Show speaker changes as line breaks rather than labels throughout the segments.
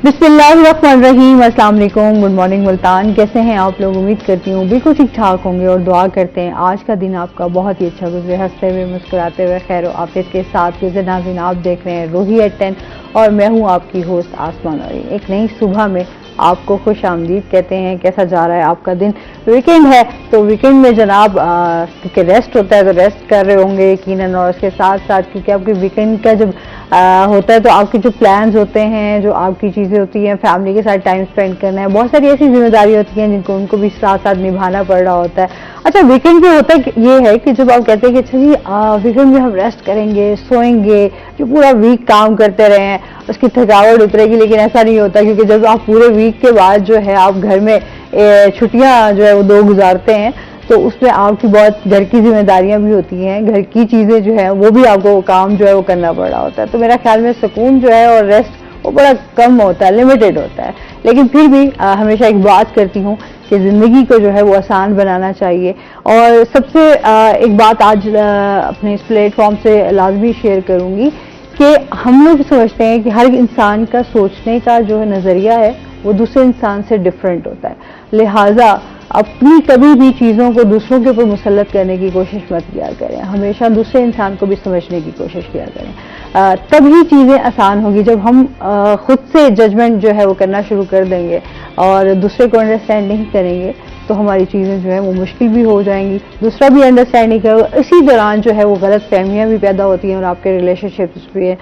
बिस्मिल्लाहिर्रहमानिर्रहीम, अस्सलाम वालेकुम, गुड मॉर्निंग मुल्तान। कैसे हैं आप लोग? उम्मीद करती हूँ बिल्कुल ठीक ठाक होंगे और दुआ करते हैं आज का दिन आपका बहुत ही अच्छा गुजरे, हंसते हुए मुस्कुराते हुए खैर आफियत के साथ गुजरे। नाज़रीन, आप देख रहे हैं रूही एट 10 और मैं हूँ आपकी होस्ट आसमान और एक नई सुबह में आपको खुश आमदीद कहते हैं। कैसा जा रहा है आपका दिन? वीकेंड है तो वीकेंड में जनाब क्योंकि रेस्ट होता है तो रेस्ट कर रहे होंगे यकीनन, और उसके साथ साथ क्योंकि आपके वीकेंड का जब होता है तो आपके जो प्लान्स होते हैं, जो आपकी चीज़ें होती हैं, फैमिली के साथ टाइम स्पेंड करना है, बहुत सारी ऐसी जिम्मेदारी होती हैं जिनको उनको भी साथ साथ निभाना पड़ रहा होता है। अच्छा, वीकेंड पे होता है ये है कि जब आप कहते हैं कि अच्छा जी वीकेंड में हम रेस्ट करेंगे, सोएंगे, जो पूरा वीक काम करते रहे हैं उसकी थकावट उतरेगी, लेकिन ऐसा नहीं होता क्योंकि जब आप पूरे वीक के बाद जो है आप घर में छुट्टियां जो है वो 2 गुजारते हैं तो उसमें आपकी बहुत घर की जिम्मेदारियां भी होती हैं, घर की चीज़ें जो है वो भी आपको काम जो है वो करना पड़ रहा होता है। तो मेरा ख्याल में सुकून जो है और रेस्ट वो बड़ा कम होता है, लिमिटेड होता है। लेकिन फिर भी हमेशा एक बात करती हूँ कि ज़िंदगी को जो है वो आसान बनाना चाहिए। और सबसे एक बात आज अपने इस प्लेटफॉर्म से लाजमी शेयर करूँगी कि हम लोग समझते हैं कि हर इंसान का सोचने का जो है नज़रिया है वो दूसरे इंसान से डिफरेंट होता है, लिहाजा अपनी कभी भी चीज़ों को दूसरों के ऊपर मुसल्लत करने की कोशिश मत किया करें। हमेशा दूसरे इंसान को भी समझने की कोशिश किया करें, तभी चीज़ें आसान होगी। जब हम खुद से जजमेंट जो है वो करना शुरू कर देंगे और दूसरे को अंडरस्टैंड नहीं करेंगे तो हमारी चीज़ें जो है वो मुश्किल भी हो जाएंगी, दूसरा भी अंडरस्टैंड नहीं करेगा। इसी दौरान जो है वो गलत फहमियाँ भी पैदा होती हैं और आपके रिलेशनशिप्स भी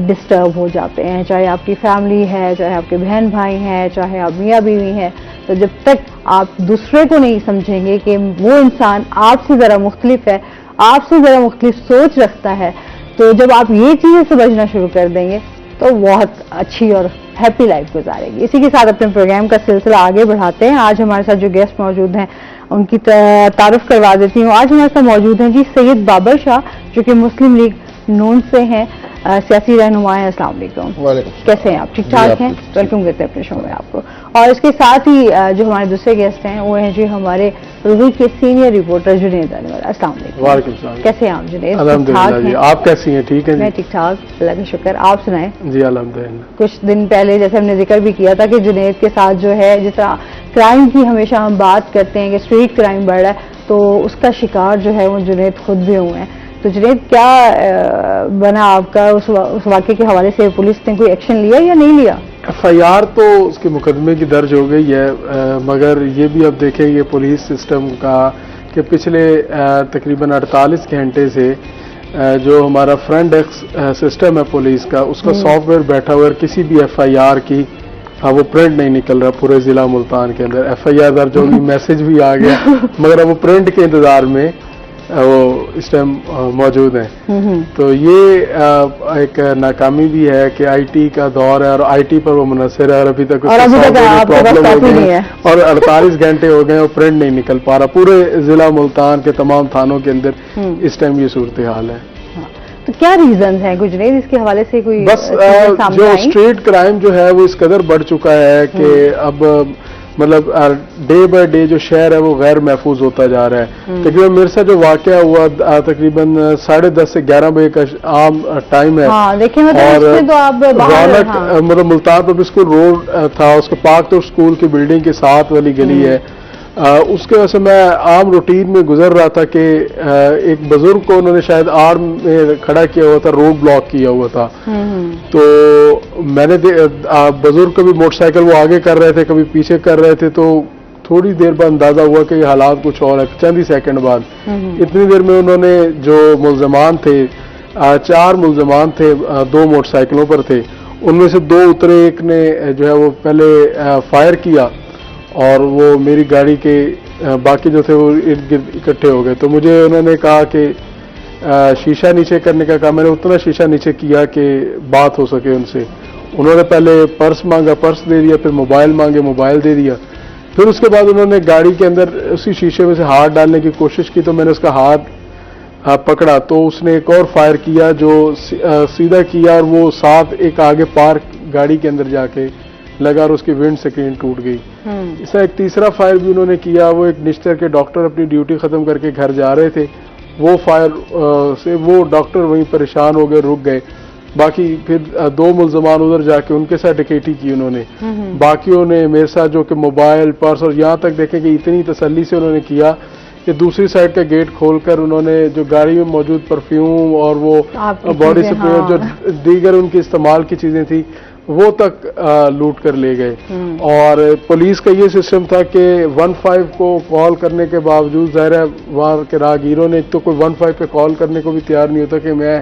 डिस्टर्ब हो जाते हैं, चाहे आपकी फैमिली है, चाहे आपके बहन भाई हैं, चाहे आप मियाँ बीवी हैं। तो जब तक आप दूसरे को नहीं समझेंगे कि वो इंसान आपसे ज़रा मुख्तलिफ है, आपसे ज़रा मुख्तलिफ सोच रखता है, तो जब आप ये चीज़ें समझना शुरू कर देंगे तो बहुत अच्छी और हैप्पी लाइफ गुजारेगी। इसी के साथ अपने प्रोग्राम का सिलसिला आगे बढ़ाते हैं। आज हमारे साथ जो गेस्ट मौजूद हैं उनकी तारुफ करवा देती हूँ। आज हमारे साथ मौजूद हैं जी सैयद बाबर शाह, जो कि मुस्लिम लीग नून से हैं, सियासी रहनुमा है। अस्सलाम वालेकुम, कैसे हैं आप? ठीक ठाक हैं? वेलकम करते हैं अपने शो में आपको। और इसके साथ ही जो हमारे दूसरे गेस्ट हैं वो हैं जी हमारे रूही के सीनियर रिपोर्टर जुनेद अनवर। अस्सलाम वालेकुम, कैसे हैं आप जुनेद?
अल्हम्दुलिल्लाह जी, आप कैसी हैं? ठीक है,
मैं ठीक ठाक, अल्लाह का शुक्र। आप सुनाएं?
जी अल्हम्दुलिल्लाह।
कुछ दिन पहले जैसे हमने जिक्र भी किया था कि जुनेद के साथ जो है जिस तरह क्राइम की हमेशा हम बात करते हैं कि स्ट्रीट क्राइम बढ़ रहा है, तो उसका शिकार जो है वो जुनेद खुद भी हुए हैं। तो जुनेद, क्या बना आपका उस वाक़े के हवाले से? पुलिस ने कोई एक्शन लिया या नहीं लिया?
FIR तो उसके मुकदमे की दर्ज हो गई है, मगर ये भी अब देखेंगे पुलिस सिस्टम का कि पिछले तकरीबन 48 घंटे से जो हमारा फ्रंट डेस्क सिस्टम है पुलिस का, उसका सॉफ्टवेयर बैठा हुआ है, किसी भी FIR की वो प्रिंट नहीं निकल रहा पूरे जिला मुल्तान के अंदर। FIR दर्ज होगी, मैसेज भी आ गया, मगर अब वो प्रिंट के इंतजार में वो इस टाइम मौजूद हैं। तो ये एक नाकामी भी है कि IT का दौर है और IT पर वो मुनसर है और अभी तक प्रॉब्लम हो गई है और 48 घंटे हो गए और प्रिंट नहीं निकल पा रहा। पूरे जिला मुल्तान के तमाम थानों के अंदर इस टाइम ये सूरत हाल है।
तो क्या रीजन है गुजरेद इसके हवाले से? कोई
बस जो स्ट्रीट क्राइम जो है वो इस कदर बढ़ चुका है कि अब मतलब डे बाय डे जो शहर है वो गैर महफूज होता जा रहा है। तकरीबन मेरे साथ जो वाकया हुआ तकरीबन 10:30 से 11 बजे का आम टाइम है।
हाँ, देखिए मतलब तो आप
रौनक मतलब मुल्तान पब्लिक स्कूल रोड था, उसके पाक तो स्कूल की बिल्डिंग के साथ वाली गली है। उसके वजह से मैं आम रूटीन में गुजर रहा था कि एक बुजुर्ग को उन्होंने शायद आर्म में खड़ा किया हुआ था, रोड ब्लॉक किया हुआ था। तो मैंने बुजुर्ग कभी मोटरसाइकिल वो आगे कर रहे थे, कभी पीछे कर रहे थे, तो थोड़ी देर बाद अंदाजा हुआ कि ये हालात कुछ और है। चंद ही सेकंड बाद इतनी देर में उन्होंने जो मुल्जमान थे, 4 मुल्जमान थे, 2 मोटरसाइकिलों पर थे, उनमें से 2 उतरे, एक ने जो है वो पहले फायर किया और वो मेरी गाड़ी के बाकी जो थे वो इर्द गिर्द इकट्ठे हो गए। तो मुझे उन्होंने कहा कि शीशा नीचे करने का कहा। मैंने उतना शीशा नीचे किया कि बात हो सके उनसे। उन्होंने पहले पर्स मांगा, पर्स दे दिया, फिर मोबाइल मांगे, मोबाइल दे दिया। फिर उसके बाद उन्होंने गाड़ी के अंदर उसी शीशे में से हाथ डालने की कोशिश की, तो मैंने उसका हाथ पकड़ा तो उसने एक और फायर किया जो सीधा किया और वो साथ एक आगे पार्क गाड़ी के अंदर जाके लगा और उसकी विंड स्क्रीन टूट गई। इसका एक तीसरा फायर भी उन्होंने किया। वो एक निश्तर के डॉक्टर अपनी ड्यूटी खत्म करके घर जा रहे थे, वो फायर से वो डॉक्टर वहीं परेशान हो गए, रुक गए। बाकी फिर 2 मुलजमान उधर जाके उनके साथ डकैती की उन्होंने। बाकियों ने मेरे साथ जो कि मोबाइल, पर्स और यहाँ तक देखें कि इतनी तसल्ली से उन्होंने किया कि दूसरी साइड का गेट खोलकर उन्होंने जो गाड़ी में मौजूद परफ्यूम और वो बॉडी स्प्रे और जो दीगर उनके इस्तेमाल की चीजें थी वो तक लूट कर ले गए। और पुलिस का ये सिस्टम था कि 15 को कॉल करने के बावजूद ज़ाहिर है वहाँ के राहगीरों ने तो कोई 15 पे कॉल करने को भी तैयार नहीं होता कि मैं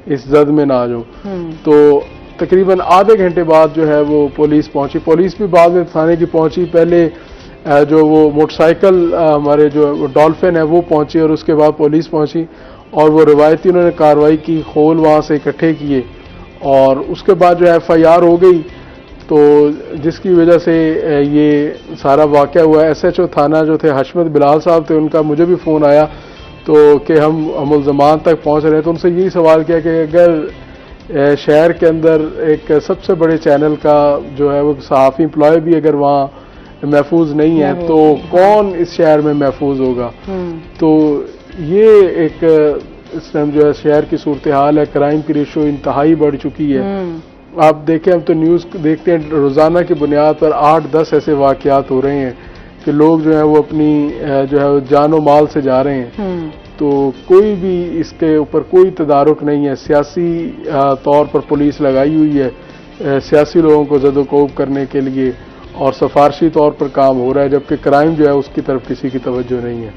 इस जद में ना आ जाऊँ। तो तकरीबन आधे घंटे बाद जो है वो पुलिस पहुंची। पुलिस भी बाद में थाने की पहुंची। पहले जो वो मोटरसाइकिल हमारे जो डॉल्फिन है वो पहुंची और उसके बाद पुलिस पहुंची और वो रिवायती उन्होंने कार्रवाई की, खोल वहाँ से इकट्ठे किए और उसके बाद जो FIR हो गई। तो जिसकी वजह से ये सारा वाक़या हुआ। SHO थाना जो थे हशमत बिलाल साहब थे, उनका मुझे भी फ़ोन आया तो कि हम मुलजमान तक पहुंच रहे हैं। तो उनसे यही सवाल किया कि अगर शहर के अंदर एक सबसे बड़े चैनल का जो है वो सहाफ़ी एम्प्लॉय भी अगर वहाँ महफूज नहीं है तो कौन इस शहर में महफूज होगा। तो ये एक इस टाइम जो है शहर की सूरत हाल है। क्राइम की रेशो इंतहाई बढ़ चुकी है। आप देखें, हम तो न्यूज़ देखते हैं रोज़ाना की बुनियाद पर 8-10 ऐसे वाक़यात हो रहे हैं कि लोग जो है वो अपनी जो है जानो माल से जा रहे हैं। तो कोई भी इसके ऊपर कोई तदारुक नहीं है। सियासी तौर पर पुलिस लगाई हुई है सियासी लोगों को ज़दोकोब करने के लिए और सिफारशी तौर पर काम हो रहा है, जबकि क्राइम जो है उसकी तरफ किसी की तवज्जो नहीं है।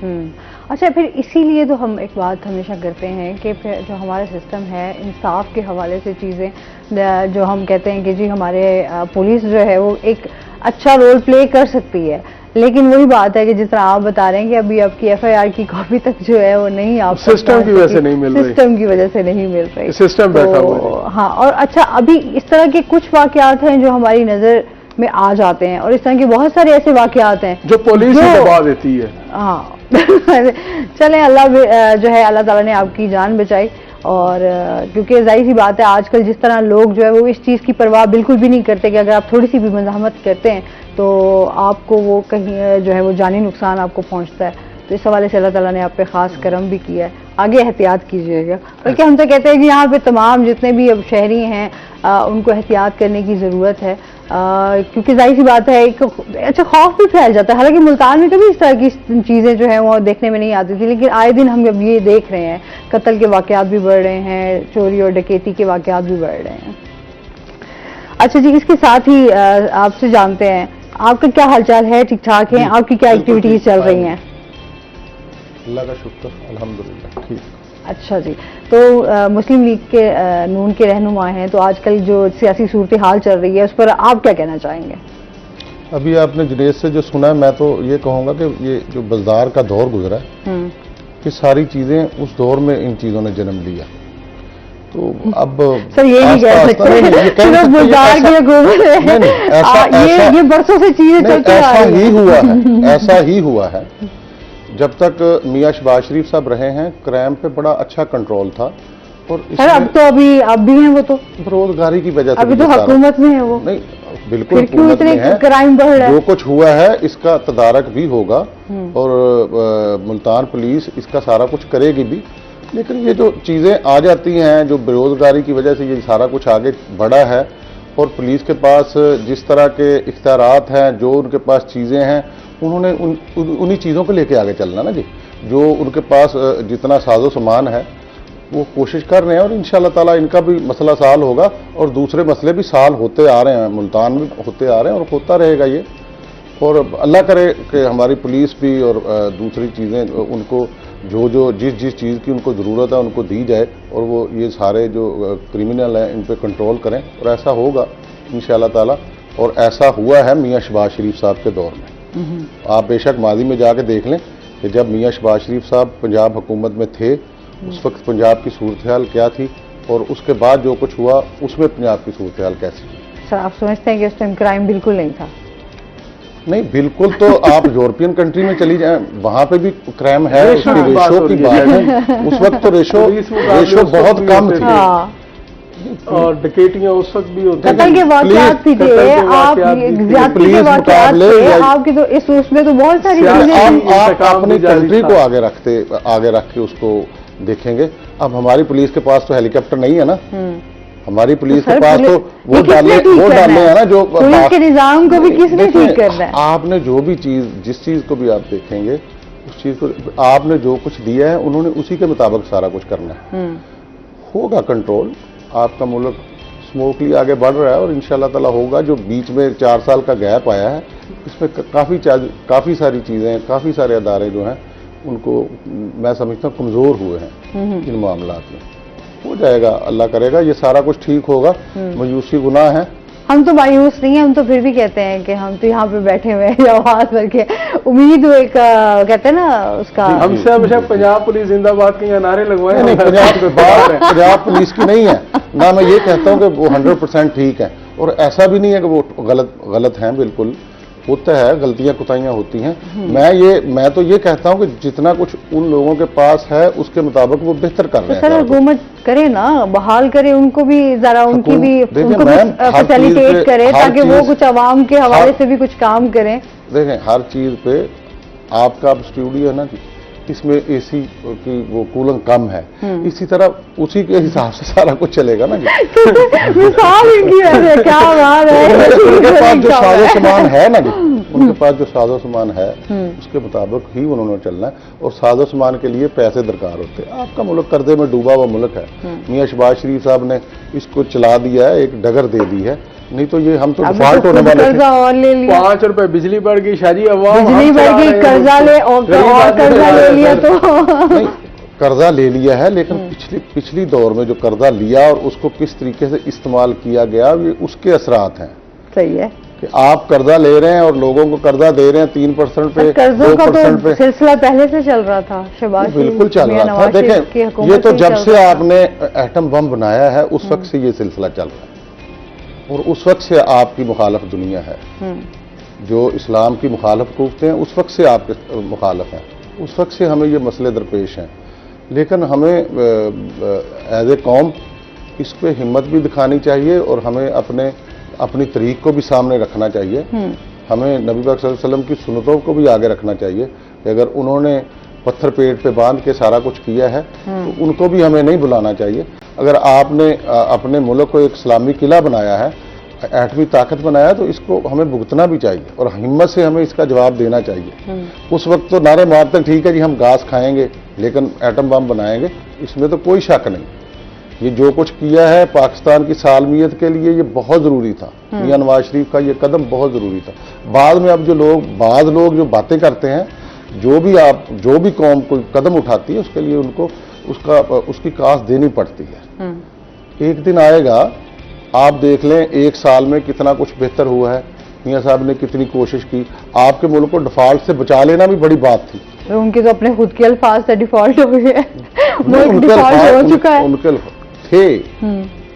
अच्छा, फिर इसीलिए तो हम एक बात हमेशा करते हैं कि फिर जो हमारा सिस्टम है इंसाफ के हवाले से चीज़ें जो हम कहते हैं कि जी हमारे पुलिस जो है वो एक अच्छा रोल प्ले कर सकती है, लेकिन वही बात है कि जिस तरह आप बता रहे हैं कि अभी आपकी FIR की कॉपी तक जो है वो नहीं, आप
सिस्टम की वजह से नहीं मिल रही,
सिस्टम की वजह से नहीं मिल रही,
सिस्टम बैठा हुआ है।
हाँ, और अच्छा अभी इस तरह के कुछ वाकयात हैं जो हमारी नज़र में आ जाते हैं और इस तरह के बहुत सारे ऐसे वाकयात हैं
जो पुलिस ही दबा देती है।
हाँ चलें, अल्लाह जो है अल्लाह ताला ने आपकी जान बचाई। और क्योंकि जाहिर सी बात है आजकल जिस तरह लोग जो है वो इस चीज़ की परवाह बिल्कुल भी नहीं करते कि अगर आप थोड़ी सी भी मज़ाहमत करते हैं तो आपको वो कहीं जो है वो जानी नुकसान आपको पहुंचता है। तो इस हवाले से अल्लाह ताला ने आप पे ख़ास करम भी किया है। आगे एहतियात कीजिएगा। बल्कि हम तो कहते हैं कि यहाँ पे तमाम जितने भी अब शहरी हैं उनको एहतियात करने की ज़रूरत है, क्योंकि जाहिर सी बात है एक अच्छा खौफ भी फैल जाता है। हालांकि मुल्तान में कभी इस तरह की चीज़ें जो हैं वो देखने में नहीं आती थी, लेकिन आए दिन हम अब ये देख रहे हैं कत्ल के वाक़यात भी बढ़ रहे हैं, चोरी और डकैती के वाक़यात भी बढ़ रहे हैं। अच्छा जी, इसके साथ ही आपसे जानते हैं आपका क्या हालचाल है, ठीक ठाक है, आपकी क्या एक्टिविटीज़ चल रही हैं?
अल्लाह का शुक्र, अल्हम्दुलिल्लाह ठीक।
अच्छा जी, तो मुस्लिम लीग के नून के रहनुमा हैं, तो आजकल जो सियासी सूरत हाल चल रही है उस पर आप क्या कहना चाहेंगे?
अभी आपने जुनेद से जो सुना है, मैं तो ये कहूँगा कि ये जो बाजार का दौर गुजरा है कि सारी चीज़ें उस दौर में इन चीज़ों ने जन्म लिया। तो अब
सर ये नहीं कह सकते बाजार के ये बरसों से चीजें चलती
ऐसा ही हुआ है, ऐसा ही हुआ है। जब तक मियां शहबाज शरीफ साहब रहे हैं क्राइम पे बड़ा अच्छा कंट्रोल था। और
अब तो अब भी हैं वो तो
बेरोजगारी की वजह से
अभी तो हुकूमत में है वो।
नहीं, बिल्कुल हुकूमत में है।
क्राइम बढ़ रहा है,
जो कुछ हुआ है इसका तदारक भी होगा और मुल्तान पुलिस इसका सारा कुछ करेगी भी। लेकिन ये जो चीज़ें आ जाती हैं, जो बेरोजगारी की वजह से ये सारा कुछ आगे बढ़ा है और पुलिस के पास जिस तरह के इख्तियारात हैं, जो उनके पास चीज़ें हैं, उन्होंने उन्हीं चीज़ों को लेके आगे चलना ना जी। जो उनके पास जितना साजो सामान है वो कोशिश कर रहे हैं और इंशाअल्लाह ताला इनका भी मसला साल होगा और दूसरे मसले भी साल होते आ रहे हैं, मुल्तान में होते आ रहे हैं और होता रहेगा ये। और अल्लाह करे कि हमारी पुलिस भी और दूसरी चीज़ें उनको जो जिस चीज़ की उनको ज़रूरत है उनको दी जाए और वो ये सारे जो क्रिमिनल हैं इन पे कंट्रोल करें और ऐसा होगा इंशाअल्लाह ताला। और ऐसा हुआ है मियां शहबाज शरीफ साहब के दौर में। आप बेशक माजी में जाके देख लें कि जब मियां शहबाज शरीफ साहब पंजाब हुकूमत में थे उस वक्त पंजाब की सूरत हाल क्या थी और उसके बाद जो कुछ हुआ उसमें पंजाब की सूरत हाल कैसी थी।
सर आप समझते हैं कि उस टाइम क्राइम बिल्कुल नहीं था?
नहीं, बिल्कुल तो आप यूरोपियन कंट्री में चली जाएं, वहां पे भी क्राइम है, उसकी रेशो की बात है। उस वक्त तो रेशो बहुत कम थी
और डकैतियां उस वक्त भी होती
कत्ल के वाक़यात भी थे, आप ज्यादती के वाक़यात थे, आपकी तो इस उसमें तो बहुत सारी चीजें।
आप अपनी कंट्री को आगे रख के उसको देखेंगे। अब हमारी पुलिस के पास तो हेलीकॉप्टर नहीं है ना, हमारी पुलिस के
सर,
पास तो
ये किसने ठीक करना
है ना जो
पुलिस के निजाम को भी किसने
देखिए,
ठीक करना है?
आपने जो भी चीज, जिस चीज को भी आप देखेंगे, उस चीज को आपने जो कुछ दिया है उन्होंने उसी के मुताबिक सारा कुछ करना है। होगा कंट्रोल, आपका मुल्क स्मूथली आगे बढ़ रहा है और इंशाल्लाह ताला होगा। जो बीच में 4 साल का गैप आया है, इसमें काफ़ी सारी चीज़ें, काफ़ी सारे अदारे जो हैं उनको मैं समझता हूँ कमज़ोर हुए हैं इन मामलात में। हो जाएगा, अल्लाह करेगा, ये सारा कुछ ठीक होगा। मायूसी गुनाह है।
हम तो मायूस नहीं है, हम तो फिर भी कहते हैं कि हम तो यहाँ पे बैठे हुए हैं आवाज भर के। उम्मीद वो एक कहते हैं ना उसका,
हमसे हमेशा पंजाब पुलिस जिंदाबाद के यहाँ नारे लगवाए।
नहीं, पंजाब पुलिस की नहीं है ना, मैं ये कहता हूँ कि वो 100% ठीक है, और ऐसा भी नहीं है कि वो गलत हैं। बिल्कुल होता है, गलतियां कुताहियां होती हैं। मैं तो ये कहता हूं कि जितना कुछ उन लोगों के पास है उसके मुताबिक वो बेहतर कर रहे हैं।
सर हुकूमत करे ना, बहाल करे उनको भी, जरा उनको भी फैसिलिटेट करे ताकि वो कुछ आवाम के हवाले से भी कुछ काम करें।
देखें, हर चीज पे आपका स्टूडियो है ना, इसमें एसी की वो कूलिंग कम है, इसी तरह उसी के हिसाब से सारा कुछ चलेगा ना।
मिसाल इनकी वैसे क्या बात है।
उनके पास जो साजो सामान है ना जी, उनके पास जो साजो सामान है उसके मुताबिक ही उन्होंने चलना है, और साजो सामान के लिए पैसे दरकार होते हैं। आपका मुल्क कर्जे में डूबा हुआ मुल्क है। मियां शहबाज शरीफ साहब ने इसको चला दिया है, एक डगर दे दी है, नहीं तो ये हम तो डिफॉल्ट होने वाले थे।
और ले लिया,
5 रुपए बिजली बढ़ गई, शादी अवाम
बिजली बढ़ गई, कर्जा ले और कर्जा ले लिया। तो
नहीं, कर्जा ले लिया है, लेकिन पिछली दौर में जो कर्जा लिया और उसको किस तरीके से इस्तेमाल किया गया, ये उसके असरात हैं।
सही है
कि आप कर्जा ले रहे हैं और लोगों को कर्जा दे रहे हैं 3% पे,
कर्जों का
2% पे।
सिलसिला पहले से चल रहा था, शहबाज
बिल्कुल चल रहा था। देखें, ये तो जब से आपने एटम बम बनाया है उस वक्त से ये सिलसिला चल रहा है, और उस वक्त से आपकी मुखालफ दुनिया है। जो इस्लाम की मुखालफ कूफते हैं उस वक्त से आपके मुखालफ हैं, उस वक्त से हमें ये मसले दरपेश हैं। लेकिन हमें एज ए कौम इस पे हिम्मत भी दिखानी चाहिए और हमें अपनी तरीक को भी सामने रखना चाहिए। हमें नबी पाक सल्लल्लाहु अलैहि वसल्लम की सुन्नतों को भी आगे रखना चाहिए कि अगर उन्होंने पत्थर पेट पे बांध के सारा कुछ किया है तो उनको भी हमें नहीं बुलाना चाहिए। अगर आपने अपने मुल्क को एक इस्लामी किला बनाया है, एटमी ताकत बनाया, तो इसको हमें भुगतना भी चाहिए और हिम्मत से हमें इसका जवाब देना चाहिए। उस वक्त तो नारे मारते ठीक है जी, हम घास खाएंगे लेकिन एटम बम बनाएंगे, इसमें तो कोई शक नहीं। ये जो कुछ किया है पाकिस्तान की सालमियत के लिए ये बहुत ज़रूरी था। मियां नवाज शरीफ का ये कदम बहुत ज़रूरी था। बाद में अब बाद लोग जो बातें करते हैं, जो भी कौम कोई कदम उठाती है उसके लिए उनको उसकी कास देनी पड़ती है। एक दिन आएगा, आप देख लें 1 साल में कितना कुछ बेहतर हुआ है। मियां साहब ने कितनी कोशिश की, आपके मुल्क को डिफॉल्ट से बचा लेना भी बड़ी बात थी।
तो उनके तो अपने खुद के अल्फाज से डिफॉल्ट हो गए, डिफॉल्ट हो चुका है।
उनके थे,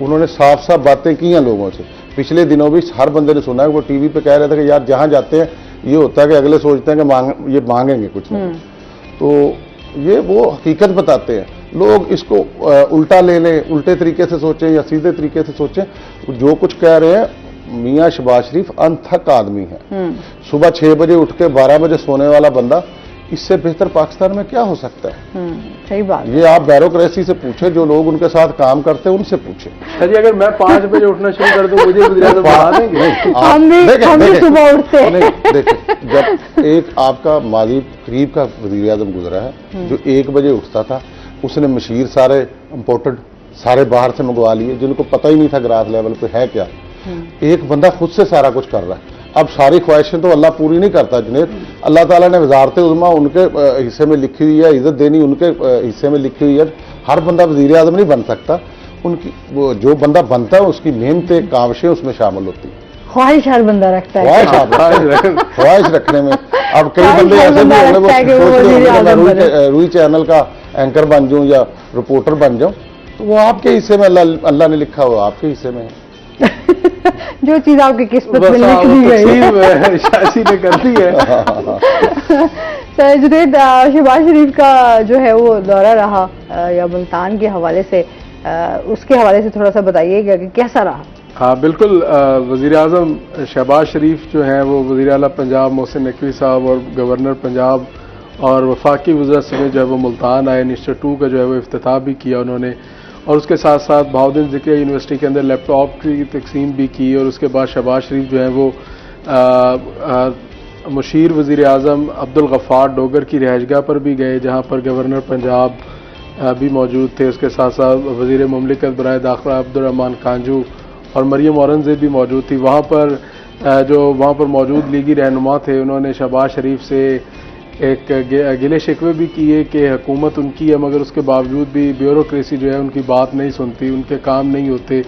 उन्होंने साफ साफ बातें की हैं लोगों से। पिछले दिनों भी हर बंदे ने सुना है, वो टीवी पे कह रहे थे कि यार जहां जाते हैं ये होता है कि अगले सोचते हैं कि ये मांगेंगे कुछ नहीं। तो ये वो हकीकत बताते हैं। लोग इसको उल्टा ले लें, उल्टे तरीके से सोचें या सीधे तरीके से सोचें। जो कुछ कह रहे हैं, मियां शहबाज शरीफ अनथक आदमी है। सुबह 6 बजे उठ के 12 बजे सोने वाला बंदा, इससे बेहतर पाकिस्तान में क्या हो सकता है?
सही बात।
ये आप ब्यूरोक्रेसी से पूछे, जो लोग उनके साथ काम करते हैं उनसे पूछे।
जी, अगर मैं 5 बजे उठना शुरू कर दूं, मुझे बढ़ा देंगे?
हम भी सुबह उठते हैं।
नहीं, देखिए, जब एक आपका माजी करीब का वज़ीर आज़म गुजरा है जो 1 बजे उठता था, उसने मशीर सारे इम्पोर्टेड सारे बाहर से मंगवा लिए, जिनको पता ही नहीं था ग्रास लेवल पे है क्या। एक बंदा खुद से सारा कुछ कर रहा है। अब सारी ख्वाहिशें तो अल्लाह पूरी नहीं करता जुनैद। अल्लाह ताला ने वज़ारत उज़्मा उनके हिस्से में लिखी हुई है, इज्जत देनी उनके हिस्से में लिखी हुई है। हर बंदा वज़ीर आज़म नहीं बन सकता। उनकी जो बंदा बनता है उसकी मेहनतें, काविशें उसमें शामिल होती हैं।
ख्वाहिश हर बंदा रखता है,
ख्वाहिश रखने में। अब कई बंदे ऐसे भी होंगे, रूई चैनल का एंकर बन जाऊं या रिपोर्टर बन जाऊं, तो वो आपके हिस्से में अल्लाह ने लिखा हुआ आपके हिस्से में है।
जो चीज आपकी किस्मत में लिख दी गई
शासी ने कर दी है।
सर जुनैद, शहबाज शरीफ का जो है वो दौरा रहा या मुल्तान के हवाले से, उसके हवाले से थोड़ा सा बताइएगा कि कैसा रहा?
हाँ बिल्कुल, वज़ीर आज़म शहबाज शरीफ जो हैं वो वज़ीर आला पंजाब मोहसिन नकवी साहब और गवर्नर पंजाब और वफाकी वज़ीर समेत जो है वो मुल्तान आए। इंस्टीट्यूट का जो है वो इफ्तिताह भी किया उन्होंने, और उसके साथ साथ बहाउद्दीन ज़िक्रिया यूनिवर्सिटी के अंदर लैपटॉप की तकसीम भी की। और उसके बाद शहबाज शरीफ जो है वो मुशीर वज़ीर आज़म अब्दुल गफ़ार डोगर की रिहाइशगाह पर भी गए, जहाँ पर गवर्नर पंजाब भी मौजूद थे। उसके साथ साथ वज़ीर मुमलिकत बराए दाखिला अब्दुर्रहमान कांजू और मरियम औरंगज़ेब भी मौजूद थी। वहाँ पर जो वहाँ पर मौजूद लीगी रहनुमा थे, उन्होंने शहबाज शरीफ से एक गिले शिकवे भी किए कि हुकूमत उनकी है मगर उसके बावजूद भी ब्यूरोक्रेसी जो है उनकी बात नहीं सुनती, उनके काम नहीं होते।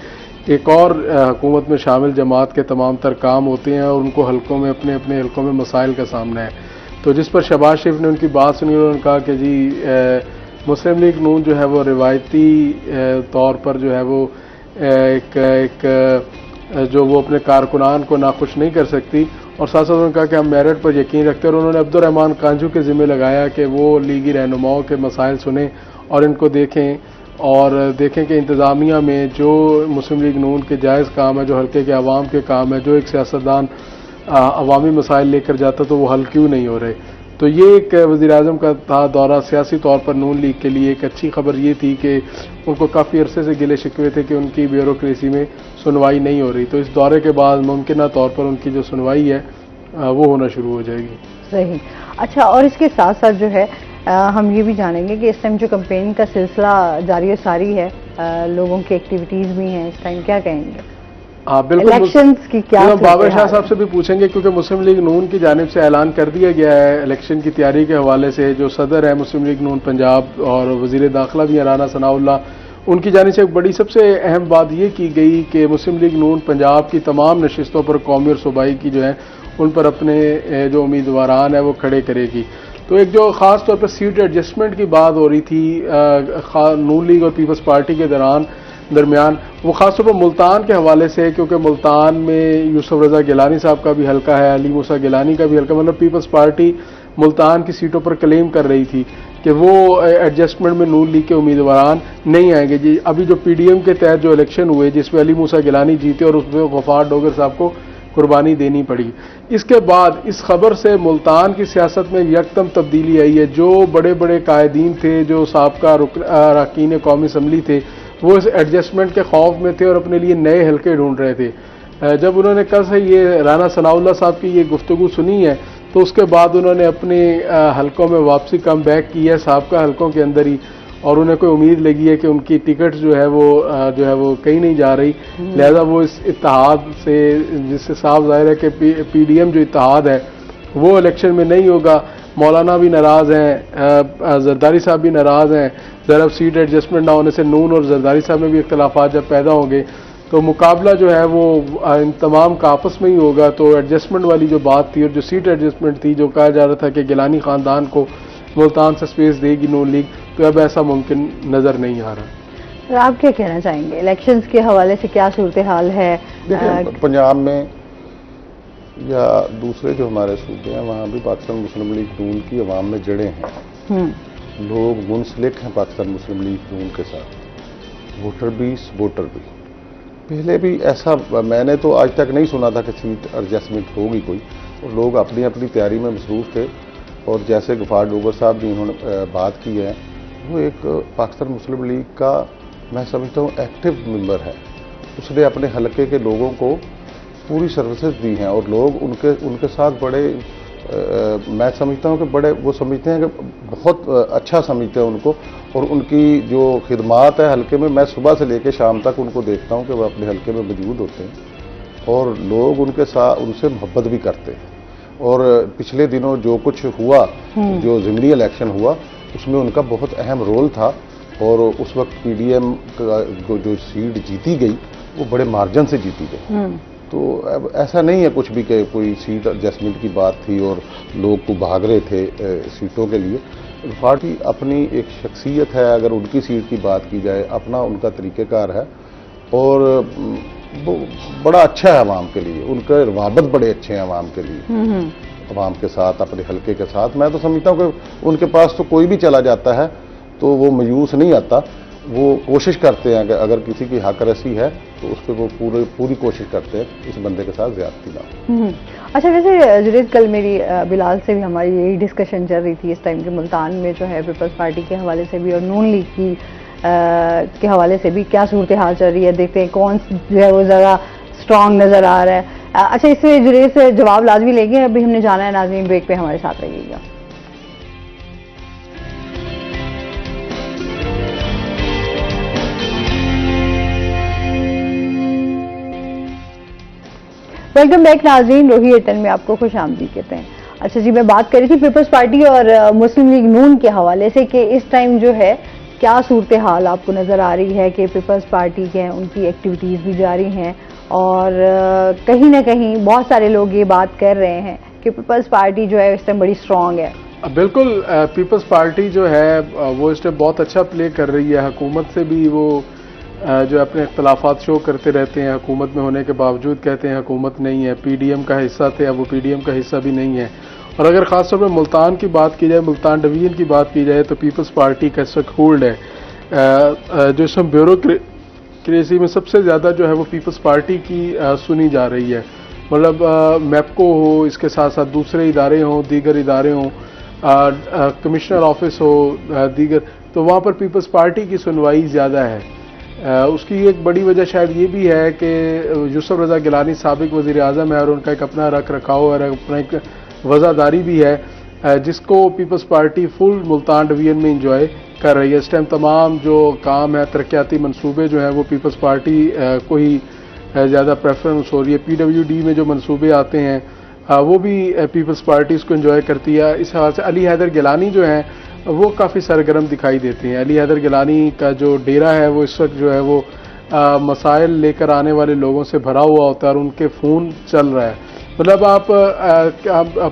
एक और हुकूमत में शामिल जमात के तमाम तर काम होते हैं और उनको हलकों में अपने अपने हलकों में मसाइल का सामना है। तो जिस पर शहबाज शरीफ ने उनकी बात सुनी, उन्होंने कहा कि जी मुस्लिम लीग नून जो है वो रिवायती तौर पर जो है वो जो वो अपने कारकुनान को नाखुश नहीं कर सकती। और साथ साथ उन्होंने कहा कि हम मेरिट पर यकीन रखते हैं। और उन्होंने अब्दुर्रहमान कांजू के ज़िम्मे लगाया कि वो लीगी रहनुमाओं के मसाइल सुने और इनको देखें और देखें कि इंतज़ामिया में जो मुस्लिम लीग नून के जायज़ काम है, जो हल्के के आवाम के काम है, जो एक सियासतदान अवामी मसाइल लेकर जाता तो वो हल क्यों नहीं हो रहे। तो ये एक वज़ीर-ए-आज़म का था दौरा। सियासी तौर पर नून लीग के लिए एक अच्छी खबर ये थी कि उनको काफ़ी अरसे से गिले शिकवे थे कि उनकी ब्यूरोक्रेसी में सुनवाई नहीं हो रही। तो इस दौरे के बाद मुमकिन तौर पर उनकी जो सुनवाई है वो होना शुरू हो जाएगी।
सही। अच्छा, और इसके साथ साथ जो है हम ये भी जानेंगे कि इस टाइम जो कैंपेन का सिलसिला जारी और सारी है, लोगों की एक्टिविटीज़ भी हैं इस टाइम, क्या कहेंगे?
हाँ बिल्कुल,
इलेक्शंस की क्या
बाबर शाह साहब से भी पूछेंगे क्योंकि मुस्लिम लीग नून की जानिब से ऐलान कर दिया गया है इलेक्शन की तैयारी के हवाले से। जो सदर है मुस्लिम लीग नून पंजाब और वज़ीर दाखिला भी राना सनाउल्लाह, उनकी जानिब से एक बड़ी सबसे अहम बात ये की गई कि मुस्लिम लीग नून पंजाब की तमाम नशिस्तों पर कौमी और सूबाई की जो है उन पर अपने जो उम्मीदवारान है वो खड़े करेगी। तो एक जो ख़ास तौर पर सीट एडजस्टमेंट की बात हो रही थी नून लीग और पीपल्स पार्टी के दरमियान, वो ख़ासतौर पर मुल्तान के हवाले से, क्योंकि मुल्तान में यूसुफ रज़ा गिलानी साहब का भी हल्का है, अली मूसा गिलानी का भी हल्का, मतलब पीपल्स पार्टी मुल्तान की सीटों पर क्लेम कर रही थी कि वो एडजस्टमेंट में नून लीग के उम्मीदवार नहीं आएंगे। जी अभी जो PDM के तहत जो इलेक्शन हुए जिसमें अली मूसा गिलानी जीते और उसमें गफ़ार डोगर साहब को कुर्बानी देनी पड़ी, इसके बाद इस खबर से मुल्तान की सियासत में यकदम तब्दीली आई है। जो बड़े बड़े कायदीन थे, जो साबका अरकान कौमी असम्बली थे, वो इस एडजस्टमेंट के खौफ में थे और अपने लिए नए हल्के ढूंढ रहे थे। जब उन्होंने कल से ये राना सनाउल्लाह साहब की ये गुफ्तगू सुनी है तो उसके बाद उन्होंने अपने हलकों में वापसी कम बैक की है, साबका हलकों के अंदर ही, और उन्हें कोई उम्मीद लगी है कि उनकी टिकट जो है वो कहीं नहीं जा रही। लिहाजा वो इस इत्तेहाद से, जिससे साफ जाहिर है कि PDM जो इत्तेहाद है वो इलेक्शन में नहीं होगा। मौलाना भी नाराज़ हैं, जरदारी साहब भी नाराज़ हैं। ज़रा सीट एडजस्टमेंट ना होने से नून और जरदारी साहब में भी इख्तलाफात जब पैदा होंगे तो मुकाबला जो है वो इन तमाम का आपस में ही होगा। तो एडजस्टमेंट वाली जो बात थी और जो सीट एडजस्टमेंट थी, जो कहा जा रहा था कि गिलानी ख़ानदान को मुल्तान से स्पेस देगी नून लीग, तो अब ऐसा मुमकिन नज़र नहीं आ रहा।
तो आप क्या कहना चाहेंगे, इलेक्शंस के हवाले से क्या सूरत हाल है?
पंजाब में या दूसरे जो हमारे सूबे हैं वहाँ भी पाकिस्तान मुस्लिम लीग नून की अवाम में जड़ें हैं। लोग मुंसलिक हैं पाकिस्तान मुस्लिम लीग नून के साथ, वोटर भी सपोर्टर भी। पहले भी ऐसा मैंने तो आज तक नहीं सुना था कि सीट एडजस्टमेंट होगी कोई, और लोग अपनी अपनी तैयारी में मसरूफ़ थे। और जैसे गफ़ार डोगर साहब भी उन्होंने बात की है, वो एक पाकिस्तान मुस्लिम लीग का मैं समझता हूँ एक्टिव मेंबर है। उसने अपने हलके के लोगों को पूरी सर्विसेज दी हैं और लोग उनके साथ बड़े मैं समझता हूँ कि बड़े वो समझते हैं कि बहुत अच्छा समझते हैं उनको, और उनकी जो खिदमात है हलके में, मैं सुबह से लेकर शाम तक उनको देखता हूँ कि वो अपने हलके में मौजूद होते हैं और लोग उनके साथ उनसे मोहब्बत भी करते हैं। और पिछले दिनों जो कुछ हुआ, जो ज़िमनी इलेक्शन हुआ, उसमें उनका बहुत अहम रोल था। और उस वक्त PDM को जो सीट जीती गई वो बड़े मार्जिन से जीती गई। तो अब ऐसा नहीं है कुछ भी कि कोई सीट एडजस्टमेंट की बात थी और लोग को भाग रहे थे सीटों के लिए। पार्टी अपनी एक शख्सियत है, अगर उनकी सीट की बात की जाए, अपना उनका तरीक़ेकार है और वो बड़ा अच्छा है आवाम के लिए, उनके रवाबत बड़े अच्छे हैं आवाम के लिए, आवाम के साथ, अपने हलके के साथ। मैं तो समझता हूँ कि उनके पास तो कोई भी चला जाता है तो वो मायूस नहीं आता, वो कोशिश करते हैं कि अगर किसी की हक रसी है तो उस पर वो पूरी कोशिश करते हैं इस बंदे के साथ ज्यादती ना हो।
अच्छा, वैसे जुनैद, कल मेरी बिलाल से भी हमारी यही डिस्कशन चल रही थी इस टाइम के मुल्तान में जो है पीपल्स पार्टी के हवाले से भी और नून लीग की के हवाले से भी क्या सूरत हाल चल रही है, देखते हैं कौन जो है वो ज़्यादा स्ट्रॉन्ग नज़र आ रहा है। अच्छा, इससे जुड़े से जवाब लाजमी लेंगे। अभी हमने जाना है नाज़रीन ब्रेक पे, हमारे साथ रहिएगा। वेलकम बैक नाज़रीन, रोही एयरटेल में आपको खुश आमदीद कहते हैं। अच्छा जी, मैं बात कर रही थी पीपल्स पार्टी और मुस्लिम लीग नून के हवाले से कि इस टाइम जो है क्या सूरत हाल आपको नज़र आ रही है कि पीपल्स पार्टी के उनकी एक्टिविटीज़ भी जारी हैं और कहीं ना कहीं बहुत सारे लोग ये बात कर रहे हैं कि पीपल्स पार्टी जो है इस टाइम बड़ी स्ट्रॉन्ग है।
बिल्कुल, पीपल्स पार्टी जो है वो इस टाइम बहुत अच्छा प्ले कर रही है। हुकूमत से भी वो जो अपने इख्तलाफात शो करते रहते हैं, हुकूमत में होने के बावजूद कहते हैं हुकूमत नहीं है, पीडीएम का हिस्सा थे, अब वो पीडीएम का हिस्सा भी नहीं है। और अगर ख़ासतौर पर मुल्तान की बात की जाए, मुल्तान डिवीजन की बात की जाए, तो पीपल्स पार्टी का इस वक्त होल्ड है। जो इसमें ब्यूरोक्रेसी में सबसे ज़्यादा जो है वो पीपल्स पार्टी की सुनी जा रही है। मतलब मैपको हो, इसके साथ साथ दूसरे इदारे हों, दीगर इदारे हों, कमिश्नर ऑफिस हो, दीगर, तो वहाँ पर पीपल्स पार्टी की सुनवाई ज़्यादा है। उसकी एक बड़ी वजह शायद ये भी है कि यूसुफ रज़ा गिलानी साबिक वज़ीर आज़म है और उनका एक अपना रख रखाव और अपना एक वज़ादारी भी है जिसको People's Party full Multan division में इंजॉय कर रही है। इस टाइम तमाम जो काम है, तरक्याती मनसूबे जो हैं वो पीपल्स पार्टी को ही ज़्यादा प्रेफरेंस हो रही है। PWD में जो मनसूबे आते हैं वो भी पीपल्स पार्टी इसको इंजॉय करती है। इस हवाले से अली हैदर गिलानी जो हैं वो काफ़ी सरगर्म दिखाई देते हैं। अली हैदर गिलानी का जो डेरा है वो इस वक्त जो है वो मसाइल लेकर आने वाले लोगों से भरा हुआ होता है और उनके फ़ोन चल रहा है। मतलब आप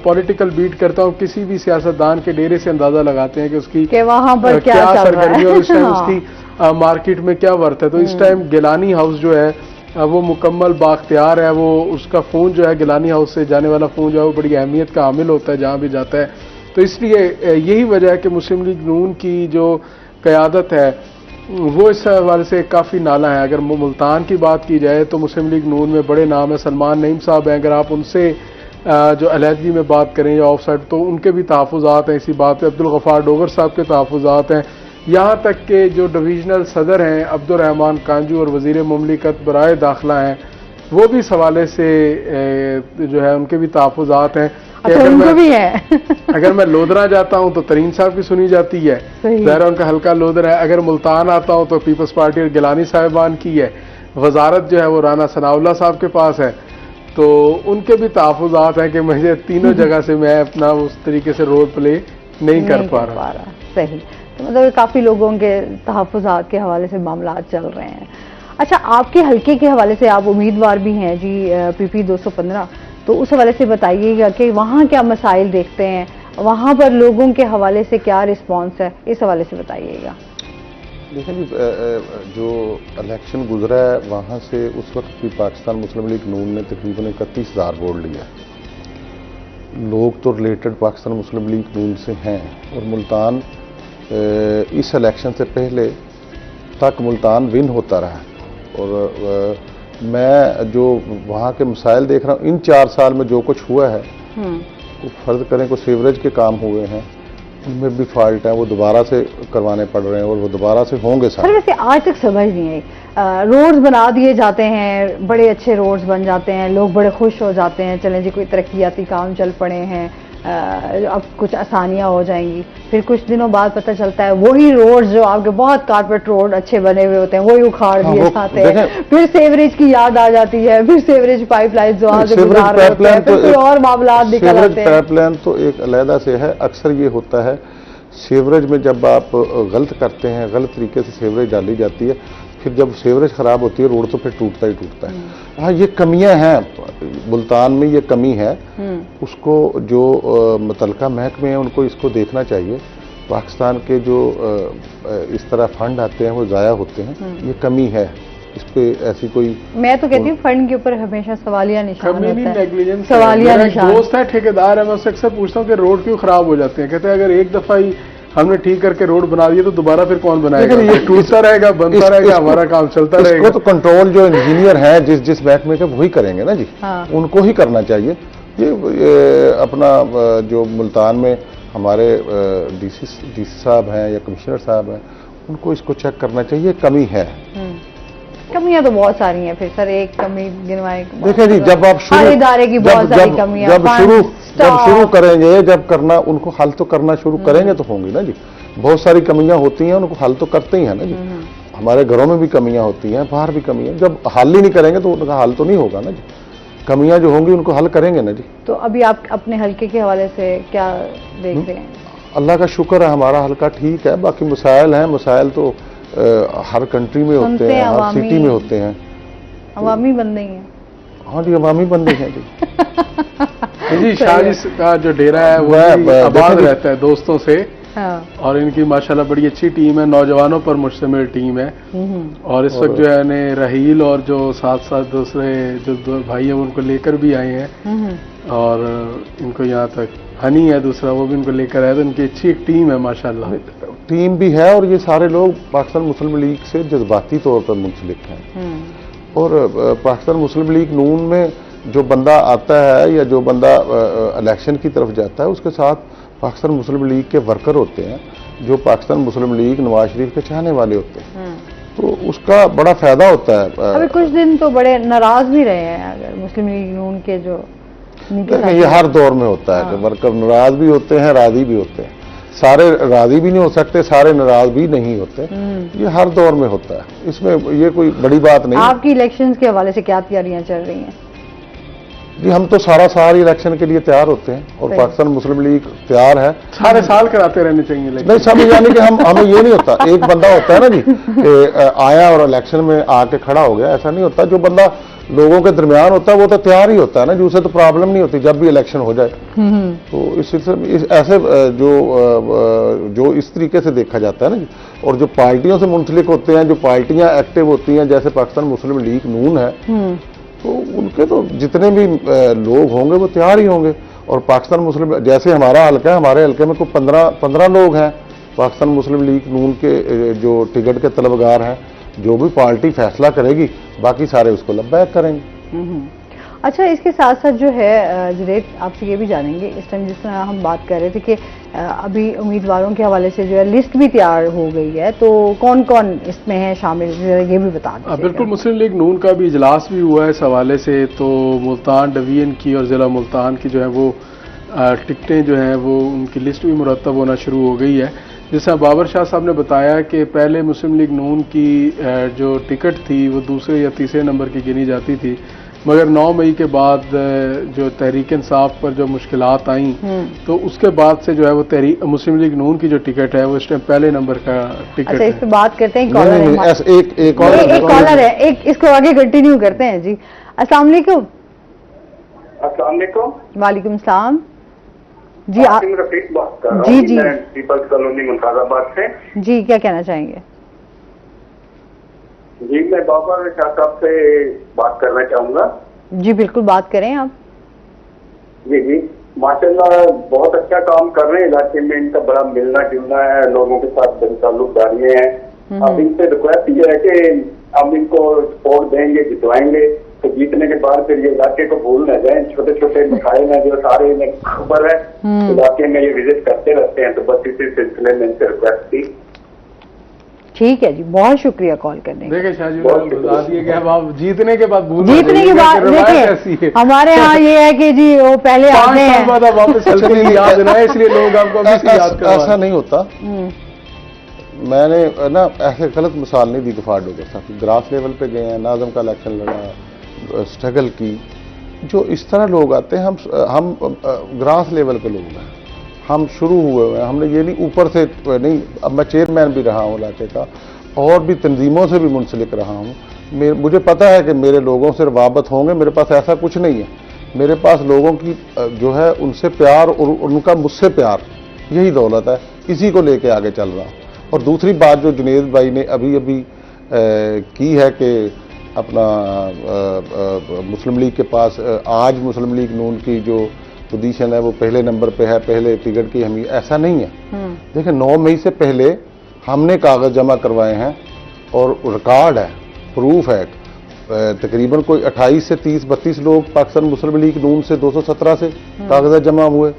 पॉलिटिकल बीट करता हूँ, किसी भी सियासतदान के डेरे से अंदाज़ा लगाते हैं कि उसकी
वहाँ पर क्या
सरगर्मी और इस टाइम
हाँ।
उसकी मार्केट में क्या वर्थ है। तो इस टाइम गिलानी हाउस जो है वो मुकम्मल बाख्तियार है। वो उसका फ़ोन जो है, गिलानी हाउस से जाने वाला फ़ोन जो है वो बड़ी अहमियत का हामिल होता है जहाँ भी जाता है। तो इसलिए यही वजह है कि मुस्लिम लीग नून की जो क़यादत है वो इस हवाले से काफ़ी नाला है। अगर मुल्तान की बात की जाए तो मुस्लिम लीग नून में बड़े नाम है। सलमान नईम साहब हैं, अगर आप उनसे जो अलहदगी में बात करें या ऑफ साइड, तो उनके भी तहफ़्फ़ुज़ात हैं इसी बात पे। अब्दुल गफ़ार डोगर साहब के तहफ़्फ़ुज़ात हैं। यहाँ तक के जो डिवीजनल सदर हैं अब्दुर्रहमान कांजू और वज़ीर मुमलिकत बराए दाखिला हैं, वो भी इस हवाले से जो है उनके भी तहफ़्फ़ुज़ात हैं।
अच्छा, उनको भी है।
अगर मैं लोधरा जाता हूं तो तरीन साहब की सुनी जाती है, ज़ाहिर उनका हल्का लोधर है। अगर मुल्तान आता हूं तो पीपल्स पार्टी और गिलानी साहिबान की है। वजारत जो है वो राना सनाउल्लाह साहब के पास है। तो उनके भी तहफ़्फ़ुज़ात हैं कि मुझे तीनों जगह से मैं अपना उस तरीके से रोल प्ले नहीं कर पा रहा।
सही, तो मतलब काफ़ी लोगों के तहफ़्फ़ुज़ात के हवाले से मामला चल रहे हैं। अच्छा, आपके हल्के के हवाले से आप उम्मीदवार भी हैं जी PP 215, तो उस हवाले से बताइएगा कि वहाँ क्या मसाइल देखते हैं, वहाँ पर लोगों के हवाले से क्या रिस्पांस है, इस हवाले से बताइएगा।
देखिए, जो इलेक्शन गुजरा है वहाँ से उस वक्त भी पाकिस्तान मुस्लिम लीग नून ने तकरीबन 31,000 वोट लिया। लोग तो रिलेटेड पाकिस्तान मुस्लिम लीग नून से हैं और मुल्तान इस इलेक्शन से पहले तक मुल्तान विन होता रहा। और मैं जो वहाँ के मसाइल देख रहा हूँ, इन 4 साल में जो कुछ हुआ है, को फर्ज करें को सीवरेज के काम हुए हैं, उनमें भी फॉल्ट है, वो दोबारा से करवाने पड़ रहे हैं और वो दोबारा से होंगे सारे।
वैसे आज तक समझ नहीं आई, रोड्स बना दिए जाते हैं, बड़े अच्छे रोड्स बन जाते हैं, लोग बड़े खुश हो जाते हैं, चलें जी कोई तरक्याती काम चल पड़े हैं, अब कुछ आसानियां हो जाएंगी। फिर कुछ दिनों बाद पता चलता है वही रोड जो आपके बहुत कारपेट रोड अच्छे बने हुए होते हैं वही उखाड़ दिए जाते हैं। फिर सेवरेज की याद आ जाती है, फिर सेवरेज पाइपलाइन जो आज गुजार रहे होते हैं, फिर कोई और मामला निकल आते हैं।
पाइपलाइन तो एक अलहदा से है। अक्सर ये होता है सीवरेज में जब आप गलत करते हैं, गलत तरीके से सीवरेज डाली जाती है, फिर जब सीवरेज खराब होती है रोड तो फिर टूटता ही टूटता है। हाँ, ये कमियां हैं मुल्तान में, ये कमी है। उसको जो मुतलका महकमे हैं उनको इसको देखना चाहिए। पाकिस्तान के जो इस तरह फंड आते हैं वो ज़ाया होते हैं, ये कमी है। इस पे ऐसी कोई, मैं
तो कहती हूँ फंड के ऊपर हमेशा सवालिया निशान होता है।
नेग्लिजेंस
सवालिया निशान।
दोस्त है ठेकेदार है, मैं उससे अक्सर पूछता हूँ कि रोड क्यों खराब हो जाते हैं। कहते हैं अगर एक दफा ही हमने ठीक करके रोड बना दिया तो दोबारा फिर कौन बनाएगा? ये टूटता रहेगा, बनता रहेगा, हमारा काम चलता रहेगा।
इसको तो कंट्रोल जो इंजीनियर हैं जिस महकमे के वही करेंगे ना जी। हाँ। उनको ही करना चाहिए। ये अपना जो मुल्तान में हमारे डीसी साहब हैं या कमिश्नर साहब हैं, उनको इसको चेक करना चाहिए, कमी है।
कमियां तो बहुत सारी हैं, फिर सर एक कमी गिनवाए।
देखिए जी, जब आप
हर इदारे की बहुत सारी कमियां,
जब शुरू करेंगे, जब करना उनको हल तो करना शुरू करेंगे तो होंगी ना जी। बहुत सारी कमियां होती हैं, उनको हल तो करते ही है ना जी। हमारे घरों में भी कमियां होती हैं, बाहर भी कमियां, जब हल ही नहीं करेंगे तो उनका हल तो नहीं होगा ना जी। कमियां जो होंगी उनको हल करेंगे ना जी।
तो अभी आप अपने हल्के के हवाले से क्या देख रहे हैं?
अल्लाह का शुक्र है, हमारा हल्का ठीक है। बाकी मसाइल हैं, मसाइल तो हर कंट्री में होते हैं, हर सिटी में होते हैं।
अवामी बंदे हैं।
हाँ जी, अवामी बंदे हैं जी।
जी शाह का जो डेरा है वो आबाद रहता है दोस्तों से। हाँ। और इनकी माशाल्लाह बड़ी अच्छी टीम है, नौजवानों पर मुश्तमिल टीम है। और इस वक्त जो है ने रहील और जो साथ साथ दूसरे जो दो भाई है उनको लेकर भी आए हैं। और इनको यहाँ तक हनी है दूसरा, वो भी इनको लेकर आए, तो इनकी अच्छी एक टीम है माशाल्लाह।
टीम भी है और ये सारे लोग पाकिस्तान मुस्लिम लीग से जज्बाती तौर पर मुंसलिक हैं। और पाकिस्तान मुस्लिम लीग नून में जो बंदा आता है या जो बंदा इलेक्शन की तरफ जाता है, उसके साथ पाकिस्तान मुस्लिम लीग के वर्कर होते हैं, जो पाकिस्तान मुस्लिम लीग नवाज शरीफ के चाहने वाले होते हैं। तो उसका बड़ा फायदा होता है।
अभी कुछ दिन तो बड़े नाराज भी रहे हैं अगर मुस्लिम लीग नून के जो
ये हर दौर में होता है कि वर्कर नाराज भी होते हैं, राजी भी होते हैं। सारे राजी भी नहीं हो सकते, सारे नाराज भी नहीं होते। ये हर दौर में होता है, इसमें ये कोई बड़ी बात नहीं।
आपकी इलेक्शंस के हवाले से क्या तैयारियां चल रही हैं?
जी हम तो सारा साल इलेक्शन के लिए तैयार होते हैं और पाकिस्तान मुस्लिम लीग तैयार है।
सारे साल कराते रहने चाहिए
नहीं सब, यानी कि हमें ये नहीं होता एक बंदा होता है ना जी आया और इलेक्शन में आके खड़ा हो गया, ऐसा नहीं होता। जो बंदा लोगों के दरमियान होता है वो तो तैयार ही होता है ना जी, उसे तो प्रॉब्लम नहीं होती जब भी इलेक्शन हो जाए। तो इस सिलसिले ऐसे जो इस तरीके से देखा जाता है ना जी। और जो पार्टियों से मुंसलिक होते हैं, जो पार्टियां एक्टिव होती हैं, जैसे पाकिस्तान मुस्लिम लीग नून है, तो उनके तो जितने भी लोग होंगे वो तैयार ही होंगे। और पाकिस्तान मुस्लिम, जैसे हमारा हल्का है, हमारे हल्के में कोई 15 लोग हैं पाकिस्तान मुस्लिम लीग नून के जो टिकट के तलबगार हैं। जो भी पार्टी फैसला करेगी बाकी सारे उसको लब्बैक करेंगे।
अच्छा, इसके साथ साथ जो है जुनैद, आपसे ये भी जानेंगे, इस टाइम जिस तरह हम बात कर रहे थे कि अभी उम्मीदवारों के हवाले से जो है लिस्ट भी तैयार हो गई है, तो कौन कौन इसमें है शामिल, ये भी बता दें।
बिल्कुल, मुस्लिम लीग नून का भी इजलास भी हुआ है इस हवाले से। तो मुल्तान डिवीजन की और ज़िला मुल्तान की जो है वो टिकटें जो हैं वो उनकी लिस्ट भी मुरतब होना शुरू हो गई है। जैसा बाबर शाह साहब ने बताया कि पहले मुस्लिम लीग नून की जो टिकट थी वो दूसरे या तीसरे नंबर की गिनी जाती थी, मगर 9 मई के बाद जो तहरीक इंसाफ पर जो मुश्किलात आई, तो उसके बाद से जो है वो मुस्लिम लीग नून की जो टिकट है वो इस टाइम पहले नंबर का टिकट है।
अच्छा, इस पे बात करते हैं। एक कॉलर है, एक इसको आगे कंटिन्यू करते हैं जी। अस्सलाम वालेकुम।
अस्सलाम वालेकुम।
वालेकुम सलाम जी।
रफीक बात कर रहा हूं, मैं पीपल्स कॉलोनी मुमताजाबाद से।
जी, क्या कहना चाहेंगे?
जी, मैं बाबर शाह साहब से बात करना चाहूंगा। जी
बिल्कुल, बात करें आप।
जी माशाल्लाह बहुत अच्छा काम कर रहे हैं, इलाके में इनका बड़ा मिलना जुलना है, लोगों के साथ बड़ी ताल्लुकदारियां हैं। अब इनसे रिक्वेस्ट ये है कि हम इनको सपोर्ट देंगे, जितवाएंगे, तो जीतने के बाद फिर ये इलाके को भूल न जाए। छोटे छोटे मसाइल हैं जो सारे इन्हें खबर है, इलाके में ये विजिट करते रहते हैं, तो बस इसी सिलसिले में इनसे रिक्वेस्ट थी।
ठीक है जी, बहुत शुक्रिया कॉल करने का।
देखिए शाहजी, बता दिए कि आप जीतने के बाद भूल,
जीतने के बाद देखिए हमारे यहाँ ये है कि जी वो पहले आते हैं
बाद आप वापस हल्के लिए याद रहे, इसलिए लोग आपको अभी से याद करवा।
ऐसा नहीं होता। मैंने ना ऐसे गलत मिसाल नहीं दी गफार डोगर साहब। ग्रास लेवल पे गए हैं, नाज़म का इलेक्शन लड़ा, स्ट्रगल की। जो इस तरह लोग आते हैं, हम ग्रास लेवल पे लोग हैं, हम शुरू हुए हैं, हमने ये नहीं ऊपर से नहीं। अब मैं चेयरमैन भी रहा हूँ इलाके का और भी तंजीमों से भी मुंसलिक रहा हूँ। मुझे पता है कि मेरे लोगों से रवाबत होंगे। मेरे पास ऐसा कुछ नहीं है, मेरे पास लोगों की जो है उनसे प्यार और उनका मुझसे प्यार, यही दौलत है। इसी को लेके आगे चल रहा हूँ। और दूसरी बात जो जुनैद भाई ने अभी की है कि अपना मुस्लिम लीग के पास आज मुस्लिम लीग नून की जो पोजीशन है वो पहले नंबर पे है, पहले टिकट की हमी, ऐसा नहीं है। देखिए 9 मई से पहले हमने कागज जमा करवाए हैं और रिकॉर्ड है, प्रूफ है। तकरीबन कोई 28 से 30-32 लोग पाकिस्तान मुस्लिम लीग नून से 217 से कागजात जमा हुए।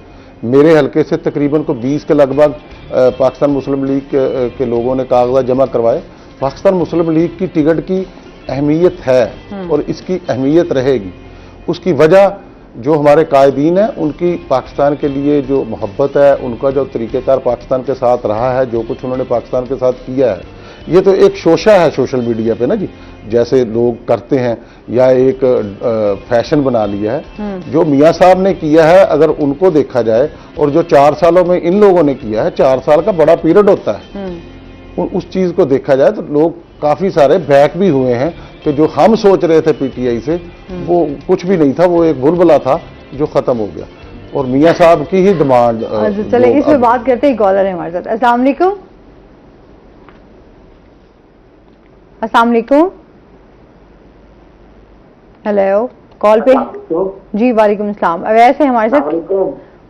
मेरे हल्के से तकरीबन को 20 के लगभग पाकिस्तान मुस्लिम लीग के लोगों ने कागजात जमा करवाए। पाकिस्तान मुस्लिम लीग की टिकट की अहमियत है और इसकी अहमियत रहेगी। उसकी वजह जो हमारे कायदीन हैं उनकी पाकिस्तान के लिए जो मोहब्बत है, उनका जो तरीक़ेकार पाकिस्तान के साथ रहा है, जो कुछ उन्होंने पाकिस्तान के साथ किया है, ये तो एक शोशा है सोशल मीडिया पे ना जी, जैसे लोग करते हैं या एक फैशन बना लिया है। जो मियाँ साहब ने किया है अगर उनको देखा जाए और जो 4 सालों में इन लोगों ने किया है, 4 साल का बड़ा पीरियड होता है, उस चीज़ को देखा जाए तो लोग काफ़ी सारे बैक भी हुए हैं कि जो हम सोच रहे थे पीटीआई से वो कुछ भी नहीं था, वो एक बुलबुला था जो ख़त्म हो गया और मियाँ साहब की ही डिमांड।
चले इस पे बात करते हैं, कॉलर है हमारे साथ। अस्सलाम वालेकुम। अस्सलाम वालेकुम। हेलो, कॉल पे जी। वालेकुम अस्सलाम। अवैस है हमारे साथ।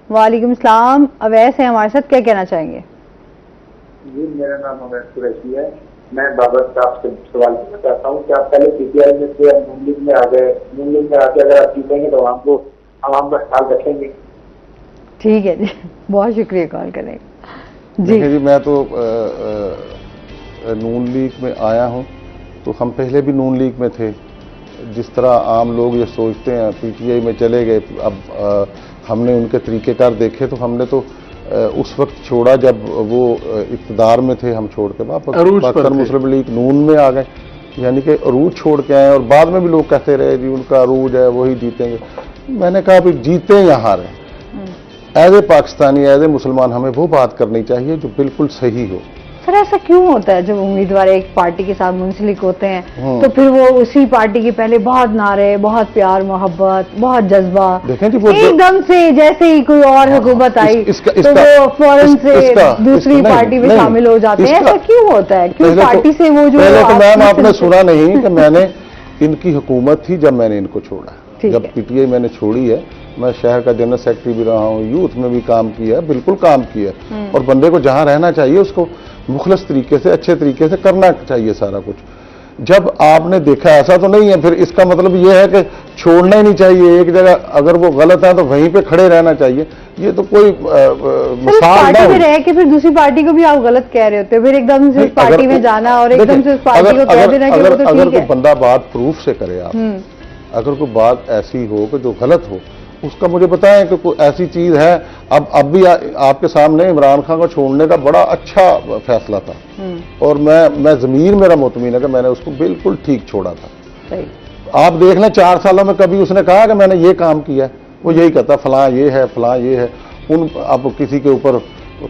वालेकुम अस्सलाम। अवैस है हमारे साथ, क्या कहना चाहेंगे?
जी, मेरा नाम अवैस कुरैशी है। मैं बाबर साहब से सवाल करना चाहता हूँ कि आप पहले पीटीआई में से नून लीग में आ गए, नून लीग में आके अगर आप जीतेंगे तो आपको आवाम का ख्याल रखेंगे?
ठीक है जी, बहुत शुक्रिया कॉल करने का। जी,
मैं तो नून लीग में आया हूँ, तो हम पहले भी नून लीग में थे। जिस तरह आम लोग ये सोचते हैं पीटीआई में चले गए, अब हमने उनके तरीक़ेकार देखे तो हमने तो उस वक्त छोड़ा जब वो इक़्तिदार में थे, हम छोड़ के वापस पाकिस्तान मुस्लिम लीग नून में आ गए, यानी कि अरूज छोड़ के आए। और बाद में भी लोग कहते रहे जी उनका अरूज है वही जीतेंगे। मैंने कहा भाई जीते या हारें, as a Pakistani, as a मुसलमान हमें वो बात करनी चाहिए जो बिल्कुल सही हो।
सर ऐसा क्यों होता है जब उम्मीदवार एक पार्टी के साथ मुंसलिक होते हैं तो फिर वो उसी पार्टी के पहले बहुत नारे, बहुत प्यार मोहब्बत, बहुत जज्बा, एकदम से जैसे ही कोई और हुकूमत आई तो वो फौरन से दूसरी पार्टी में शामिल हो जाते हैं? ऐसा क्यों होता है? क्यों पार्टी से वो जो
पहले तो मैम आपने सुना नहीं कि मैंने इनकी हुकूमत थी जब मैंने इनको छोड़ा, जब पीटीआई मैंने छोड़ी है, मैं शहर का जनरल सेक्रेटरी भी रहा हूँ, यूथ में भी काम किया है, बिल्कुल काम किया है। और बंदे को जहाँ रहना चाहिए उसको मुखलस तरीके से, अच्छे तरीके से करना चाहिए सारा कुछ। जब आपने देखा ऐसा तो नहीं है, फिर इसका मतलब ये है कि छोड़ना ही नहीं चाहिए, एक जगह अगर वो गलत है तो वहीं पे खड़े रहना चाहिए। ये तो कोई मिसाल
पार्टी में रह के फिर दूसरी पार्टी को भी आप गलत कह रहे होते हो, फिर एकदम से उस पार्टी में जाना और एकदम से उस पार्टी को कह देना कि वो तो ठीक है।
अगर कोई बंदा बात प्रूफ से करे आप, अगर कोई बात ऐसी हो कि जो गलत हो, उसका मुझे बताएं कि कोई ऐसी चीज है। अब भी आपके सामने इमरान खान को छोड़ने का बड़ा अच्छा फैसला था और मैं ज़मीर मेरा मुतमिन है कि मैंने उसको बिल्कुल ठीक छोड़ा था।
सही।
आप देख लें 4 सालों में कभी उसने कहा कि मैंने ये काम किया, वो यही कहता फलां ये है, फलां ये है। अब किसी के ऊपर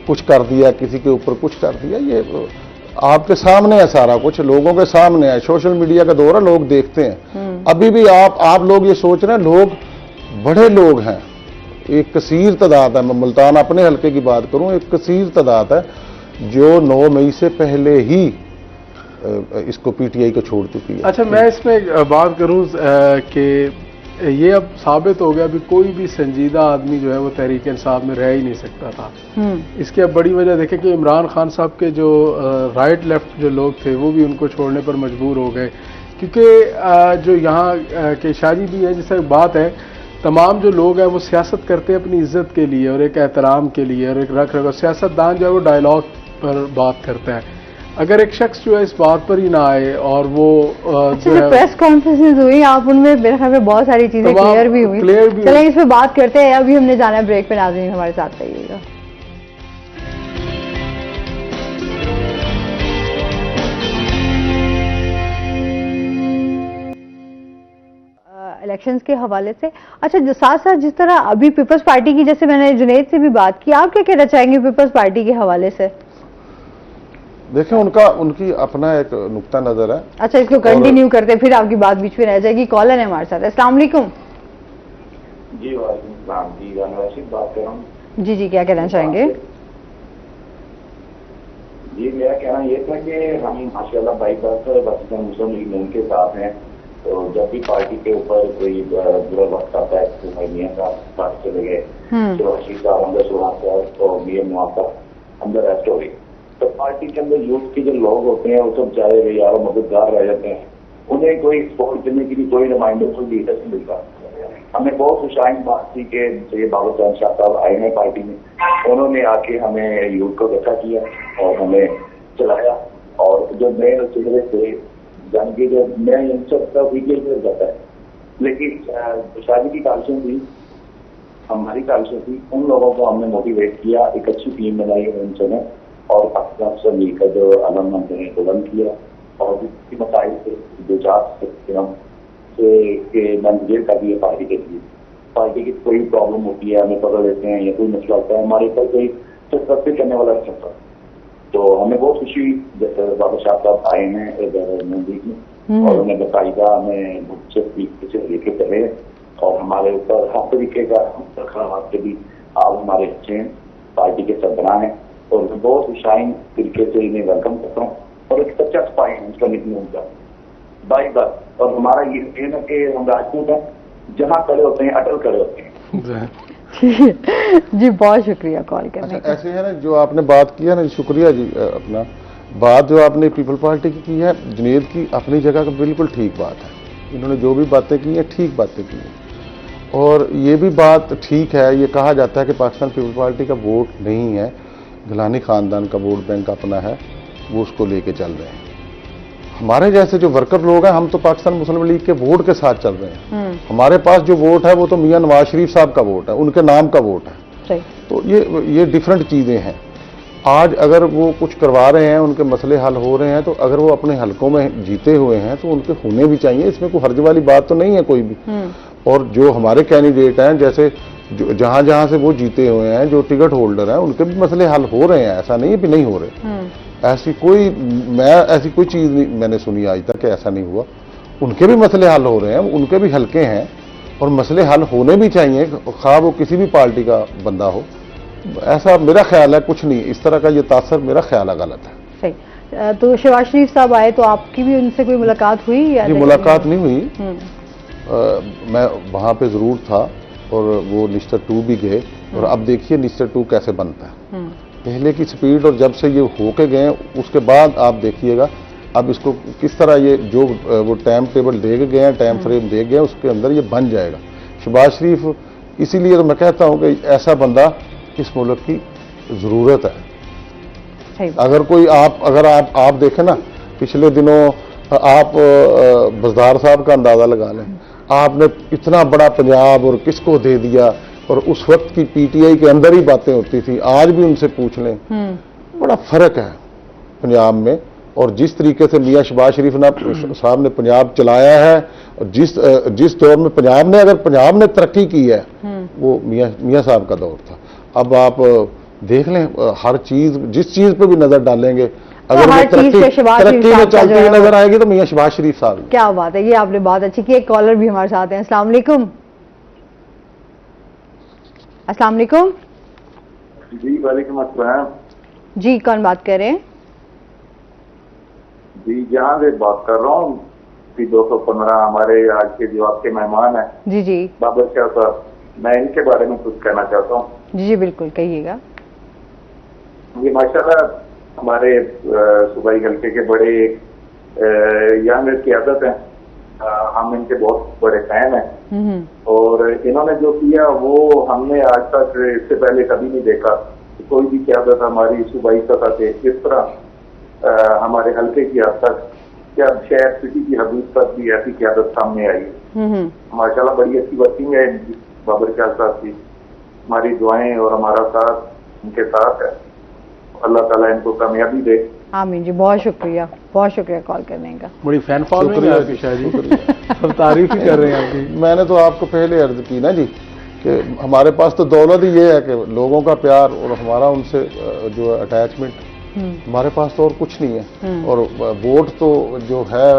कुछ कर दिया, किसी के ऊपर कुछ कर दिया, ये आपके सामने है, सारा कुछ लोगों के सामने है। सोशल मीडिया का दौर है, लोग देखते हैं। अभी भी आप लोग ये सोच रहे हैं, लोग बड़े लोग हैं, एक कसीर तादाद है। मैं मुल्तान अपने हल्के की बात करूं, एक कसीर तादाद है जो 9 मई से पहले ही इसको पीटीआई को छोड़ चुकी है।
अच्छा, मैं इसमें बात करूं कि ये अब साबित हो गया, अभी कोई भी संजीदा आदमी जो है वो तहरीक इंसाफ में रह ही नहीं सकता था। इसकी अब बड़ी वजह देखें कि इमरान खान साहब के जो राइट लेफ्ट जो लोग थे वो भी उनको छोड़ने पर मजबूर हो गए, क्योंकि जो यहाँ के शाजी भी है, जैसे बात है, तमाम जो लोग हैं वो सियासत करते हैं अपनी इज्जत के लिए और एक एहतराम के लिए और एक रख रखाव। सियासतदान जो है वो डायलॉग पर बात करते हैं। अगर एक शख्स जो है इस बात पर ही ना आए और वो
अच्छा, प्रेस कॉन्फ्रेंसेस हुई, आप उनमें मेरे ख्याल में बहुत सारी चीजें क्लियर भी हुई। चलें इस पर बात करते हैं, अभी हमने जाना है ब्रेक पे। नाज़रीन हमारे साथ रहिएगा। इलेक्शंस के हवाले से, अच्छा साथ साथ जिस तरह अभी पीपल्स पार्टी की, जैसे मैंने जुनैद से भी बात की, आप क्या कहना चाहेंगे पीपल्स पार्टी के हवाले से?
देखिए उनकी अपना एक नुक्ता नजर है।
अच्छा, इसको कंटिन्यू करते फिर आपकी बात बीच में रह जाएगी। कॉलर है हमारे साथ। अस्सलाम वालेकुम।
जी वालेकुम सलाम। जी रशीद बात कर रहा हूँ।
जी, क्या कहना चाहेंगे?
जी, मेरा कहना ये था कि हम माशाल्लाह बाईपास पाकिस्तान मुस्लिम लीग नून के साथ हैं, तो जब भी पार्टी के ऊपर कोई बुरा वक्त आता है तो मियां साहब पास चले गए, तो रशीद साहब अंदर सुना तो मियां मुआफा अंदर अरेस्ट हो गई, तो पार्टी के अंदर यूथ के जो लोग होते हैं वो सब बेचारे यार मददगार रह जाते हैं, उन्हें कोई सपोर्ट देने के लिए कोई रिमाइंडर, कोई लीडर नहीं मिलता। हमें बहुत खुशाइन बात थी कि ये बाबर जान शाह साहब आए हैं पार्टी में, उन्होंने आके हमें यूथ को इकट्ठा किया और हमें चलाया। और जो नए चेहरे थे जान के जो नए यंगस्टर का वीडियो जाता है, लेकिन शादी की काविशें थी, हमारी काविशें थी, उन लोगों को हमने मोटिवेट किया, एक अच्छी टीम बनाई उनसे ने और पाकिस्तान से मिलकर जो अलम हमने बुलंद किया और जिसकी मसाइल थे दो चार मैनेजर कर दिए पार्टी के लिए। पार्टी की कोई प्रॉब्लम होती है हमें पता देते हैं या कोई मसला होता है, हमारे ऊपर कोई सस्ते करने वाला नहीं होता। तो हमें बहुत खुशी हुई जैसे बाबा शाह साहब आए हैं इधर मंदिर में और उन्हें बाकायदा हमें मुझसे लेके चले और हमारे ऊपर हर तरीके का आपके भी आप हमारे अच्छे हैं, पार्टी के सरबराह हैं और मैं बहुत खुशाइन तरीके से इन्हें वेलकम करता हूँ और एक सच्चा सिपाही है उसका निकलने उनका बाई बात। और हमारा ये कहना कि हम राजपूत हैं, जहाँ खड़े होते हैं अटल खड़े होते हैं।
जी बहुत शुक्रिया कॉल करने का।
ऐसे है ना जो आपने बात की है ना, शुक्रिया जी। अपना बात जो आपने पीपल पार्टी की है, जुनेद की अपनी जगह का बिल्कुल ठीक बात है। इन्होंने जो भी बातें की हैं ठीक बातें की हैं और ये भी बात ठीक है। ये कहा जाता है कि पाकिस्तान पीपल पार्टी का वोट नहीं है, गिलानी खानदान का वोट बैंक अपना है, वो उसको लेके चल रहे हैं। हमारे जैसे जो वर्कर लोग हैं, हम तो पाकिस्तान मुस्लिम लीग के वोट के साथ चल रहे हैं। हमारे पास जो वोट है वो तो मियां नवाज शरीफ साहब का वोट है, उनके नाम का वोट है। तो ये डिफरेंट चीजें हैं। आज अगर वो कुछ करवा रहे हैं, उनके मसले हल हो रहे हैं, तो अगर वो अपने हलकों में जीते हुए हैं तो उनके होने भी चाहिए, इसमें कोई हर्ज वाली बात तो नहीं है कोई भी। और जो हमारे कैंडिडेट हैं, जैसे जहां जहां से वो जीते हुए हैं, जो टिकट होल्डर हैं, उनके भी मसले हल हो रहे हैं, ऐसा नहीं है भी नहीं हो रहे। ऐसी कोई चीज नहीं मैंने सुनी आज तक कि ऐसा नहीं हुआ। उनके भी मसले हल हो रहे हैं, उनके भी हल्के हैं और मसले हल होने भी चाहिए, खा वो किसी भी पार्टी का बंदा हो। ऐसा मेरा ख्याल है, कुछ नहीं इस तरह का ये तासर मेरा ख्याल है गलत है।
सही। तो शहबाज शरीफ साहब आए तो आपकी भी उनसे कोई मुलाकात हुई या?
जी मुलाकात नहीं हुई। मैं वहां पे जरूर था और वो लिस्टर 2 भी गए और अब देखिए लिस्टर 2 कैसे बनता है। पहले की स्पीड और जब से ये होके गए उसके बाद आप देखिएगा अब इसको किस तरह ये जो वो टाइम टेबल दे गए हैं, टाइम फ्रेम दे गए, उसके अंदर ये बन जाएगा। शहबाज शरीफ, इसीलिए तो मैं कहता हूं कि ऐसा बंदा इस मुल्क की जरूरत है। अगर कोई अगर आप देखें ना, पिछले दिनों आप बज़दार साहब का अंदाजा लगा लें, आपने इतना बड़ा पंजाब और किसको दे दिया और उस वक्त की पीटीआई के अंदर ही बातें होती थी। आज भी उनसे पूछ लें, बड़ा फर्क है पंजाब में। और जिस तरीके से मियां शहबाज शरीफ साहब ने पंजाब चलाया है और जिस दौर में पंजाब ने तरक्की की है, वो मियां साहब का दौर था। अब आप देख लें, हर चीज जिस चीज पे भी नजर डालेंगे, अगर वो तरक्की में चलती हुई नजर आएगी तो मियां शहबाज शरीफ साहब।
क्या बात है, ये आपने बात अच्छी की। एक कॉलर भी हमारे साथ हैं। अस्सलाम वालेकुम। अस्सलाम वालेकुम।
जी वालेकुम अस्सलाम।
जी कौन बात कर रहे हैं?
जी जहां से बात कर रहा हूँ। 215 हमारे आज के जो आपके मेहमान हैं
जी जी
बाबर शाह साहब, मैं इनके बारे में कुछ कहना चाहता हूँ।
जी जी बिल्कुल कहिएगा।
ये माशाल्लाह हमारे सूबाई हल्के के बड़े यंग क़यादत हैं, हम इनके बहुत बड़े फैन हैं और इन्होंने जो किया वो हमने आज तक इससे पहले कभी नहीं देखा। कोई भी क़यादत हमारी सूबाई सतह पे इस तरह हमारे हल्के की हद तक या शहर सिटी की हदूद तक भी ऐसी क़यादत सामने आई है। माशाल्लाह बड़ी अच्छी वर्किंग है बाबर शाह साहब की। हमारी दुआएं और हमारा साथ उनके साथ है। अल्लाह ताला इनको कामयाबी दे।
आमीन जी। बहुत शुक्रिया कॉल करने का।
बड़ी फैन फॉलोइंग है आपकी शायद, सब तारीफ ही कर रहे हैं आपकी।
मैंने तो आपको पहले अर्ज की ना जी कि हमारे पास तो दौलत ही ये है कि लोगों का प्यार और हमारा उनसे जो अटैचमेंट, हमारे पास तो और कुछ नहीं है। और वोट तो जो है,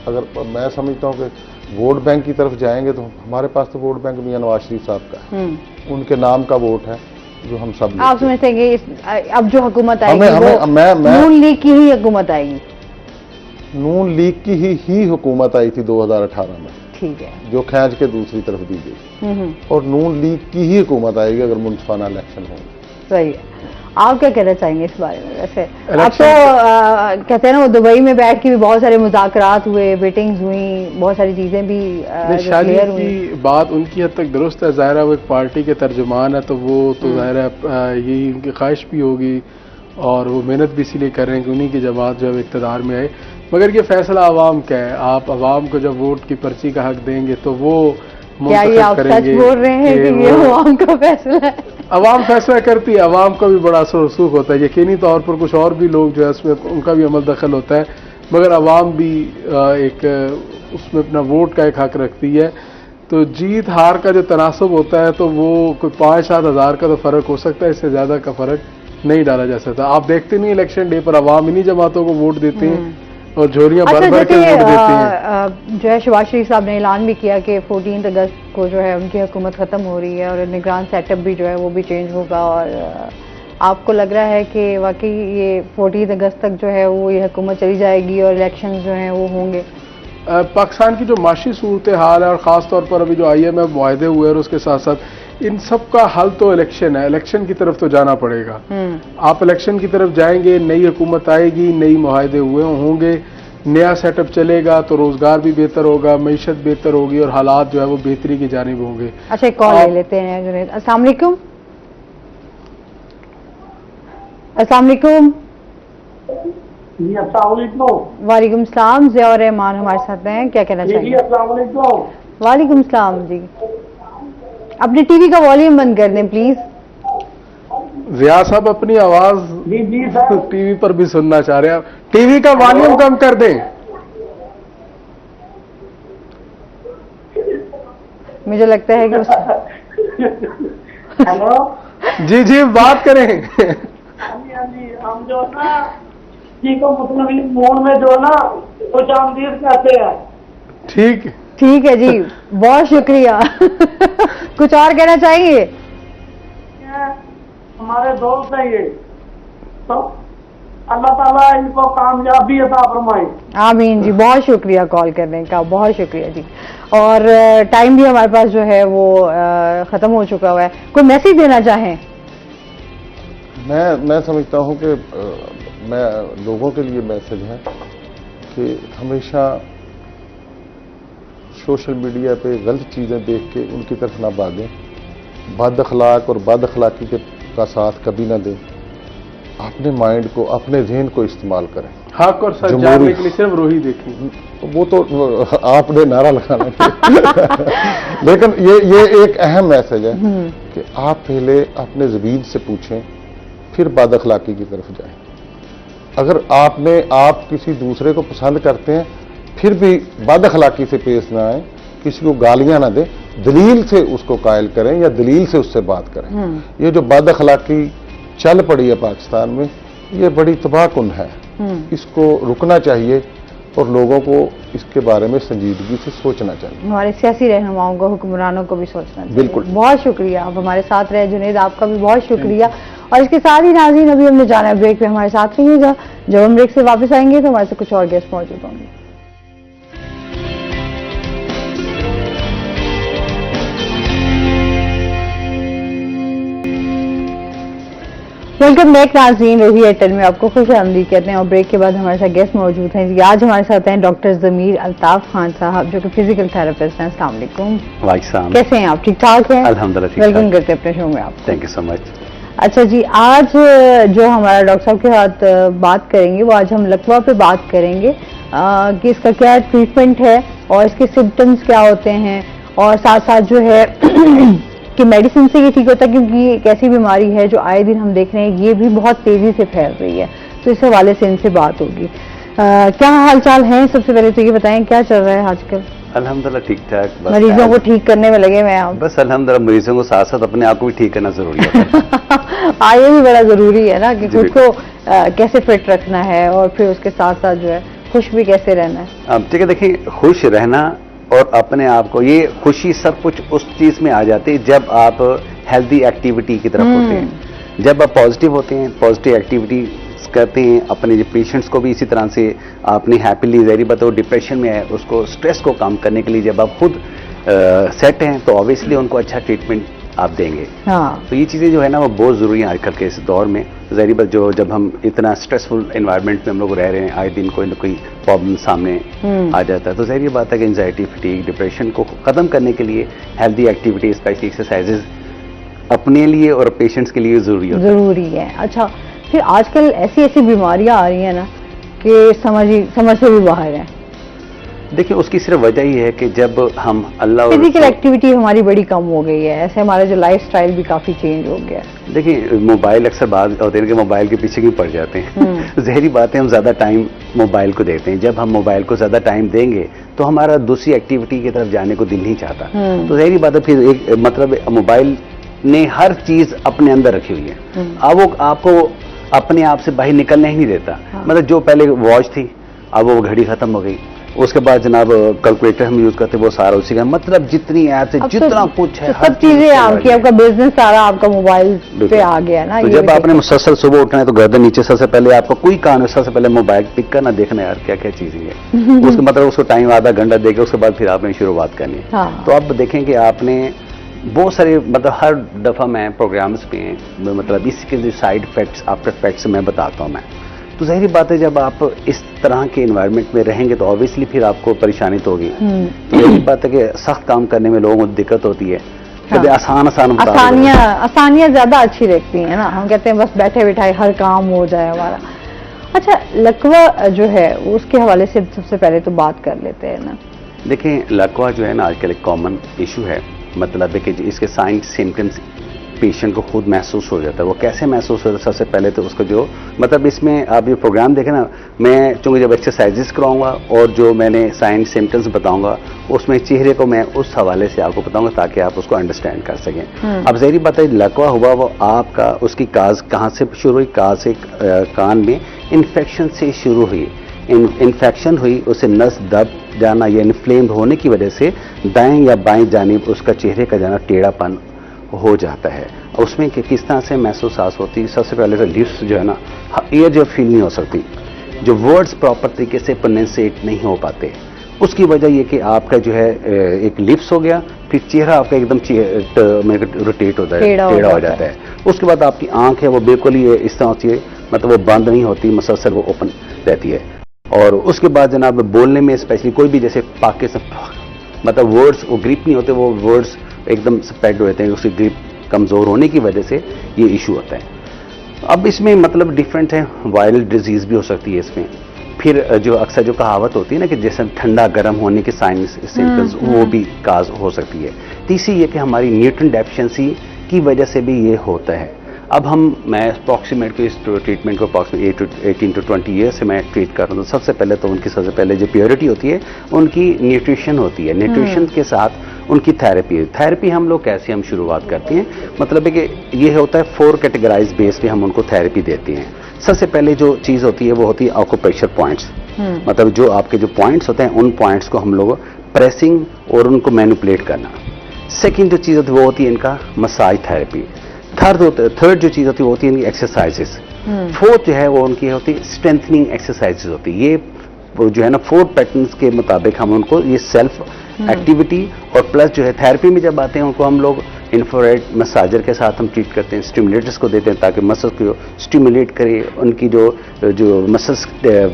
अगर मैं समझता हूँ कि वोट बैंक की तरफ जाएंगे तो हमारे पास तो वोट बैंक मियां नवाज शरीफ साहब का है, उनके नाम का वोट है जो हम सब।
आप समझते हैं कि अब जो हुकूमत आएगी नून लीग की ही हुकूमत आएगी? नून लीग की
ही हुकूमत आई थी 2018 में,
ठीक है,
जो खींच के दूसरी तरफ दी गई। और नून लीग की ही हुकूमत आएगी अगर मुनसिफाना इलेक्शन हो।
सही है। आप क्या कहना चाहेंगे इस बारे में? वैसे आप
Election
तो कहते हैं ना, वो दुबई में बैठ के भी बहुत सारे मुज़ाकरात हुए, मीटिंग्स हुई, बहुत सारी चीजें भी
शादी
क्लियर हुई।
की बात उनकी हद तक दुरुस्त है, ज़ाहिर है वो एक पार्टी के तर्जुमान है, तो वो तो ज़ाहिर है यही उनकी ख्वाहिश भी होगी और वो मेहनत भी इसीलिए कर रहे हैं कि उन्हीं की जमात जो है इक़्तिदार में आए। मगर ये फैसला आवाम का है, आप आवाम को जब वोट की पर्ची का हक देंगे तो वो
क्या ये आप सच बोल रहे हैं कि ये आवाम का फैसला है?
आवाम फैसला करती है, आवाम का भी बड़ा असर रसूख होता है। यकीनी तौर पर कुछ और भी लोग जो है उसमें उनका भी अमल दखल होता है, मगर आवाम भी एक उसमें अपना वोट का एक हक रखती है। तो जीत हार का जो तनासब होता है तो वो कोई 5-7 हज़ार का तो फ़र्क हो सकता है, इससे ज़्यादा का फ़र्क नहीं डाला जा सकता। आप देखते नहीं इलेक्शन डे पर आवाम इन्हीं जमातों को वोट देते हैं और झोरियां भर भर के वोट देती हैं।
जो है शहबाज शरीफ साहब ने ऐलान भी किया कि 14 अगस्त को जो है उनकी हुकूमत ख़त्म हो रही है और निगरान सेटअप भी जो है वो भी चेंज होगा। और आपको लग रहा है कि वाकई ये 14 अगस्त तक जो है वो ये हुकूमत चली जाएगी और इलेक्शन जो हैं वो होंगे?
पाकिस्तान की जो माशी सूरत हाल है और ख़ास तौर पर अभी जो IMF मुआहदे हुए और उसके साथ साथ इन सब का हल तो इलेक्शन है। इलेक्शन की तरफ तो जाना पड़ेगा। आप इलेक्शन की तरफ जाएंगे, नई हुकूमत आएगी, नई मुआहदे हुए होंगे, नया सेटअप चलेगा तो रोजगार भी बेहतर होगा, मईशत बेहतर होगी और हालात जो है वो बेहतरी की जानिब होंगे।
अच्छा, एक कॉल ले लेते हैं जुनैद। अस्सलाम वालेकुम। अस्सलाम वालेकुम।
जी अस्सलाम वालेकुम।
वालेकुम सलाम। ज़िया और रहमान हमारे साथ हैं, क्या कहना
जी
चाहिए?
अस्सलाम वालेकुम।
वालेकुम सलाम जी। अपने टीवी का वॉल्यूम बंद कर दें प्लीज।
ज़िया साहब अपनी आवाज
जी जी सर।
टीवी पर भी सुनना चाह रहे हैं, टीवी का वॉल्यूम कम कर दें।
मुझे लगता है कि
हेलो।
जी जी बात करें।
हाँ जी हम जो है ना जी को मुस्लिम मोड में जो है ना कुछ आमदीद कहते हैं।
ठीक
ठीक है जी, बहुत शुक्रिया। कुछ और कहना चाहेंगे?
ये हमारे दोस्त हैं ये, तो अल्लाह ताला इनको कामयाबी अता फरमाए।
आमीन जी, बहुत शुक्रिया कॉल करने का, बहुत शुक्रिया जी। और टाइम भी हमारे पास जो है वो ख़त्म हो चुका हुआ है। कोई मैसेज देना चाहें?
मैं समझता हूं कि मैं लोगों के लिए मैसेज है कि हमेशा सोशल मीडिया पे गलत चीज़ें देख के उनकी तरफ ना भागें, बद अखलाक और बद अखलाकी का साथ कभी ना दें। अपने माइंड को, अपने जहन को इस्तेमाल करें।
हक और सच जानने के लिए सिर्फ रोही देखी।
वो तो आपने नारा लगाना चाहिए। लेकिन ये एक अहम मैसेज है कि आप पहले अपने ज़मीन से पूछें, फिर बद अखलाकी की तरफ जाएं। अगर आप किसी दूसरे को पसंद करते हैं फिर भी बद अखलाकी से पेश ना आए, किसी को गालियां ना दें, दलील से उसको कायल करें या दलील से उससे बात करें। ये जो बद अखलाकी चल पड़ी है पाकिस्तान में, ये बड़ी तबाहकुन है। इसको रुकना चाहिए और लोगों को इसके बारे में संजीदगी से सोचना चाहिए।
हमारे सियासी रहनुमाओं को, हुक्मरानों को भी सोचना चाहिए।
बिल्कुल।
बहुत शुक्रिया, आप हमारे साथ रहे। जुनैद, आपका भी बहुत शुक्रिया। और इसके साथ ही नाज़रीन, अभी हमने जाना है ब्रेक पे, हमारे साथ रहिएगा। जब हम ब्रेक से वापस आएंगे तो हमारे साथ कुछ और गेस्ट मौजूद होंगे। वेलकम बैक नाज़रीन, रोही एयरटेल में आपको खुश आमदीद कहते हैं। और ब्रेक के बाद हमारे साथ गेस्ट मौजूद हैं जी। आज हमारे साथ हैं डॉक्टर ज़मीर अल्ताफ खान साहब, जो कि फिजिकल थेरेपिस्ट हैं। अस्सलाम वालेकुम।
वालेकुम।
कैसे हैं आप? ठीक ठाक हैं?
अल्हम्दुलिल्लाह ठीक
वेलकम
ठाक।
करते हैं अपने शो में आप।
Thank you so much.
अच्छा जी, आज जो हमारा डॉक्टर साहब के साथ बात करेंगे, वो आज हम लकवा पे बात करेंगे कि इसका क्या ट्रीटमेंट है और इसके सिम्टम्स क्या होते हैं, और साथ साथ जो है कि मेडिसिन से ये ठीक होता है, क्योंकि ये एक ऐसी बीमारी है जो आए दिन हम देख रहे हैं ये भी बहुत तेजी से फैल रही है। तो इस हवाले से इनसे बात होगी। क्या हाल चाल है? सबसे पहले तो ये बताएं क्या चल रहा है आजकल?
अल्हम्दुलिल्लाह ठीक ठाक।
मरीजों को ठीक करने में लगे हुए हैं आप?
बस अल्हम्दुलिल्लाह, मरीजों को साथ साथ अपने आप को भी ठीक करना जरूरी है।
ये भी बड़ा जरूरी है ना कि खुद को कैसे फिट रखना है और फिर उसके साथ साथ जो है खुश भी कैसे रहना है।
ठीक है, देखिए, खुश रहना और अपने आप को, ये खुशी सब कुछ उस चीज में आ जाती है जब आप हेल्दी एक्टिविटी की तरफ होते हैं, जब आप पॉजिटिव होते हैं, पॉजिटिव एक्टिविटी करते हैं। अपने जो पेशेंट्स को भी इसी तरह से आपने हैप्पीली, जहरी बताओ डिप्रेशन में है, उसको स्ट्रेस को कम करने के लिए जब आप खुद सेट हैं तो ऑब्वियसली उनको अच्छा ट्रीटमेंट आप देंगे।
हाँ,
तो ये चीज़ें जो है ना वो बहुत ज़रूरी है आजकल के इस दौर में। ज़ाहिर बात जो जब हम इतना स्ट्रेसफुल एनवायरनमेंट में हम लोग रह रहे हैं, आए दिन कोई ना कोई प्रॉब्लम सामने आ जाता है, तो ज़ाहिर बात है कि एंजाइटी, फटीग, डिप्रेशन को ख़त्म करने के लिए हेल्दी एक्टिविटी, स्पेशली एक्सरसाइजेज अपने लिए और पेशेंट्स के लिए ज़रूरी होता है।
जरूरी है। अच्छा, फिर आजकल ऐसी ऐसी बीमारियां आ रही हैं ना कि समझ से भी बाहर है।
देखिए उसकी सिर्फ वजह ही है कि जब हम अल्लाह और
फिजिकल एक्टिविटी हमारी बड़ी कम हो गई है, ऐसे हमारा जो लाइफस्टाइल भी काफी चेंज हो गया है।
देखिए मोबाइल अक्सर बात होते हैं कि मोबाइल के पीछे क्यों पड़ जाते हैं। जहरी बात है, हम ज्यादा टाइम मोबाइल को देते हैं। जब हम मोबाइल को ज्यादा टाइम देंगे तो हमारा दूसरी एक्टिविटी की तरफ जाने को दिल नहीं चाहता। तो जहरी बात है, फिर एक मतलब मोबाइल ने हर चीज अपने अंदर रखी हुई है। अब वो आपको अपने आप से बाहर निकलने ही नहीं देता। मतलब जो पहले वॉच थी, अब वो घड़ी खत्म हो गई। उसके बाद जनाब कैलकुलेटर हम यूज करते हैं, वो सारा उसी का, मतलब जितनी ऐप है, जितना कुछ है,
सब चीजें आपकी, आपका बिजनेस सारा आपका मोबाइल पे आ गया ना।
तो जब आपने मुसलसल सुबह उठना है तो गर्दन नीचे, सबसे पहले आपको कोई काम है, सबसे पहले मोबाइल पिक करना, देखना यार क्या क्या चीजें हैं। उसके मतलब उसको टाइम आधा घंटा देके उसके बाद फिर आपने शुरुआत करनी है।
हाँ।
तो आप देखें कि आपने बहुत सारे, मतलब हर दफा मैं प्रोग्राम्स पे मतलब इसके जो साइड इफेक्ट्स, आफ्टर इफेक्ट्स मैं बताता हूँ मैं। तो जाहिर बात है जब आप इस तरह के एनवायरनमेंट में रहेंगे तो ऑब्वियसली फिर आपको परेशानी तो होगी। तो यही बात है कि सख्त काम करने में लोगों को दिक्कत होती है। कभी
आसानियां ज्यादा अच्छी लगती हैं ना। हम कहते हैं बस बैठे बैठाए हर काम हो जाए हमारा। अच्छा, लकवा जो है उसके हवाले से सबसे पहले तो बात कर लेते हैं ना।
देखिए लकवा जो है ना आजकल एक कॉमन इशू है। मतलब है कि इसके साइंस सिम्टम्स पेशेंट को खुद महसूस हो जाता है। वो कैसे महसूस होता है? सबसे पहले तो उसको जो मतलब इसमें आप ये प्रोग्राम देखें ना, मैं चूंकि जब एक्सरसाइजेस कराऊंगा और जो मैंने साइन सिम्टम्स बताऊंगा उसमें चेहरे को मैं उस हवाले से आपको बताऊंगा ताकि आप उसको अंडरस्टैंड कर सकें। अब ज़ाहिर बात है लकवा हुआ वो आपका, उसकी काज कहाँ से शुरू हुई? काज से कान में इन्फेक्शन से शुरू हुई। इन्फेक्शन हुई, उसे नस दब जाना या इन्फ्लेम्ड होने की वजह से दाएं या बाएं जानिब उसका चेहरे का जाना टेढ़ापन हो जाता है। उसमें किस तरह से महसूस होती है? सबसे पहले तो लिप्स जो है ना, ईयर जो फील नहीं हो सकती, जो वर्ड्स प्रॉपर तरीके से प्रोनाउंसिएट नहीं हो पाते। उसकी वजह ये कि आपका जो है एक लिप्स हो गया, फिर चेहरा आपका एकदम रोटेट होता है, टेढ़ा हो जाता है। उसके बाद आपकी आंख है वो बिल्कुल ही इस तरह होती है, मतलब वो बंद नहीं होती, मुसलसल वो ओपन रहती है। और उसके बाद जनाब बोलने में स्पेशली कोई भी जैसे पाकिस्तान मतलब वर्ड्स वो ग्रिप नहीं होते, वो वर्ड्स एकदम स्प्रेड होते हैं, उसकी ग्रिप कमजोर होने की वजह से ये इशू होता है। अब इसमें मतलब डिफरेंट है, वायरल डिजीज भी हो सकती है इसमें। फिर जो अक्सर जो कहावत होती है ना कि जैसे ठंडा गर्म होने के साइंस सिम्टम्स, वो भी काज हो सकती है। तीसरी ये कि हमारी न्यूट्रिएंट डेफिशिएंसी की वजह से भी ये होता है। अब मैं अप्रॉक्सीमेट इस ट्रीटमेंट को अप्रॉक्सीमेट 18 to 20 ईयर से मैं ट्रीट कर रहा हूँ। तो सबसे पहले जो प्योरिटी होती है उनकी न्यूट्रिशन होती है। न्यूट्रिशन के साथ उनकी थेरेपी हम लोग कैसे हम शुरुआत करते हैं, मतलब है कि ये होता है 4 कैटेगराइज बेस पे हम उनको थेरेपी देते हैं। सबसे पहले जो चीज़ होती है वो होती है आक्यूप्रेशर पॉइंट्स। मतलब जो आपके जो पॉइंट्स होते हैं उन पॉइंट्स को हम लोग प्रेसिंग और उनको मैनिपुलेट करना। सेकेंड जो चीज़ होती है वो होती है इनका मसाज थेरेपी। थर्ड जो चीज़ होती है वो होती है इनकी एक्सरसाइजेस। फोर्थ जो है वो उनकी होती है स्ट्रेंथनिंग एक्सरसाइजेस होती है। ये जो है ना 4 पैटर्न्स के मुताबिक हम उनको ये सेल्फ एक्टिविटी और प्लस जो है थेरेपी में जब आते हैं उनको हम लोग इंफ्रारेड मसाजर के साथ हम ट्रीट करते हैं, स्टिमुलेटर्स को देते हैं ताकि मसल्स को स्टिमुलेट करे, उनकी जो मसल्स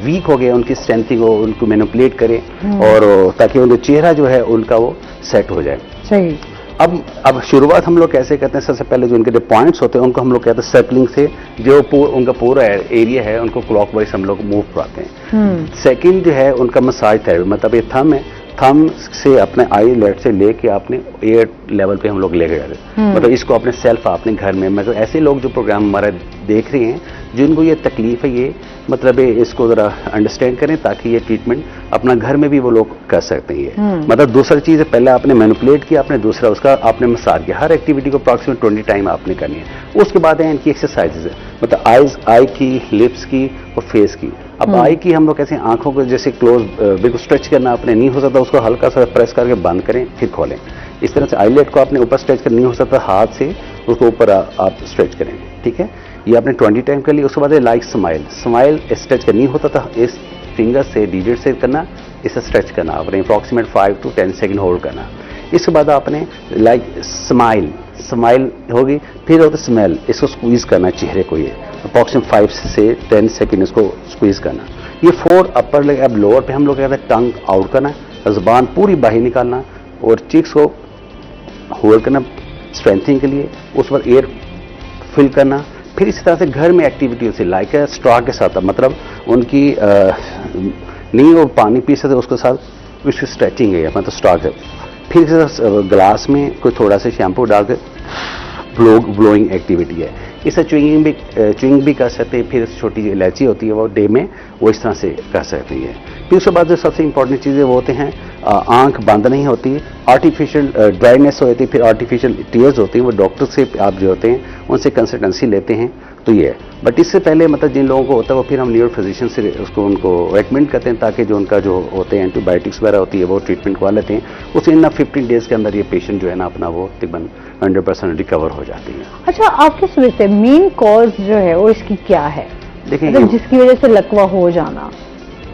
वीक हो गए उनकी स्ट्रेंथिंग हो, उनको मैनिपुलेट करे और ताकि उनका चेहरा जो है उनका वो सेट हो जाए।
सही।
अब शुरुआत हम लोग कैसे करते हैं? सबसे पहले जो उनके जो पॉइंट्स होते हैं उनको हम लोग कहते हैं सर्कलिंग से, जो उनका पूरा एरिया है उनको क्लॉकवाइज हम लोग मूव कराते हैं। सेकंड जो है उनका मसाज थेरेपी, मतलब ये थंब है, थंब से अपने आई लेट से लेके आपने एयर लेवल पे हम लोग लेके जाते हैं। मतलब इसको अपने सेल्फ अपने घर में, मतलब ऐसे लोग जो प्रोग्राम हमारा देख रहे हैं जिनको ये तकलीफ है, ये मतलब इसको जरा अंडरस्टैंड करें ताकि ये ट्रीटमेंट अपना घर में भी वो लोग कर सकते हैं। मतलब दूसरी चीज़ है, पहले आपने मैनिपुलेट किया, आपने दूसरा उसका आपने मसाज किया। हर एक्टिविटी को अप्रॉक्सीमेट 20 टाइम आपने करनी है। उसके बाद है इनकी एक्सरसाइजेज है, मतलब आई की, लिप्स की और फेस की। अब आई की हम लोग कैसे आंखों को जैसे क्लोज बिल्कुल स्ट्रेच करना आपने नहीं हो सकता, उसको हल्का सा प्रेस करके बंद करें फिर खोलें। इस तरह से आईलेट को आपने ऊपर स्ट्रेच कर नहीं हो सकता, हाथ से उसको ऊपर आप स्ट्रेच करें, ठीक है। ये आपने 20 टाइम कर लिया। उसके बाद लाइक स्माइल स्ट्रेच करनी होता था, इस फिंगर से डिजिट से करना, इसे स्ट्रेच करना आपने अप्रॉक्सीमेट 5 to 10 सेकंड होल्ड करना। इसके बाद आपने लाइक स्माइल होगी, फिर होता स्मेल, इसको स्क्वीज करना चेहरे को, ये अप्रॉक्सीमेट 5 से 10 सेकेंड इसको स्क्वीज करना। ये 4 अपर लेग, अब लोअर पे हम लोग कहते हैं टंग आउट करना, जुबान पूरी बाहर निकालना और चीक्स को होल्ड करना स्ट्रेंथनिंग के लिए, उस पर एयर फिल करना। फिर इसी तरह से घर में एक्टिविटी होती है लाइक स्ट्रॉ के साथ, मतलब उनकी नहीं वो पानी पी सकते उसके साथ उसकी स्ट्रेचिंग है, मतलब स्ट्रॉ है। फिर ग्लास में कोई थोड़ा सा शैम्पू डाल के ब्लोइंग एक्टिविटी है। इससे च्युइंग भी कर सकते हैं। फिर छोटी इलायची होती है वो डे में वो इस तरह से कर सकती है। फिर उसके बाद जो सबसे इंपॉर्टेंट चीज़ें वो होते हैं, आंख बंद नहीं होती, आर्टिफिशियल ड्राइनेस होती है, फिर आर्टिफिशियल टीयर्स होती हैं, वो डॉक्टर से आप जो होते हैं उनसे कंसल्टेंसी लेते हैं, तो ये है। बट इससे पहले मतलब जिन लोगों को होता है वो फिर हम न्यूरो फिजिशियन से उसको उनको रेकमेंड करते हैं, ताकि जो उनका जो होते हैं एंटीबायोटिक्स वगैरह होती है वो ट्रीटमेंट करवा लेते हैं। उसे इन 15 डेज के अंदर ये पेशेंट जो है ना अपना वो तकरीबन 100% रिकवर हो जाती है।
अच्छा, आपके समझ से मेन कॉज जो है वो इसकी क्या है?
देखिए
मतलब जिसकी वजह से लकवा हो जाना।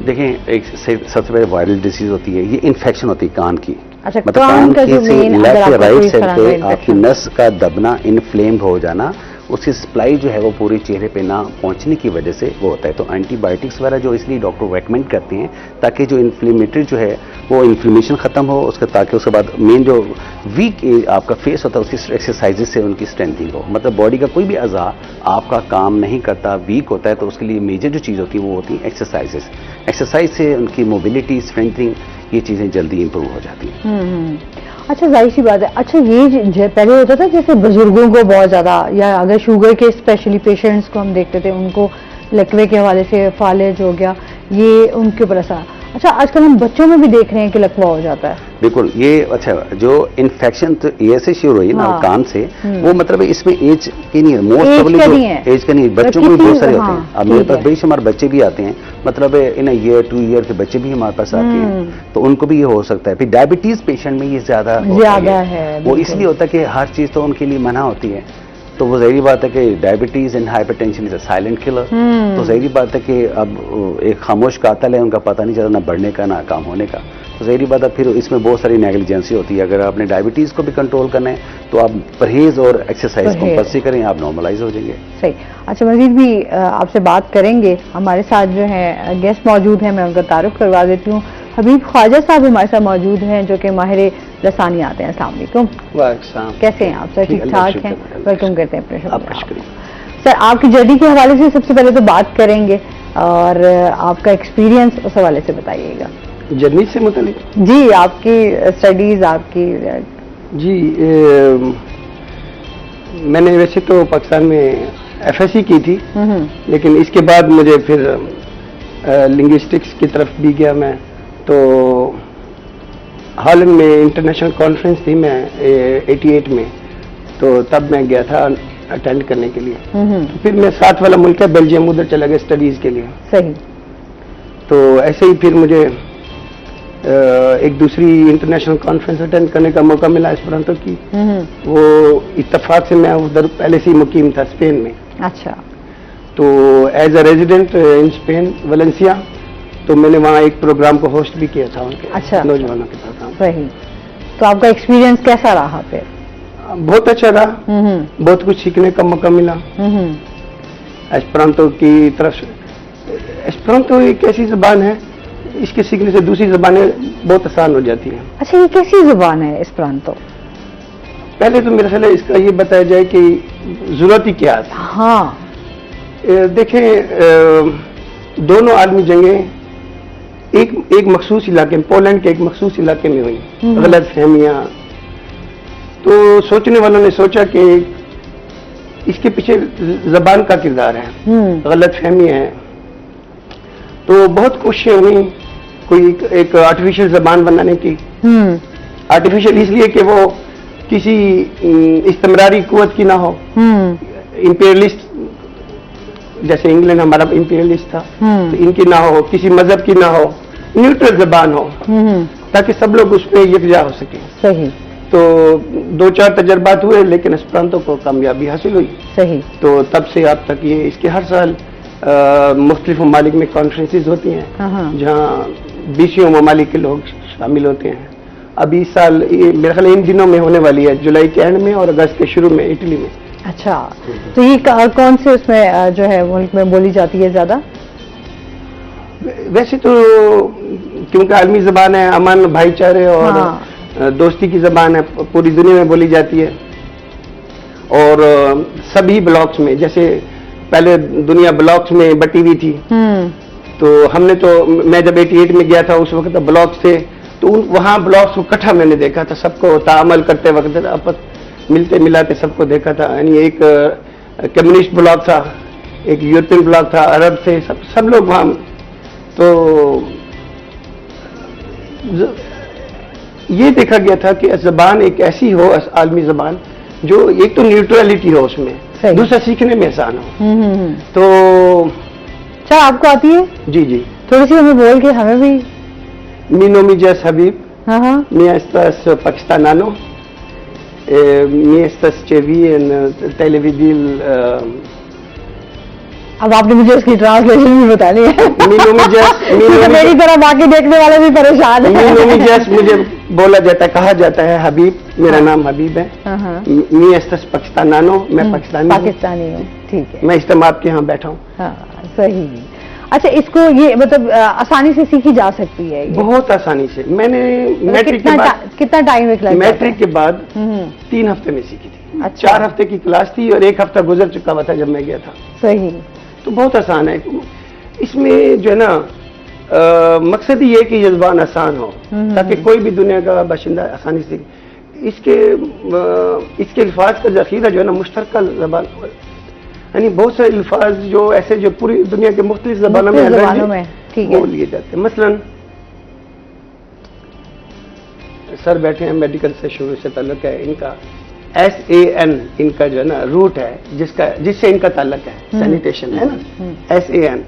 देखें, एक सबसे पहले वायरल डिसीज होती है, ये इन्फेक्शन होती है कान की।
अच्छा,
मतलब
कान का जो मेन
लेफ्ट या राइट साइड पे आपकी नस का दबना, इन्फ्लेम्ड हो जाना, उसकी सप्लाई जो है वो पूरे चेहरे पे ना पहुंचने की वजह से वो होता है। तो एंटीबायोटिक्स वगैरह जो इसलिए डॉक्टर रेकमेंड करते हैं ताकि जो इन्फ्लेमेटरी जो है वो इन्फ्लेमेशन खत्म हो उसका, ताकि उसके बाद मेन जो वीक आपका फेस होता है उसकी एक्सरसाइजेज से उनकी स्ट्रेंथिंग हो। मतलब बॉडी का कोई भी अज़ा आपका काम नहीं करता, वीक होता है, तो उसके लिए मेजर जो चीज़ होती है वो होती है एक्सरसाइजेस। एक्सरसाइज से उनकी मोबिलिटी, स्ट्रेंथिंग, ये चीज़ें जल्दी इंप्रूव हो जाती हैं।
अच्छा, जाहिर सी बात है। अच्छा, ये पहले होता था जैसे बुजुर्गों को बहुत ज्यादा, या अगर शुगर के स्पेशली पेशेंट्स को हम देखते थे उनको लकवे के हवाले से फालिज हो गया, ये उनके ऊपर असर। अच्छा, आजकल हम बच्चों में भी देख रहे हैं कि लकवा हो जाता है।
बिल्कुल, ये अच्छा जो इन्फेक्शन तो ईयर से शुरू हुई ना, कान से, वो मतलब इसमें एज की नहीं है, मोस्ट प्रोबेबली एज का नहीं, बच्चों में बहुत सारे होते हैं। अब मेरे पास बेशुमार बच्चे भी आते हैं, मतलब इन ईयर 2 ईयर के बच्चे भी हमारे पास आते हैं, तो उनको भी ये हो सकता है। फिर डायबिटीज पेशेंट में ये ज्यादा है, वो इसलिए होता है कि हर चीज तो उनके लिए मना होती है, तो वो ज़ाहिर बात है कि diabetes and hypertension is a silent killer. तो ज़ाहिर बात है कि अब एक खामोश कातिल है, उनका पता नहीं चलता ना बढ़ने का ना काम होने का। तो ज़ाहिर बात है फिर इसमें बहुत सारी नेग्लिजेंसी होती है। अगर आपने डायबिटीज को भी कंट्रोल करना है तो आप परहेज और एक्सरसाइज कंपल्सरी करें, आप नॉर्मलाइज हो जाएंगे।
सही। अच्छा, मजीद भी आपसे बात करेंगे। हमारे साथ जो है गेस्ट मौजूद हैं, मैं उनका तारुफ करवा देती हूँ। हबीब ख्वाजा साहब हमारे साथ मौजूद हैं जो कि माहिर लसानी आते हैं। अस्सलाम वालेकुम। कैसे हैं आप सर? ठीक ठाक हैं? वेलकम करते हैं अपने सर। आपकी जर्नी के हवाले से सबसे पहले तो बात करेंगे और आपका एक्सपीरियंस उस हवाले से बताइएगा।
जर्नी से मुतालिक?
जी, आपकी स्टडीज, आपकी।
जी, मैंने वैसे तो पाकिस्तान में FSC की थी, लेकिन इसके बाद मुझे फिर लिंग्विस्टिक्स की तरफ भी गया मैं। तो हॉलैंड में इंटरनेशनल कॉन्फ्रेंस थी मैं 88 में, तो तब मैं गया था अटेंड करने के लिए। तो फिर मैं साथ वाला मुल्क है बेल्जियम, उधर चला गया स्टडीज के लिए।
सही।
तो ऐसे ही फिर मुझे एक दूसरी इंटरनेशनल कॉन्फ्रेंस अटेंड करने का मौका मिला एस्पेरांतो की। वो इत्तेफाक से मैं उधर पहले से ही मुकीम था स्पेन में।
अच्छा।
तो as a resident in Spain Valencia, तो मैंने वहाँ एक प्रोग्राम को होस्ट भी किया था उनके।
अच्छा।
नौजवानों के प्रोग्राम।
सही। तो आपका एक्सपीरियंस कैसा रहा फिर?
बहुत अच्छा रहा, बहुत कुछ सीखने का मौका मिला एस्पेरांतो की तरफ से। एस्पेरांतो एक ऐसी जबान है, इसके सीखने से दूसरी जबानें बहुत आसान हो जाती हैं।
अच्छा, ये कैसी जुबान है एस्पेरांतो?
पहले तो मेरे ख्याल है इसका ये बताया जाए कि जरूरत ही क्या है।
हाँ।
देखें, दोनों आलमी जंगें एक मखसूस इलाके में, पोलैंड के एक मखसूस इलाके में हुई, गलत फहमियाँ। तो सोचने वालों ने सोचा कि इसके पीछे जबान का किरदार है, गलत फहमियाँ हैं। तो बहुत कोशिशें हुई कोई एक आर्टिफिशियल जबान बनाने की। आर्टिफिशियल इसलिए कि वो किसी इस्तेमरारी कुव्वत की ना हो, इंपीरियलिस्ट, जैसे इंग्लैंड हमारा इंपीरियलिस्ट था, तो इनकी ना हो, किसी मजहब की ना हो, न्यूट्रल जबान हो, ताकि सब लोग उस पर यकजा हो सके।
सही।
तो 2-4 तजर्बात हुए, लेकिन एस्पेरांतो को कामयाबी हासिल हुई।
सही।
तो तब से अब तक ये इसके हर साल मुख्तलिफ ममालिक में कॉन्फ्रेंसेज होती हैं, जहाँ 20 ममालिक के लोग शामिल होते हैं अभी इस साल मेरे ख्याल इन दिनों में होने वाली है, जुलाई के एंड में और अगस्त के शुरू में इटली में।
अच्छा, तो ये कौन से उसमें जो है मुल्क में बोली जाती है ज्यादा?
वैसे तो क्योंकि आलमी जबान है, अमन भाईचारे और
हाँ।
दोस्ती की जबान है, पूरी दुनिया में बोली जाती है। और सभी ब्लॉक्स में, जैसे पहले दुनिया ब्लॉक्स में बटी हुई थी, तो हमने तो, मैं जब 88 में गया था उस वक्त ब्लॉक्स थे, तो वहाँ ब्लॉक्स को इकट्ठा मैंने देखा था, सबको ताअमल करते वक्त आपस मिलते मिलाते सबको देखा था। यानी एक कम्युनिस्ट ब्लॉक था, एक यूरोपियन ब्लॉक था, अरब थे, सब लोग वहाँ। तो ये देखा गया था कि जबान एक ऐसी हो, आलमी जबान, जो एक तो न्यूट्रलिटी हो उसमें, दूसरा सीखने में आसान हो। तो
चाय आपको आती है?
जी जी,
थोड़ी सी हमें बोल के हमें भी।
मीनो मिजस हबीब,
हाँ,
मैं estas पाकिस्तानानो, मैं estas चेवीन टेलीविजन।
अब आपने मुझे उसकी ट्रांसलेशन भी बतानी है।
मीनो मिजस,
मेरी तरह बाकी देखने वाले भी परेशान हैं।
मीनो मिजस मुझे बोला जाता है, कहा जाता है हबीब, मेरा नाम हबीब है। मैं estas पाकिस्तानानो, मैं
पाकिस्तानी हूँ, ठीक है।
मैं इस टाइम आपके यहाँ बैठा हूँ।
हाँ, सही। अच्छा, इसको ये मतलब आसानी से सीखी जा सकती है?
बहुत आसानी से। मैंने मैट्रिक के बाद,
कितना टाइम लग जाता?
मैट्रिक के बाद 3 हफ्ते में सीखी थी।
अच्छा।
4 हफ्ते की क्लास थी और 1 हफ्ता गुजर चुका हुआ था जब मैं गया था।
सही।
तो बहुत आसान है इसमें, जो है ना, मकसद ये है कि ये ज़बान आसान हो, ताकि कोई भी दुनिया का बाशिंदा आसानी से इसके अल्फाज का ज़ख़ीरा जो है ना मुश्तरका ज़बान, यानी बहुत सारे अल्फाज जो ऐसे जो पूरी दुनिया के मुख्तलिफ ज़बानों में बोल लिए जाते हैं। मसलन सर बैठे हैं, मेडिकल से शुरू से ताल्लुक है इनका, SAN इनका जो है ना रूट है, जिससे इनका ताल्लुक है, सैनिटेशन है ना, SAN।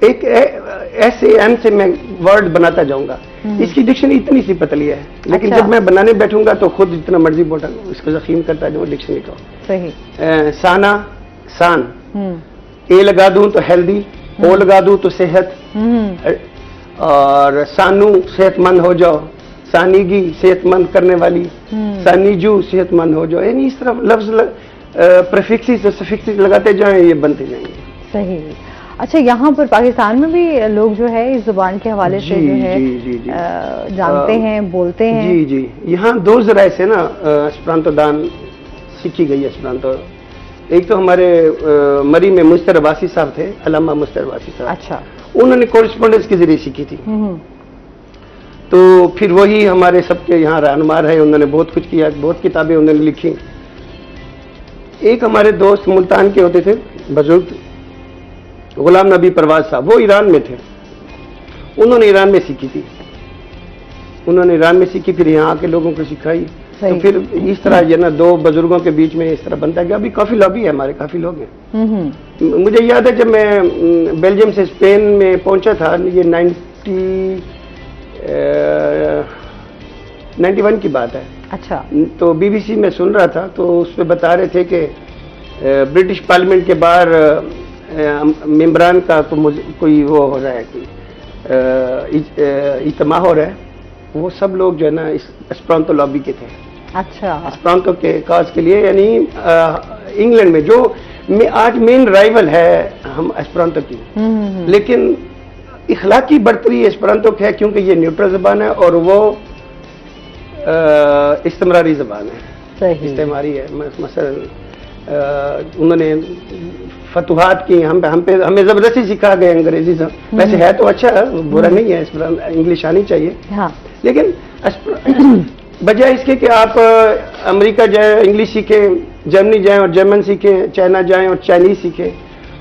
एक SAN से मैं वर्ड बनाता जाऊंगा, इसकी डिक्शनरी इतनी सी पतली है, लेकिन जब मैं बनाने बैठूंगा तो खुद जितना मर्जी बोटा इसको ज़ख़ीम करता जाऊँ डिक्शनरी को।
सही।
साना, सान, ए लगा दूं तो हेल्दी, ओ लगा दूं तो सेहत, और सानू सेहतमंद हो जाओ, सानीगी सेहतमंद करने वाली, सानीजू सेहतमंद हो जाओ, यानी इस तरह लफ्ज प्रीफिक्सेस और सफिक्सेस लगाते जाएं, ये बनते जाएंगे।
सही। अच्छा, यहाँ पर पाकिस्तान में भी लोग जो है इस जुबान के हवाले से जो है जानते हैं, बोलते हैं?
जी जी, यहाँ 2 ज़राए से ना एस्परांतो दान सीखी गई है एस्परांतो। एक तो हमारे मरी में मुस्तर अब्बासी साहब थे, अल्लामा मुस्तर अब्बासी साहब। अच्छा। उन्होंने कॉरेस्पॉन्डेंस के जरिए सीखी थी। तो फिर वही हमारे सबके यहाँ रहनुमा रहे, उन्होंने बहुत कुछ किया, बहुत किताबें उन्होंने लिखी। एक हमारे दोस्त मुल्तान के होते थे बुजुर्ग, गुलाम नबी परवाज साहब, वो ईरान में थे, उन्होंने ईरान में सीखी थी, उन्होंने ईरान में सीखी, फिर यहाँ आके लोगों को सिखाई। तो फिर इस तरह ये ना 2 बुजुर्गों के बीच में इस तरह बनता गया। अभी काफी लॉबी है हमारे, काफी लोग हैं। मुझे याद है जब मैं बेल्जियम से स्पेन में पहुंचा था, ये 91 की बात है। अच्छा। तो BBC में सुन रहा था, तो उस पर बता रहे थे कि ब्रिटिश पार्लियामेंट के बाहर मेंबरान का कोई वो हो रहा है, इज्तिमा हो रहा है, वो सब लोग जो है ना इस एस्परांतो लॉबी के थे। अच्छा। एस्परांतो के काज के लिए, यानी इंग्लैंड में जो आज मेन राइवल है हम एस्परांतो की, लेकिन इखलाकी बढ़तरी एस्परांतो की है, क्योंकि ये न्यूट्रल जबान है और वो इस्तेमारी जबान है। सही। इस्तेमारी है। मसलन उन्होंने फतुहात की, हमें जबरदस्ती सिखा गए अंग्रेजी से। वैसे है तो अच्छा, बुरा नहीं है, इंग्लिश आनी चाहिए। हाँ। लेकिन बजाय इसके कि आप अमेरिका जाए इंग्लिश सीखें, जर्मनी जाएं और जर्मन सीखें, चाइना जाएं और चाइनीज सीखें,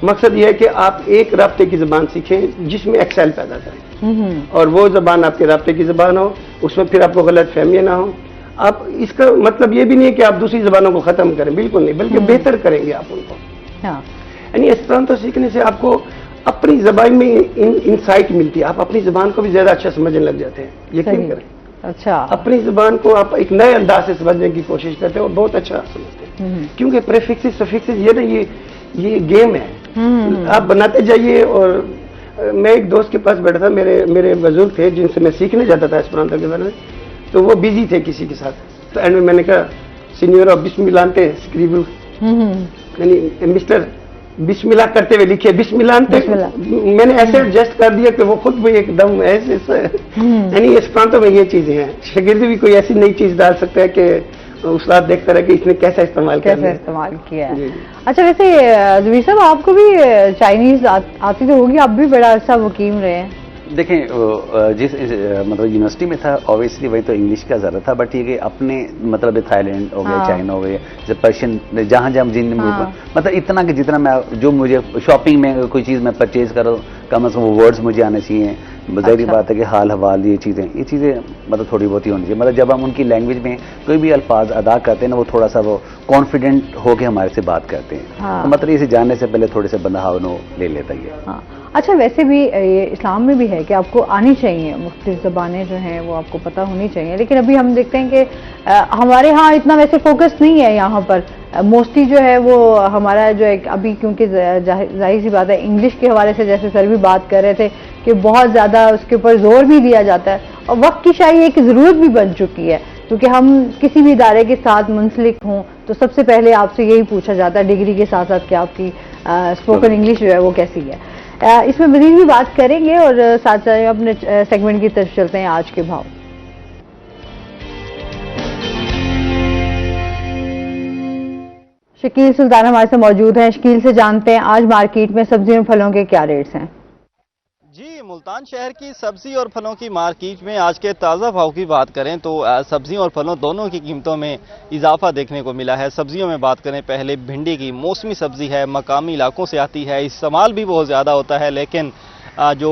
मकसद यह है कि आप एक राब्ते की जबान सीखें जिसमें एक्सेल पैदा करें, और वो जबान आपके राब्ते की जबान हो, उसमें फिर आपको गलत फहमियाँ ना हो। आप इसका मतलब ये भी नहीं है कि आप दूसरी जबानों को खत्म करें, बिल्कुल नहीं, बल्कि बेहतर करेंगे आप उनको। यानी एस्परांतो सीखने से आपको अपनी जबान में इंसाइट मिलती है, आप अपनी जबान को भी ज्यादा अच्छा समझने लग जाते हैं। यकीन करें। अच्छा। अपनी जबान को आप एक नए अंदाज से समझने की कोशिश करते हो, बहुत अच्छा समझते हैं, क्योंकि प्रीफिक्सेस सफिक्सेस ये ना ये गेम है, आप बनाते जाइए। और मैं एक दोस्त के पास बैठा था, मेरे बुजुर्ग थे जिनसे मैं सीखने जाता था एस्परांतो के बारे में, तो वो बिजी थे किसी के साथ, तो एंड में मैंने कहा सीनियर ऑफ बिस्मिल्लाह स्क्रिबल, यानी मिस्टर बिस्मिल्लाह करते हुए लिखे बिस्मिल्लाह। मैंने ऐसे जस्ट कर दिया कि वो खुद भी एकदम ऐसे यानी इस प्रांतों में ये चीजें हैं, शागिर्द भी कोई ऐसी नई चीज डाल सकता है कि उस्ताद देखता रहे कि इसने कैसा इस्तेमाल किया है।
अच्छा, वैसे ज़बीर साहब आपको भी चाइनीज आती तो होगी, आप भी बड़ा अच्छा मुकीम रहे हैं।
देखें जिस मतलब यूनिवर्सिटी में था ऑब्वियसली वही तो इंग्लिश का ज़रा था, बट ये अपने मतलब थाईलैंड हो गया, चाइना हो गया, जब पर्शियन जहाँ जहाँ जिन मतलब इतना कि जितना मैं जो मुझे शॉपिंग में कोई चीज़ मैं परचेज करूँ कम से कम वो वर्ड्स मुझे आने चाहिए। ज़ाहिर बात है कि हाल हवाल ये चीज़ें मतलब थोड़ी बहुत ही होनी चाहिए। मतलब जब हम उनकी लैंग्वेज में कोई भी अल्फाज अदा करते हैं ना, वो थोड़ा सा वो कॉन्फिडेंट होकर हमारे से बात करते हैं। तो मतलब इसे जानने से पहले थोड़े से बंदा हावनो ले लेता है।
अच्छा, वैसे भी ये इस्लाम में भी है कि आपको आनी चाहिए, मुख्तलिफ ज़बानें जो हैं वो आपको पता होनी चाहिए, लेकिन अभी हम देखते हैं कि हमारे यहाँ इतना वैसे फोकस नहीं है यहाँ पर। मोस्टली जो है वो हमारा जो है अभी, क्योंकि जाहिर सी बात है इंग्लिश के हवाले से जैसे सर भी बात कर रहे थे कि बहुत ज़्यादा उसके ऊपर जोर भी दिया जाता है, और वक्त की शायद एक ज़रूरत भी बन चुकी है, क्योंकि हम किसी भी इदारे के साथ मुंसलिक हों तो सबसे पहले आपसे यही पूछा जाता है डिग्री के साथ साथ कि आपकी स्पोकन इंग्लिश जो है वो कैसी है। इसमें मज़ीद भी बात करेंगे और साथ साथ अपने सेगमेंट की तरफ चलते हैं, आज के भाव। शकील सुल्तान हमारे साथ मौजूद हैं। शकील से जानते हैं आज मार्केट में सब्जियों और फलों के क्या रेट्स हैं।
जी, मुल्तान शहर की सब्जी और फलों की मार्केट में आज के ताज़ा भाव की बात करें तो सब्जियों और फलों दोनों की कीमतों में इजाफा देखने को मिला है। सब्जियों में बात करें पहले भिंडी की, मौसमी सब्जी है, मकामी इलाकों से आती है, इस्तेमाल भी बहुत ज़्यादा होता है, लेकिन जो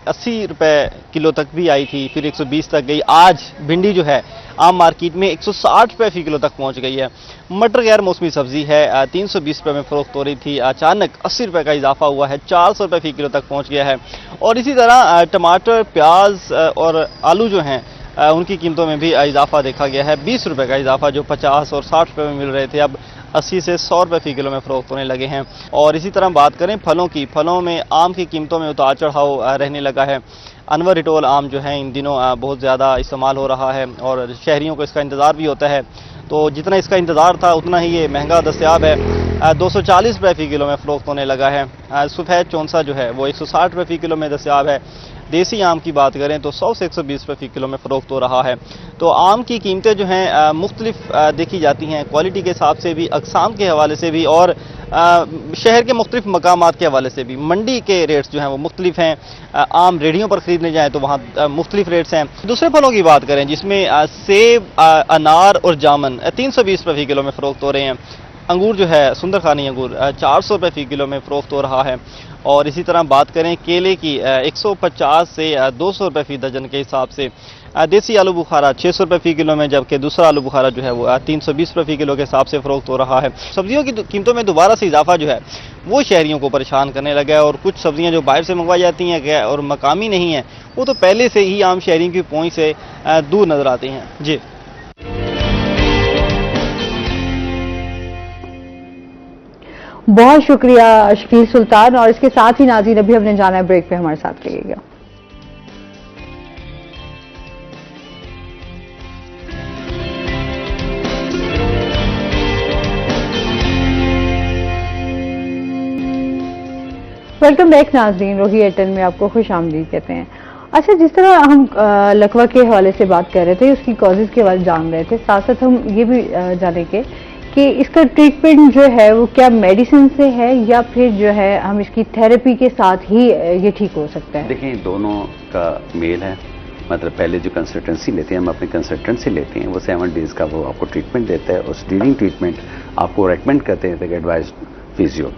80 रुपये किलो तक भी आई थी, फिर 120 तक गई। आज भिंडी जो है आम मार्केट में 160 रुपये फी किलो तक पहुंच गई है। मटर गैर मौसमी सब्जी है 320 रुपये में फरोख्त हो रही थी, अचानक 80 रुपये का इजाफा हुआ है, 400 रुपये फी किलो तक पहुंच गया है। और इसी तरह टमाटर, प्याज और आलू जो हैं उनकी कीमतों में भी इजाफा देखा गया है। 20 रुपये का इजाफा जो 50 और 60 रुपये में मिल रहे थे, अब 80 से 100 रुपये फी किलो में फरोख्त होने लगे हैं। और इसी तरह बात करें फलों की, फलों में आम की कीमतों में उतार चढ़ाव रहने लगा है। अनवर रिटोल आम जो है इन दिनों बहुत ज़्यादा इस्तेमाल हो रहा है और शहरियों को इसका इंतज़ार भी होता है, तो जितना इसका इंतज़ार था उतना ही ये महंगा दस्तयाब है। 240 रुपये फी किलो में फरोख्त होने लगा है। सफ़ेद चौंसा जो है वो 160 रुपये फी किलो में दस्तयाब है। देसी आम की बात करें तो 100 से 120 रुपये फी किलो में फ़रोख्त हो रहा है। तो आम की कीमतें जो हैं मुख्तलिफ देखी जाती हैं, क्वालिटी के हिसाब से भी, अक़साम के हवाले से भी और शहर के मुख्तलिफ मकामात के हवाले से भी। मंडी के रेट्स जो हैं वो मुख्तलिफ हैं। आम रेडियों पर ख़रीदने जाएँ तो वहाँ मुख्तलिफ रेट्स हैं। दूसरे फलों की बात करें जिसमें सेब, अनार और जामुन 320 रुपये फी किलो में फ़रोख्त हो रहे हैं। अंगूर जो है सुंदर खानी अंगूर 400 रुपये फी किलो में फ़रोख्त हो रहा है। और इसी तरह बात करें केले की 150 से 200 रुपये फी दर्जन के हिसाब से। देसी आलू बुखारा 600 रुपये फी किलो में, जबकि दूसरा आलू बुखारा जो है वो 320 रुपये फी किलो के हिसाब से फ़रोख्त हो रहा है। सब्जियों की कीमतों में दोबारा से इजाफा जो है वो शहरियों को परेशान करने लगा है, और कुछ सब्जियां जो बाहर से मंगवाई जाती हैं और मकामी नहीं हैं वो तो पहले से ही आम शहरियों की पहुँच से दूर नज़र आती हैं। जी,
बहुत शुक्रिया शकील सुल्तान। और इसके साथ ही नाज़रीन अभी हमने जाना है ब्रेक पे, हमारे साथ रहिएगा। वेलकम बैक नाज़रीन, रोही एयरटेल में आपको खुश आमदीद कहते हैं। अच्छा, जिस तरह हम लकवा के हवाले से बात कर रहे थे, उसकी कॉजेज़ के बारे में जान रहे थे, साथ साथ हम ये भी जानेंगे कि इसका ट्रीटमेंट जो है वो क्या मेडिसिन से है या फिर जो है हम इसकी थेरेपी के साथ ही ये ठीक हो सकता है?
देखिए, दोनों का मेल है। मतलब पहले जो कंसल्टेंसी लेते हैं, हम अपने कंसल्टेंट से लेते हैं, वो 7 डेज़ का वो आपको ट्रीटमेंट देता है, और स्टीरिंग ट्रीटमेंट आपको रेकमेंड करते हैं एडवाइस फिजियो।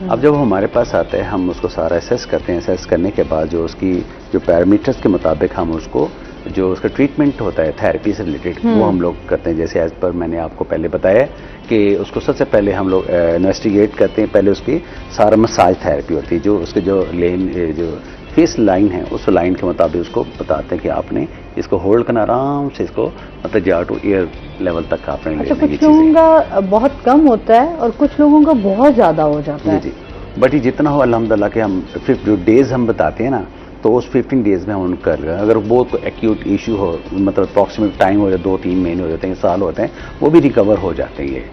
अब जब वो हमारे पास आता है, हम उसको सारा असेस करते हैं। असेस करने के बाद जो उसकी जो पैरामीटर्स के मुताबिक हम उसको जो उसका ट्रीटमेंट होता है थेरेपी से रिलेटेड, वो हम लोग करते हैं। जैसे एज पर मैंने आपको पहले बताया कि उसको सबसे पहले हम लोग इन्वेस्टिगेट करते हैं। पहले उसकी सारा मसाज थेरेपी होती है, जो उसके जो जो फेस लाइन है उस लाइन के मुताबिक उसको बताते हैं कि आपने इसको होल्ड करना, आराम से इसको मतलब जा टू एयर लेवल तक आपने
अच्छा, कुछ लोगों का बहुत कम होता है और कुछ लोगों का बहुत ज़्यादा हो जाता है।
जी, बट ये जितना हो अल्हम्दुलिल्लाह के हम 50 डेज हम बताते हैं ना, तो उस 15 डेज में हम उनको कर रहे हैं। अगर बहुत एक्यूट इशू हो, मतलब अप्रॉक्सीमेट टाइम हो जाए, 2-3 महीने हो जाते हैं, साल होते हैं, वो भी रिकवर हो जाते हैं।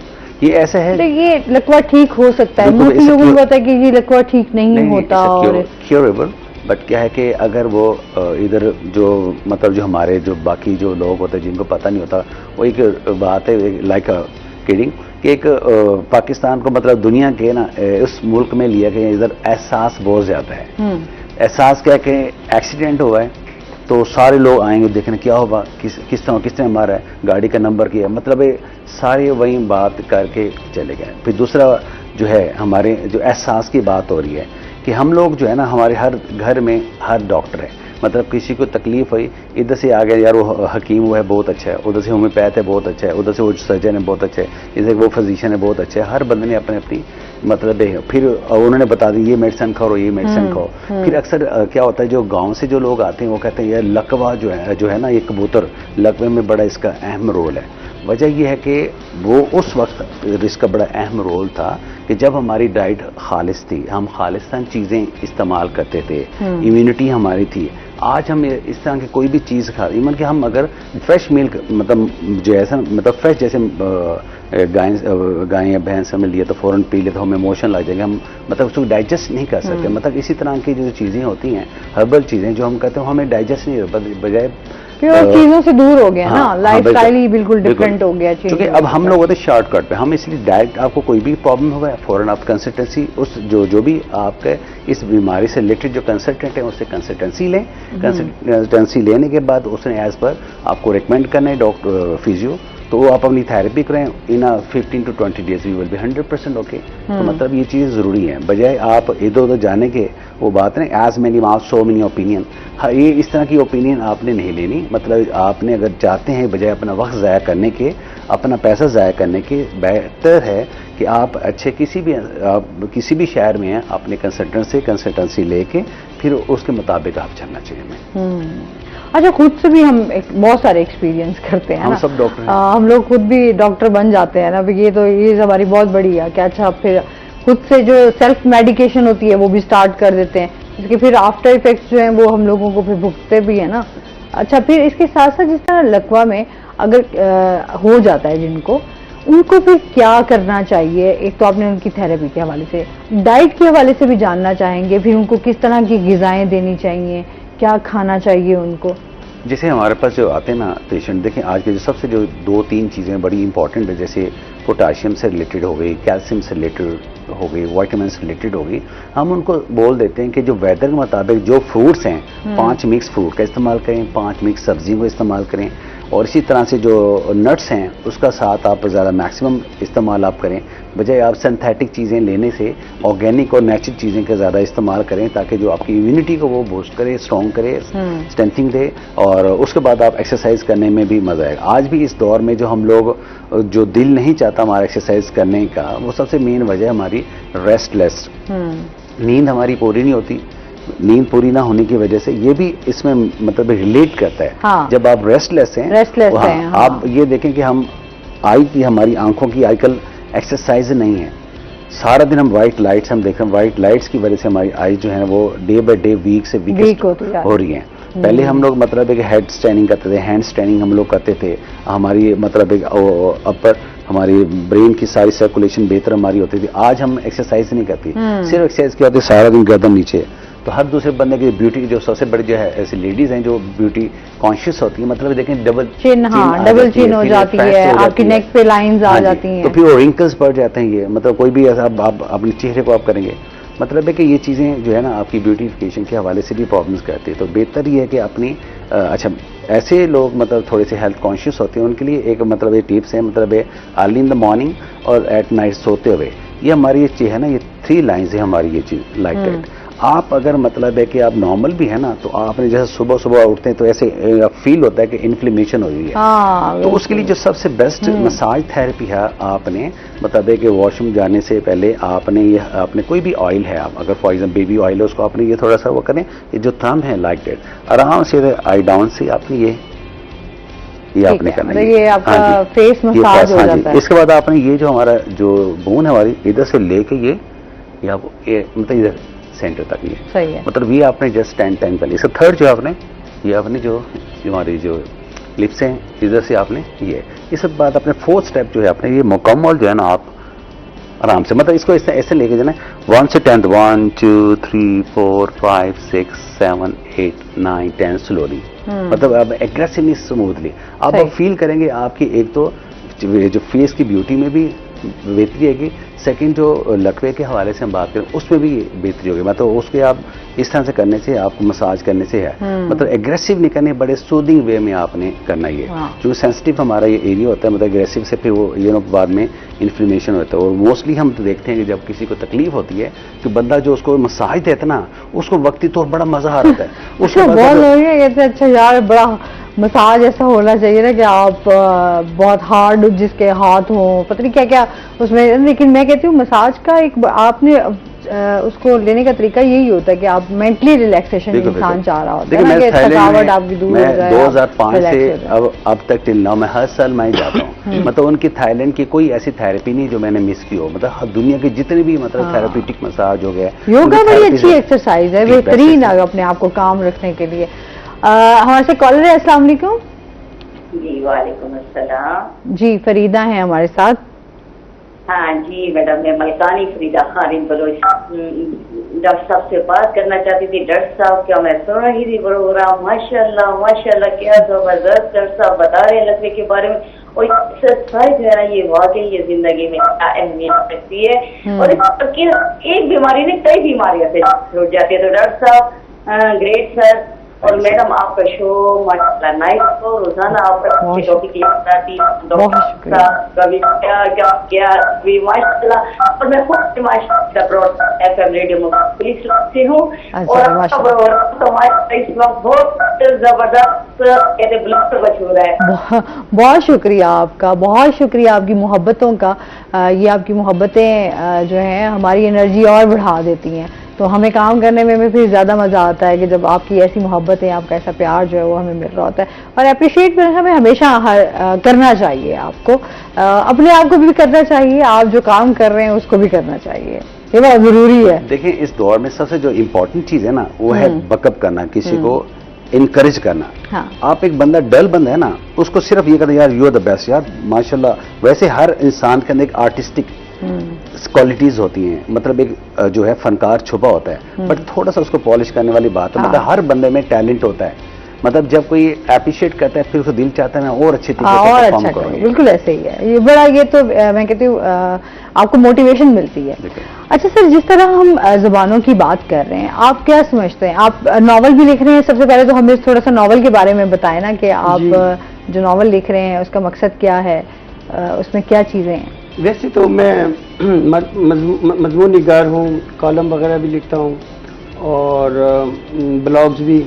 ये ऐसा है।
तो ये लकवा ठीक हो सकता है, मोस्टली लोगों को पता है कि ये लकवा ठीक नहीं होता और
क्योरेबल, बट क्या है कि अगर वो इधर जो मतलब जो हमारे जो बाकी जो लोग होते हैं जिनको पता नहीं होता, वो एक बात है लाइक किडिंग कि एक पाकिस्तान को मतलब दुनिया के ना उस मुल्क में लिया गया, इधर एहसास बहुत ज्यादा है। एहसास क्या कि एक्सीडेंट हुआ है तो सारे लोग आएंगे देखने क्या होगा, किसने मारा है, गाड़ी का नंबर क्या है, मतलब ये सारे वही बात करके चले गए। फिर दूसरा जो है हमारे जो एहसास की बात हो रही है कि हम लोग जो है ना, हमारे हर घर में हर डॉक्टर है, मतलब किसी को तकलीफ हुई इधर से आ गया, यार वो हकीम वो है बहुत अच्छा है, उधर से होम्योपैथ है बहुत अच्छा है, उधर से वो सर्जन है बहुत अच्छा है, इधर वो फिजिशियन है बहुत अच्छा है। हर बंदे ने अपने अपनी मतलब फिर उन्होंने बता दी ये मेडिसिन खाओ, ये मेडिसिन खाओ। फिर अक्सर क्या होता है, जो गांव से जो लोग आते हैं वो कहते हैं यार लकवा जो है ना, ये कबूतर, लकवे में बड़ा इसका अहम रोल है। वजह यह है कि वो उस वक्त इसका बड़ा अहम रोल था कि जब हमारी डाइट खालिस थी, हम खालिस्तान चीज़ें इस्तेमाल करते थे, इम्यूनिटी हमारी थी। आज हम इस तरह की कोई भी चीज़ खा, इवन कि हम अगर फ्रेश मिल्क मतलब जो ऐसा मतलब फ्रेश जैसे गाय या भैंस हमें लिए तो फ़ौरन पी ले तो हमें इमोशन लग जाएगा, हम मतलब उसको डाइजेस्ट नहीं कर सकते। मतलब इसी तरह की जो चीज़ें होती हैं, हर्बल चीज़ें जो हम कहते हैं हमें डाइजेस्ट नहीं हो, बजाय
चीजों से दूर हो गया ना, लाइफ स्टाइल ही बिल्कुल डिफरेंट हो गया।
क्योंकि अब हम लोग होते शॉर्टकट पे, हम इसलिए डायरेक्ट आपको कोई भी प्रॉब्लम होगा फौरन आप कंसल्टेंसी उस जो भी आपके इस बीमारी से रिलेटेड जो कंसल्टेंट है उससे कंसल्टेंसी लें। कंसल्टेंसी लेने के बाद उसने एज पर आपको रिकमेंड करना है डॉक्टर फिजियो, तो वो आप अपनी थेरेपी करें। In 15 to 20 days we will be 100% okay. तो मतलब ये चीज़ ज़रूरी है, बजाय आप इधर उधर जाने के वो बात नहीं as many mouth so many opinion. हाँ, ये इस तरह की ओपिनियन आपने नहीं लेनी। मतलब आपने अगर चाहते हैं बजाय अपना वक्त ज़ाया करने के, अपना पैसा ज़ाया करने के, बेहतर है कि आप अच्छे किसी भी शहर में हैं अपने कंसल्टेंट से कंसल्टेंसी लेके फिर उसके मुताबिक आप चलना चाहिए।
अच्छा, खुद से भी हम बहुत सारे एक्सपीरियंस करते हैं
हम
ना,
सब डॉक्टर
हम लोग खुद भी डॉक्टर बन जाते हैं ना। ये हमारी बहुत बड़ी है क्या। अच्छा, फिर खुद से जो सेल्फ मेडिकेशन होती है वो भी स्टार्ट कर देते हैं, इसके फिर आफ्टर इफेक्ट्स जो हैं वो हम लोगों को फिर भुगतते भी है ना। अच्छा, फिर इसके साथ साथ जिस तरह लकवा में अगर हो जाता है जिनको, उनको फिर क्या करना चाहिए। एक तो आपने उनकी थेरेपी के हवाले से, डाइट के हवाले से भी जानना चाहेंगे, फिर उनको किस तरह की ग़िज़ाएं देनी चाहिए, क्या खाना चाहिए उनको।
जैसे हमारे पास जो आते हैं ना पेशेंट, देखें आज के जो सबसे जो 2-3 चीज़ें बड़ी इंपॉर्टेंट है, जैसे पोटाशियम से रिलेटेड हो गई, कैल्शियम से रिलेटेड हो गई, विटामिन से रिलेटेड हो गई। हम उनको बोल देते हैं कि जो वेदर के मुताबिक जो फ्रूट्स हैं 5 मिक्स फ्रूट का इस्तेमाल करें, 5 मिक्स सब्जियों का इस्तेमाल करें, और इसी तरह से जो नट्स हैं उसका साथ आप ज़्यादा मैक्सिमम इस्तेमाल आप करें, बजाय आप सिंथेटिक चीज़ें लेने से ऑर्गेनिक और नेचुरल चीज़ें का ज़्यादा इस्तेमाल करें, ताकि जो आपकी इम्यूनिटी को वो बूस्ट करे, स्ट्रॉन्ग करे, स्ट्रेंथिंग दे, और उसके बाद आप एक्सरसाइज करने में भी मज़ा आएगा। आज भी इस दौर में जो हम लोग जो दिल नहीं चाहता हमारा एक्सरसाइज करने का, वो सबसे मेन वजह हमारी रेस्टलेस, नींद हमारी पूरी नहीं होती। नींद पूरी ना होने की वजह से ये भी इसमें मतलब रिलेट करता है।
हाँ।
जब आप रेस्टलेस हैं,
हाँ।
आप ये देखें कि हम हमारी आंखों की आजकल एक्सरसाइज नहीं है, सारा दिन हम वाइट लाइट्स हम देख रहे हैं, वाइट लाइट्स की वजह से हमारी आई जो है वो डे बाय डे वीक से वीक हो रही है। पहले हम लोग मतलब एक हेड स्ट्रेनिंग करते थे, हैंड स्ट्रेनिंग हम लोग करते थे, हमारी मतलब एक अपर हमारी ब्रेन की सारी सर्कुलेशन बेहतर हमारी होती थी। आज हम एक्सरसाइज नहीं करती, सिर्फ एक्सरसाइज क्या होती है, सारा दिन गर्दन नीचे। तो हर दूसरे बंदे की ब्यूटी जो सबसे बड़ी जो है ऐसी लेडीज हैं जो ब्यूटी कॉन्शियस होती है, मतलब देखें डबल चिन
हो जाती है, आपकी नेक पे लाइंस आ जाती हैं,
तो फिर वो रिंकल्स पड़ जाते हैं। ये मतलब कोई भी ऐसा आप अपने चेहरे को आप करेंगे, मतलब है कि ये चीज़ें जो है ना आपकी ब्यूटिफिकेशन के हवाले से भी प्रॉब्लम्स करती है। तो बेहतर ये है कि अपनी अच्छा ऐसे लोग मतलब थोड़े से हेल्थ कॉन्शियस होते हैं, उनके लिए एक मतलब ये टिप्स है, मतलब है अर्ली इन द मॉर्निंग और एट नाइट सोते हुए। ये हमारी ये है ना, ये 3 लाइन्स है हमारी ये चीज़ लाइक दैट। आप अगर मतलब है कि आप नॉर्मल भी है ना, तो आपने जैसे सुबह सुबह उठते हैं तो ऐसे फील होता है कि इन्फ्लेमेशन हो रही है, तो उसके लिए जो सबसे बेस्ट मसाज थेरेपी है, आपने मतलब है कि वॉशरूम जाने से पहले आपने कोई भी ऑयल है, आप अगर फॉर एग्जाम्पल बेबी ऑयल है, उसको आपने ये थोड़ा सा वो करें, ये जो थंब है लाइक दैट, आराम से आई डाउन से आपने ये आपने करना है,
ये आपका फेस मसाज हो जाता है।
इसके बाद आपने ये जो हमारा जो बोन है हमारी, इधर से लेके ये मतलब इधर सेंटर तक ये
सही है।
मतलब ये आपने जस्ट 10 टाइम कर लिया। इसका थर्ड जो आपने ये आपने जो हमारी जो लिप्स हैं इधर से आपने ये सब बात अपने फोर्थ स्टेप जो है आपने ये मुकम्मल जो है ना आप आराम से मतलब इसको ऐसे लेके जाना 1 से 10 1 2 3 4 5 6 7 8 9 10 स्लोली मतलब अब एग्रेसिवली स्मूथली आप फील करेंगे आपकी एक तो जो फेस की ब्यूटी में भी बेहतरी आएगी, सेकंड जो लकवे के हवाले से हम बात करें उसमें भी बेहतरी होगी। मतलब उसके आप इस तरह से करने से आपको मसाज करने से है मतलब एग्रेसिव नहीं करने, बड़े सूदिंग वे में आपने करना ही है क्योंकि सेंसिटिव हमारा ये एरिया होता है। मतलब एग्रेसिव से फिर वो बाद में इन्फ्लेमेशन होता है और मोस्टली हम तो देखते हैं कि जब किसी को तकलीफ होती है कि बंदा जो उसको मसाज देता ना उसको वक्ती तौर बड़ा मजा आ रहा है उसको
बहुत लोग कहते हैं अच्छा यार बड़ा मसाज ऐसा होना चाहिए ना कि आप बहुत हार्ड जिसके हाथ हो पता नहीं क्या क्या उसमें, लेकिन मैं कहती हूँ मसाज का एक आपने उसको लेने का तरीका यही होता है कि आप मेंटली रिलैक्सेशन इंसान चाह रहा होता है ना कि थकावट आपकी दूर हो जाए।
2005 से अब तक टिल नाउ मैं हर साल मैं जाता हूँ मतलब उनकी थाईलैंड की कोई ऐसी थेरेपी नहीं जो मैंने मिस की हो। मतलब दुनिया की जितनी भी मतलब थेरेप्यूटिक मसाज हो गया,
योगा बड़ी अच्छी एक्सरसाइज है, बेहतरीन अपने आप को काम रखने के लिए। हमारे से कॉलर है, अस्सलाम वालेकुम।
जी वालेकुम अस्सलाम।
जी फरीदा हैं हमारे साथ।
हाँ जी मैडम, मैं मलकानी फरीदा खालिद बलोच डॉक्टर साहब से बात करना चाहती थी। डॉक्टर साहब क्या मैं सुन रही थी प्रोग्राम, माशाल्लाह माशाल्लाह क्या जबरदस्त डॉक्टर साहब बता रहे हैं लकवे के बारे में। और एक्सरसाइज है ना ये वाकई ये जिंदगी में क्या अहमियत रखती है और एक बीमारी नहीं कई बीमारियों से छूट जाती है। तो डॉक्टर साहब ग्रेट सर। और मैडम आपका शो माशाल्लाह नाइट को रोजाना आपका टॉपिक बताती कभी क्या भी माशाल्लाह। और मैं खुद माशाल्लाह एफएम रेडियो पुलिस से हूँ और इस वक्त बहुत जबरदस्त कहते ब्लड हो रहा है।
बहुत शुक्रिया आपका, बहुत शुक्रिया आपकी मोहब्बतों का। ये आपकी मोहब्बतें जो हैं हमारी एनर्जी और बढ़ा देती हैं, तो हमें काम करने में फिर ज़्यादा मज़ा आता है कि जब आपकी ऐसी मोहब्बतें आपका ऐसा प्यार जो है वो हमें मिल रहा होता है। और अप्रिशिएट हमें हमेशा करना चाहिए, आपको अपने आप को भी करना चाहिए, आप जो काम कर रहे हैं उसको भी करना चाहिए, ये बहुत ज़रूरी है।
देखिए इस दौर में सबसे जो इम्पोर्टेंट चीज़ है ना वो है बकअप करना, किसी को इनकरेज करना।
हाँ।
आप एक बंदा डल बंदा है ना उसको सिर्फ ये कहते हैं यार यू आर द बेस्ट यार माशाल्लाह। वैसे हर इंसान के अंदर एक आर्टिस्टिक क्वालिटीज होती हैं, मतलब एक जो है फनकार छुपा होता है बट थोड़ा सा उसको पॉलिश करने वाली बात है। मतलब हर बंदे में टैलेंट होता है, मतलब जब कोई अप्रिशिएट करता है फिर उसको दिल चाहता है मैं और अच्छे तरीके से परफॉर्म करूं।
बिल्कुल ऐसे ही है, ये बड़ा ये तो मैं कहती हूँ आपको मोटिवेशन मिलती है। अच्छा सर, जिस तरह हम जुबानों की बात कर रहे हैं, आप क्या समझते हैं? आप नॉवल भी लिख रहे हैं, सबसे पहले तो हमें थोड़ा सा नॉवल के बारे में बताएं ना कि आप जो नॉवल लिख रहे हैं उसका मकसद क्या है, उसमें क्या चीजें हैं?
वैसे तो मैं मजमून निगार हूँ, कॉलम वगैरह भी लिखता हूँ और ब्लॉग्स भी।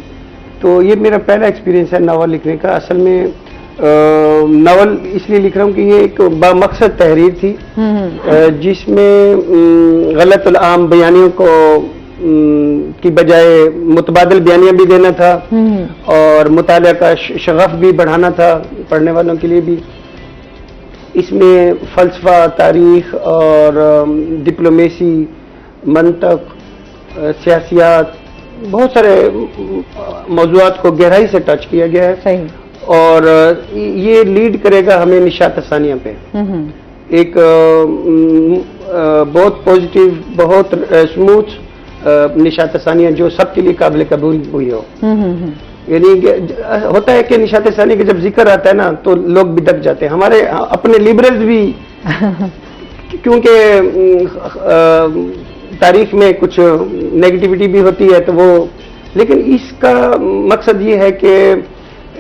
तो ये मेरा पहला एक्सपीरियंस है नावल लिखने का। असल में नावल इसलिए लिख रहा हूँ कि ये एक बामकसद तहरीर थी जिसमें गलत आम बयानियों को की बजाय मुतबादिल बयानियाँ भी देना था और मुताला का शगफ भी बढ़ाना था पढ़ने वालों के लिए भी। इसमें फ़लसफ़ा, तारीख़ और डिप्लोमेसी, मंतक, सियासियात, बहुत सारे मौज़ूआत को गहराई से टच किया गया है।
सही। और
ये लीड करेगा हमें निशात सानिया पे, एक बहुत पॉजिटिव, बहुत स्मूथ निशात सानिया जो सबके लिए काबिल कबूल हुई हो। यानी होता है कि निशात सानिया का जब जिक्र आता है ना तो लोग बिदक जाते हैं, हमारे अपने लिबरल्स भी क्योंकि तारीख में कुछ नेगेटिविटी भी होती है तो वो, लेकिन इसका मकसद ये है कि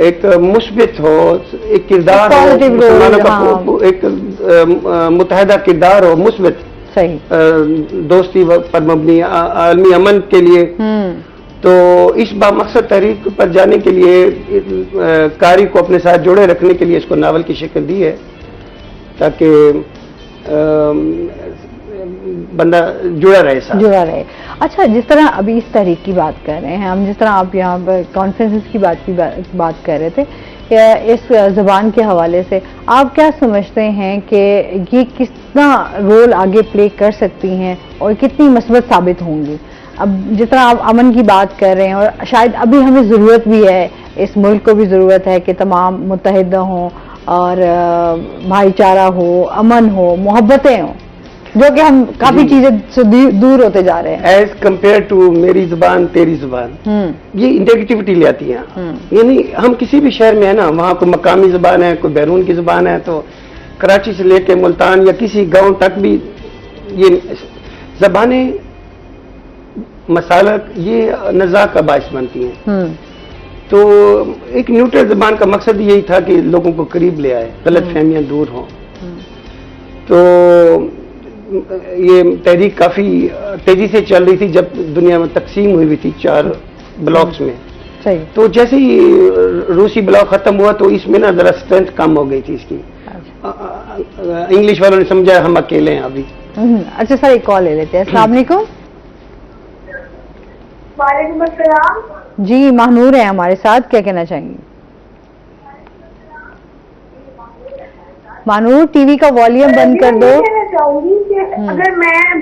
एक मुस्बित हो, एक किरदार हो मुसलमानों का, एक मुतहदा किरदार हो मुस्बित,
सही,
दोस्ती पर मबनी आलमी अमन के लिए। तो इस बामकसद तहरीक पर जाने के लिए कारी को अपने साथ जोड़े रखने के लिए इसको नावल की शक्ल दी है ताकि बंदा जुड़ा रहे।
अच्छा, जिस तरह अभी इस तहरीक की बात कर रहे हैं हम, जिस तरह आप यहाँ पर कॉन्फ्रेंसेस की बात कर रहे थे, इस ज़बान के हवाले से आप क्या समझते हैं कि ये कितना रोल आगे प्ले कर सकती हैं और कितनी मस्बत साबित होंगी? अब जिस तरह आप अमन की बात कर रहे हैं, और शायद अभी हमें ज़रूरत भी है, इस मुल्क को भी ज़रूरत है कि तमाम मुत्तहिद हों और भाईचारा हो, अमन हो, मोहब्बतें हों, जो कि हम काफ़ी चीज़ें से दूर होते जा रहे हैं।
एज कम्पेयर टू मेरी जुबान तेरी जुबान, ये नेगेटिविटी ले आती है। यानी हम किसी भी शहर में है ना, वहाँ कोई मकामी जुबान है, कोई बैरून की जुबान है, तो कराची से लेके मुल्तान या किसी गांव तक भी ये जबानें मसाला ये नज़ा का बायस बनती हैं। तो एक न्यूट्रल जबान का मकसद यही था कि लोगों को करीब ले आए, गलत फहमियाँ दूर हों। तो ये तहरीक काफ़ी तेज़ी से चल रही थी जब दुनिया में तकसीम हुई थी 4 ब्लॉक्स में।
सही।
तो जैसे ही रूसी ब्लॉक ख़त्म हुआ तो इसमें ना ज़रा स्ट्रेंथ कम हो गई थी इसकी। इंग्लिश वालों ने समझा हम अकेले हैं अभी।
अच्छा सर, एक कॉल ले लेते हैं। अस्सलाम वालेकुम।
वालेकुम अस्सलाम।
जी, महानूर है हमारे साथ, क्या कहना चाहेंगी? महानूर, टीवी का वॉल्यूम बंद कर दो।
मैं कहना चाहूंगी कि अगर मैं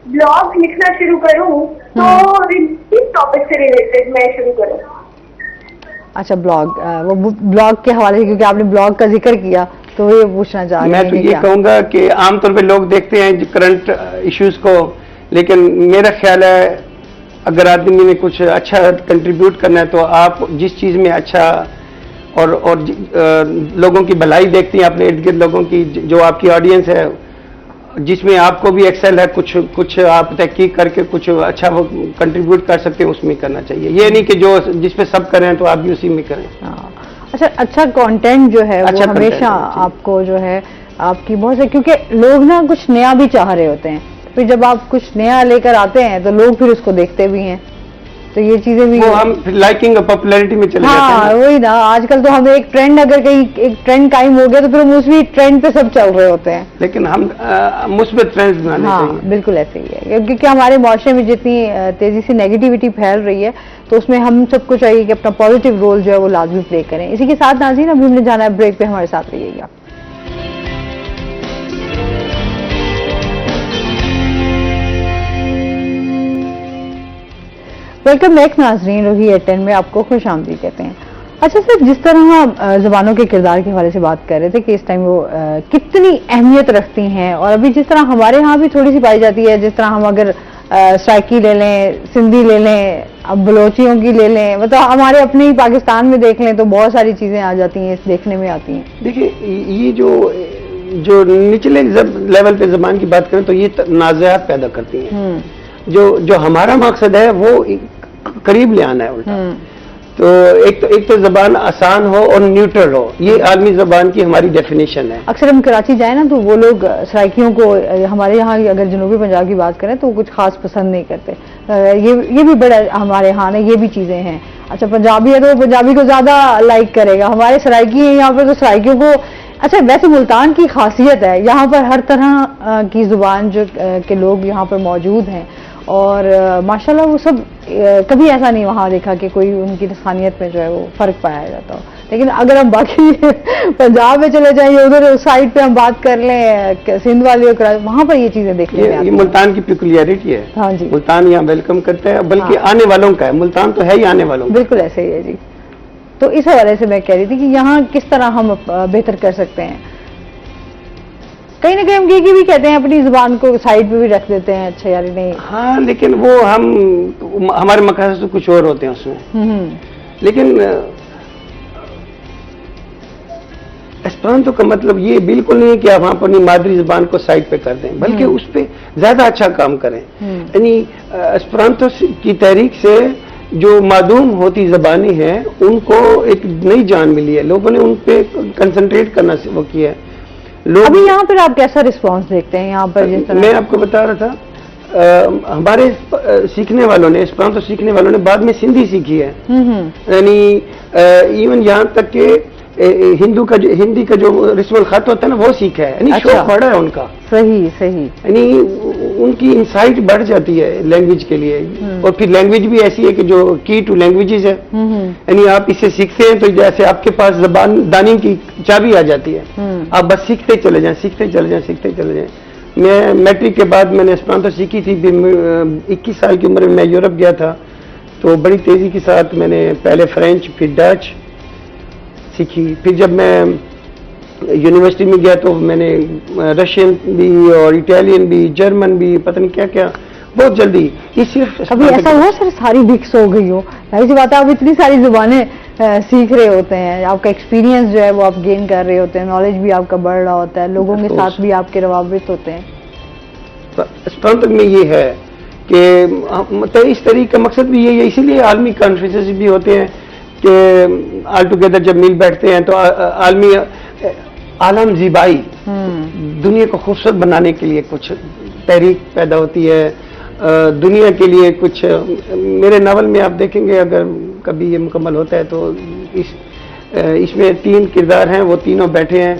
ब्लॉग लिखना शुरू करूं तो किस टॉपिक से रिलेटेड मैं शुरू करूं?
अच्छा, ब्लॉग, वो ब्लॉग के हवाले से, क्योंकि आपने ब्लॉग का जिक्र किया तो ये पूछना चाह रही
मैं तो ये कहूँगा कि आमतौर पे लोग देखते हैं करंट इश्यूज को, लेकिन मेरा ख्याल है अगर आदमी ने कुछ अच्छा कंट्रीब्यूट करना है तो आप जिस चीज़ में अच्छा और लोगों की भलाई देखती हैं, अपने इर्द गिर्द लोगों की, जो आपकी ऑडियंस है, जिसमें आपको भी एक्सेल है, कुछ आप तहकीक करके कुछ अच्छा वो कंट्रीब्यूट कर सकते हैं, उसमें करना चाहिए। ये नहीं कि जो जिस पे सब करें तो आप भी उसी में करें।
अच्छा, अच्छा कंटेंट जो है वो हमेशा आपको जो है आपकी बहुत से, क्योंकि लोग ना कुछ नया भी चाह रहे होते हैं, फिर जब आप कुछ नया लेकर आते हैं तो लोग फिर उसको देखते भी हैं, तो ये चीजें भी
वो हम लाइकिंग और पॉपुलैरिटी में चले जाते हैं।
वही ना, आजकल तो हमें एक ट्रेंड, अगर कहीं एक ट्रेंड कायम हो गया तो फिर हम उसी ट्रेंड पे सब चल रहे होते हैं।
लेकिन हम मुस्बत ट्रेंड्स बनाने चाहिए।
बिल्कुल ऐसे ही है, क्योंकि हमारे माशरे में जितनी तेजी से नेगेटिविटी फैल रही है तो उसमें हम सबको चाहिए कि अपना पॉजिटिव रोल जो है वो लाजमी प्ले करें। इसी के साथ नाज़रीन, अभी हमने जाना है ब्रेक पे, हमारे साथ रहिएगा। वेलकम बैक नाजरीन, रोही 810 में आपको खुश आमदीद कहते हैं। अच्छा सर, जिस तरह ज़बानों के किरदार के हवाले से बात कर रहे थे कि इस टाइम वो कितनी अहमियत रखती हैं, और अभी जिस तरह हमारे यहाँ भी थोड़ी सी पाई जाती है, जिस तरह हम अगर सराइकी ले लें, सिंधी ले लें, अब बलोचियों की ले लें, मतलब हमारे अपने ही पाकिस्तान में देख लें तो बहुत सारी चीज़ें आ जाती हैं, देखने में आती हैं।
देखिए, ये जो निचले लेवल पे ज़बान की बात करें तो ये तनाज़ात पैदा करती हैं। जो हमारा मकसद है वो करीब ले आना है उल्टा। तो एक तो ज़बान आसान हो और न्यूट्रल हो, ये आलमी ज़बान की हमारी डेफिनेशन है।
अक्सर हम कराची जाए ना तो वो लोग सराइकियों को, हमारे यहाँ अगर जनूबी पंजाब की बात करें तो कुछ खास पसंद नहीं करते। ये भी बड़ा हमारे यहाँ ये भी चीज़ें हैं। अच्छा, पंजाबी है तो पंजाबी को ज़्यादा लाइक करेगा, हमारे सराइकी है यहाँ पर तो सराइकियों को। अच्छा, वैसे मुल्तान की खासियत है, यहाँ पर हर तरह की ज़ुबान जो के लोग यहाँ पर मौजूद हैं, और माशाल्लाह वो सब कभी ऐसा नहीं वहाँ देखा कि कोई उनकी इंसानियत में जो है वो फ़र्क पाया जाता हो। लेकिन अगर हम बाकी पंजाब में चले जाइए, उधर साइड पे हम बात कर लें सिंध वाली और वहाँ पर ये चीज़ें देखने में आती हैं।
ये मुल्तान की पिकुलियरिटी है।
हाँ जी,
मुल्तान यहाँ वेलकम करता है, बल्कि आने वालों का है। मुल्तान तो है ही आने वालों का।
बिल्कुल ऐसे ही है जी। तो इस हवाले से मैं कह रही थी कि यहाँ किस तरह हम बेहतर कर सकते हैं। कहीं ना कहीं हम ये भी कहते हैं, अपनी जुबान को साइड पे भी रख देते हैं। अच्छा यार, नहीं,
हाँ, लेकिन वो हमारे मकसद कुछ और होते हैं उसमें। लेकिन एस्पेरांतो का मतलब ये बिल्कुल नहीं है कि आप अपनी मादरी जुबान को साइड पे कर दें, बल्कि उस पर ज्यादा अच्छा काम करें। यानी एस्पेरांतो की तहरीक से जो मादूम होती ज़बानें हैं उनको एक नई जान मिली है, लोगों ने उन पे कंसंट्रेट करना वो किया है।
अभी यहाँ पर आप कैसा रिस्पांस देखते हैं यहाँ पर? जिस तरह
मैं आपको बता रहा था, हमारे सीखने वालों ने, एस्पेरांतो सीखने वालों ने बाद में सिंधी सीखी है। यानी इवन यहाँ तक कि हिंदी का जो रिस्मल खत होता है ना, वो सीखा है। यानी शौक बढ़ा है उनका।
सही सही।
यानी उनकी इंसाइट बढ़ जाती है लैंग्वेज के लिए, और फिर लैंग्वेज भी ऐसी है कि जो की टू लैंग्वेजेस है। यानी आप इसे सीखते हैं तो जैसे आपके पास जबान दानी की चाबी आ जाती है, आप बस सीखते चले जाएं, सीखते चले जाएं, सीखते चले जाएं। मैं मैट्रिक के बाद मैंने एस्पेरांतो सीखी थी। 21 साल की उम्र में मैं यूरोप गया था, तो बड़ी तेज़ी के साथ मैंने पहले फ्रेंच फिर डच सीखी। फिर जब मैं यूनिवर्सिटी में गया तो मैंने रशियन भी और इटालियन भी, जर्मन भी, पता नहीं क्या क्या, बहुत जल्दी। ये सिर्फ
कभी ऐसा हुआ सर सारी मिक्स हो गई हो? जाहिर सी बात है, आप इतनी सारी जुबानें सीख रहे होते हैं, आपका एक्सपीरियंस जो है वो आप गेन कर रहे होते हैं, नॉलेज भी आपका बढ़ रहा होता है, लोगों के साथ भी आपके रवाबित होते हैं।
एस्पेरांतो में ये है कि मतलब इस तरीके का मकसद भी यही है, इसीलिए आलमी कॉन्फ्रेंसेस भी होते हैं कि ऑल टुगेदर जब मिल बैठते हैं तो आलमी आलम ज़िबाई, दुनिया को खूबसूरत बनाने के लिए कुछ तहरीक पैदा होती है, दुनिया के लिए कुछ। मेरे नावल में आप देखेंगे, अगर कभी ये मुकम्मल होता है, तो इसमें 3 किरदार हैं, वो तीनों बैठे हैं,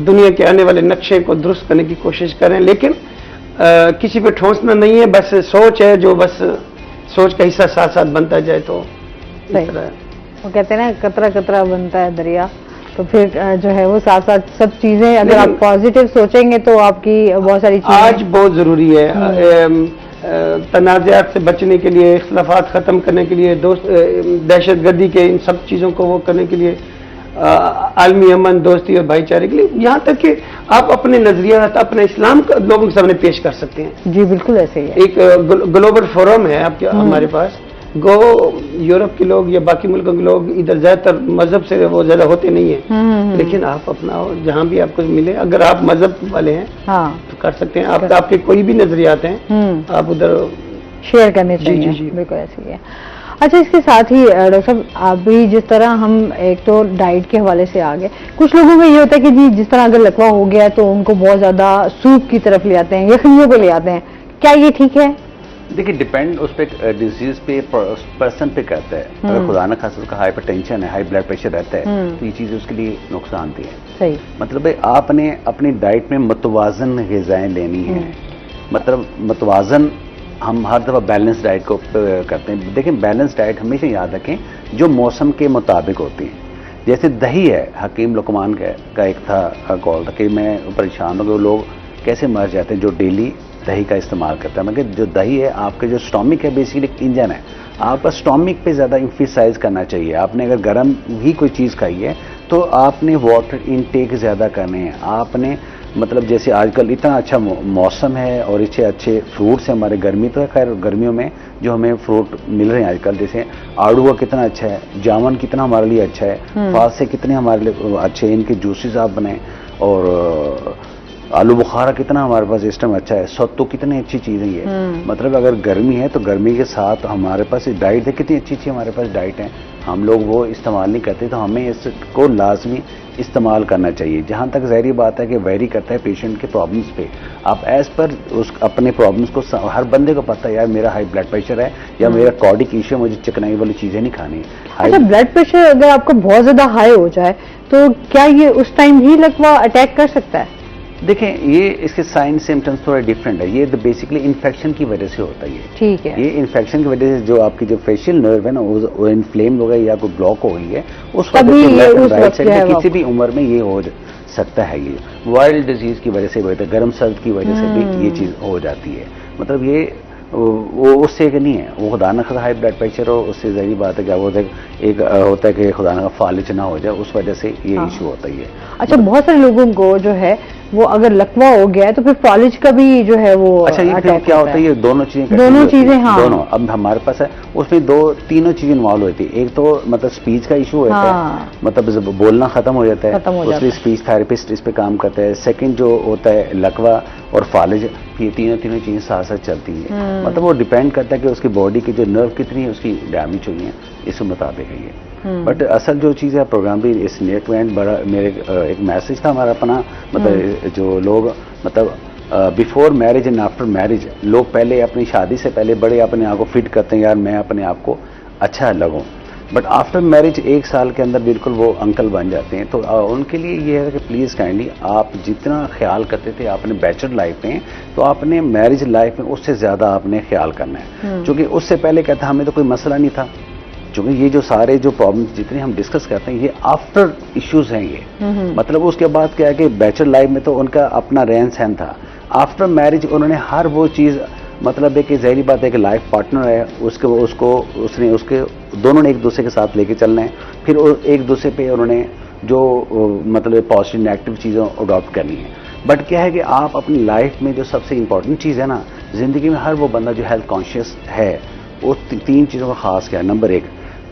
दुनिया के आने वाले नक्शे को दुरुस्त करने की कोशिश कर रहे हैं, लेकिन किसी पे ठोंसना नहीं है, बस सोच है, जो बस सोच का हिस्सा साथ साथ बनता जाए। तो इस तरह
वो कहते हैं ना, कतरा कतरा बनता है दरिया, तो फिर जो है वो साथ साथ सब चीजें, अगर आप पॉजिटिव सोचेंगे तो आपकी बहुत सारी चीजें
आज बहुत जरूरी है। तनाज़ात से बचने के लिए, इख्तलाफात खत्म करने के लिए, दहशतगर्दी के इन सब चीजों को वो करने के लिए, आलमी अमन, दोस्ती और भाईचारे के लिए, यहाँ तक कि आप अपने नजरियात, अपना इस्लाम लोगों के सामने पेश कर सकते हैं।
जी बिल्कुल ऐसे ही है।
एक ग्लोबल फोरम है आपके हमारे पास। गो यूरोप के लोग या बाकी मुल्कों के लोग इधर ज्यादातर मजहब से वो ज्यादा होते नहीं है, लेकिन आप अपना जहाँ भी आपको मिले, अगर आप मजहब वाले हैं तो कर सकते हैं। आपके कोई भी नजरियात हैं आप उधर
शेयर करने चाहिए। जी बिल्कुल ऐसे ही है। अच्छा, इसके साथ ही डॉक्टर साहब, अभी जिस तरह हम एक तो डाइट के हवाले से आ गए, कुछ लोगों में ये होता है कि जी जिस तरह अगर लकवा हो गया तो उनको बहुत ज्यादा सूप की तरफ ले आते हैं, यखनियों पे ले आते हैं, क्या ये ठीक है?
देखिए, डिपेंड उस पर डिजीज पे, पर्सन पे करता है। अगर खुदा न खास्ता उसका हाइपरटेंशन है, हाई ब्लड प्रेशर रहता है, तो ये चीज़ उसके लिए नुकसानदेह है।
सही। मतलब
आपने अपनी डाइट में मुतवाजन ग़िज़ाएं लेनी है। मतलब मुतवाजन हम हर दफ़ा बैलेंस डाइट को करते हैं। देखिए, बैलेंस डाइट हमेशा याद रखें जो मौसम के मुताबिक होती है। जैसे दही है, हकीम लुकमान का एक था कॉल था कि मैं परेशान हो गए, लोग कैसे मर जाते हैं जो डेली दही का इस्तेमाल करता है। मगर जो दही है, आपके जो स्टोमिक है, बेसिकली एक इंजन है, आपका स्टोमिक पे ज़्यादा इम्फिसाइज करना चाहिए। आपने अगर गर्म भी कोई चीज़ खाई है तो आपने वाटर इनटेक ज़्यादा करने हैं। आपने मतलब जैसे आजकल इतना अच्छा मौसम है और इतने अच्छे फ्रूट्स हैं हमारे, गर्मी तो है, खैर गर्मियों में जो हमें फ्रूट मिल रहे हैं आजकल, जैसे आड़ूआ कितना अच्छा है, जामुन कितना हमारे लिए अच्छा है, फासे कितने हमारे लिए अच्छे हैं, इनके जूसेस आप बनाएं, और आलू बुखारा कितना हमारे पास इस टाइम अच्छा है, सत्तू कितनी अच्छी चीज़ है ये। मतलब अगर गर्मी है तो गर्मी के साथ हमारे पास डाइट है, कितनी अच्छी अच्छी हमारे पास डाइट है, हम लोग वो इस्तेमाल नहीं करते, तो हमें इसको लाजमी इस्तेमाल करना चाहिए। जहाँ तक ज़ाहिर बात है कि वेरी करता है पेशेंट के प्रॉब्लम्स पे, आप एज पर उस अपने प्रॉब्लम्स को, हर बंदे को पता है यार मेरा हाई ब्लड प्रेशर है या मेरा कार्डिक इश्यू है, मुझे चिकनाई वाली चीज़ें नहीं खानी।
अच्छा, ब्लड प्रेशर अगर आपका बहुत ज़्यादा हाई हो जाए तो क्या ये उस टाइम भी लकवा अटैक कर सकता है?
देखें, ये इसके साइन सिम्टम्स थोड़ा डिफरेंट है। ये बेसिकली इन्फेक्शन की वजह से होता है ये।
ठीक है।
ये इन्फेक्शन की वजह से जो आपकी जो फेशियल नर्व है ना, वो इन्फ्लेम हो गई या कोई ब्लॉक हो गई है, उस वजह से राइट साइड में किसी भी उम्र में ये हो सकता है। ये वायरल डिजीज की वजह से होता है, गर्म सर्द की वजह से भी ये चीज़ हो जाती है। मतलब ये वो उससे नहीं है, वो खुदा न खास्ता हाई ब्लड प्रेशर हो, उससे ज़रूरी बात है क्या वो एक होता है कि खुदा न खास्ता फालिज ना हो जाए, उस वजह से ये इशू होता ही है।
अच्छा, बहुत सारे लोगों को जो है वो अगर लकवा हो गया है तो फिर फालिज का भी जो है वो
अच्छा, ये फिर क्या होता है, ये दोनों चीजें
हाँ,
दोनों अब हमारे पास है, उसमें तीनों चीजें इन्वॉल्व होती है। एक तो मतलब स्पीच का इशू होता है, मतलब बोलना खत्म हो जाता है, उसलिए स्पीच थेरेपिस्ट इस पे काम करता है। सेकंड जो होता है लकवा और फालिज, ये तीनों चीजें साथ साथ चलती हैं। मतलब वो डिपेंड करता है कि उसकी बॉडी की जो नर्व कितनी है, उसकी डैमेज हुई है, इसके मुताबिक है ये। बट असल जो चीज़ है, प्रोग्राम भी इस नेट में बड़ा मेरे एक मैसेज था हमारा अपना, मतलब जो लोग मतलब before marriage and after marriage, लोग पहले अपनी शादी से पहले बड़े अपने आप को फिट करते हैं, यार मैं अपने आप को अच्छा लगूं, बट आफ्टर मैरिज 1 साल के अंदर बिल्कुल वो अंकल बन जाते हैं। तो उनके लिए ये है कि प्लीज़ काइंडली आप जितना ख्याल करते थे आपने बैचलर लाइफ में, तो आपने मैरिज लाइफ में उससे ज़्यादा आपने ख्याल करना है, क्योंकि उससे पहले कहता हमें तो कोई मसला नहीं था, क्योंकि ये जो सारे जो प्रॉब्लम्स जितने हम डिस्कस करते हैं ये आफ्टर इश्यूज हैं ये। मतलब उसके बाद क्या है कि बैचलर लाइफ में तो उनका अपना रहन सहन था, आफ्टर मैरिज उन्होंने हर वो चीज़, मतलब है कि ज़ाहिर बात है कि लाइफ पार्टनर है उसके दोनों ने एक दूसरे के साथ लेके चलना है, फिर एक दूसरे पे उन्होंने जो मतलब पॉजिटिव नेगेटिव चीज़ें अडॉप्ट करनी है। बट क्या है कि आप अपनी लाइफ में जो सबसे इंपॉर्टेंट चीज़ है ना, ज़िंदगी में हर वो बंदा जो हेल्थ कॉन्शियस है वो 3 चीज़ों का खास क्या है। नंबर 1,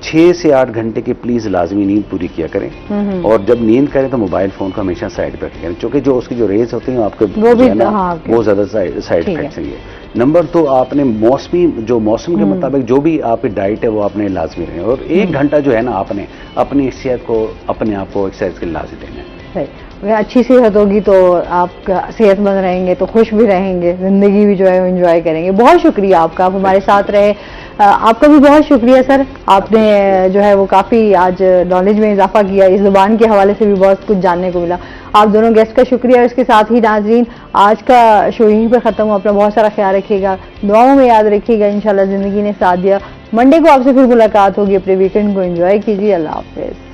6 से 8 घंटे की प्लीज लाजमी नींद पूरी किया करें, और जब नींद करें तो मोबाइल फोन को हमेशा साइड पे रखें, क्योंकि जो उसकी जो रेज होती हैं आपके वो ज्यादा साइड इफेक्ट्स हैं। नंबर 2, आपने मौसम के मुताबिक जो भी आपकी डाइट है वो आपने लाजमी रखें, और 1 घंटा जो है ना आपने अपनी सेहत को, अपने आप को एक्सरसाइज के लिए लाजमी देना है।
अगर अच्छी सेहत होगी तो आप सेहतमंद रहेंगे, तो खुश भी रहेंगे, जिंदगी भी जो है एंजॉय करेंगे। बहुत शुक्रिया आपका, आप हमारे साथ रहे। आपका भी बहुत शुक्रिया सर, आपने जो है वो काफ़ी आज नॉलेज में इजाफा किया, इस जुबान के हवाले से भी बहुत कुछ जानने को मिला। आप दोनों गेस्ट का शुक्रिया। इसके साथ ही नाजरीन, आज का शो यहीं पर ख़त्म हुआ। अपना बहुत सारा ख्याल रखिएगा, दुआओं में याद रखिएगा। इंशाल्लाह ज़िंदगी ने साथ दिया। मंडे को आपसे फिर मुलाकात होगी। अपने वीकेंड को एंजॉय कीजिए। अल्लाह हाफिज़।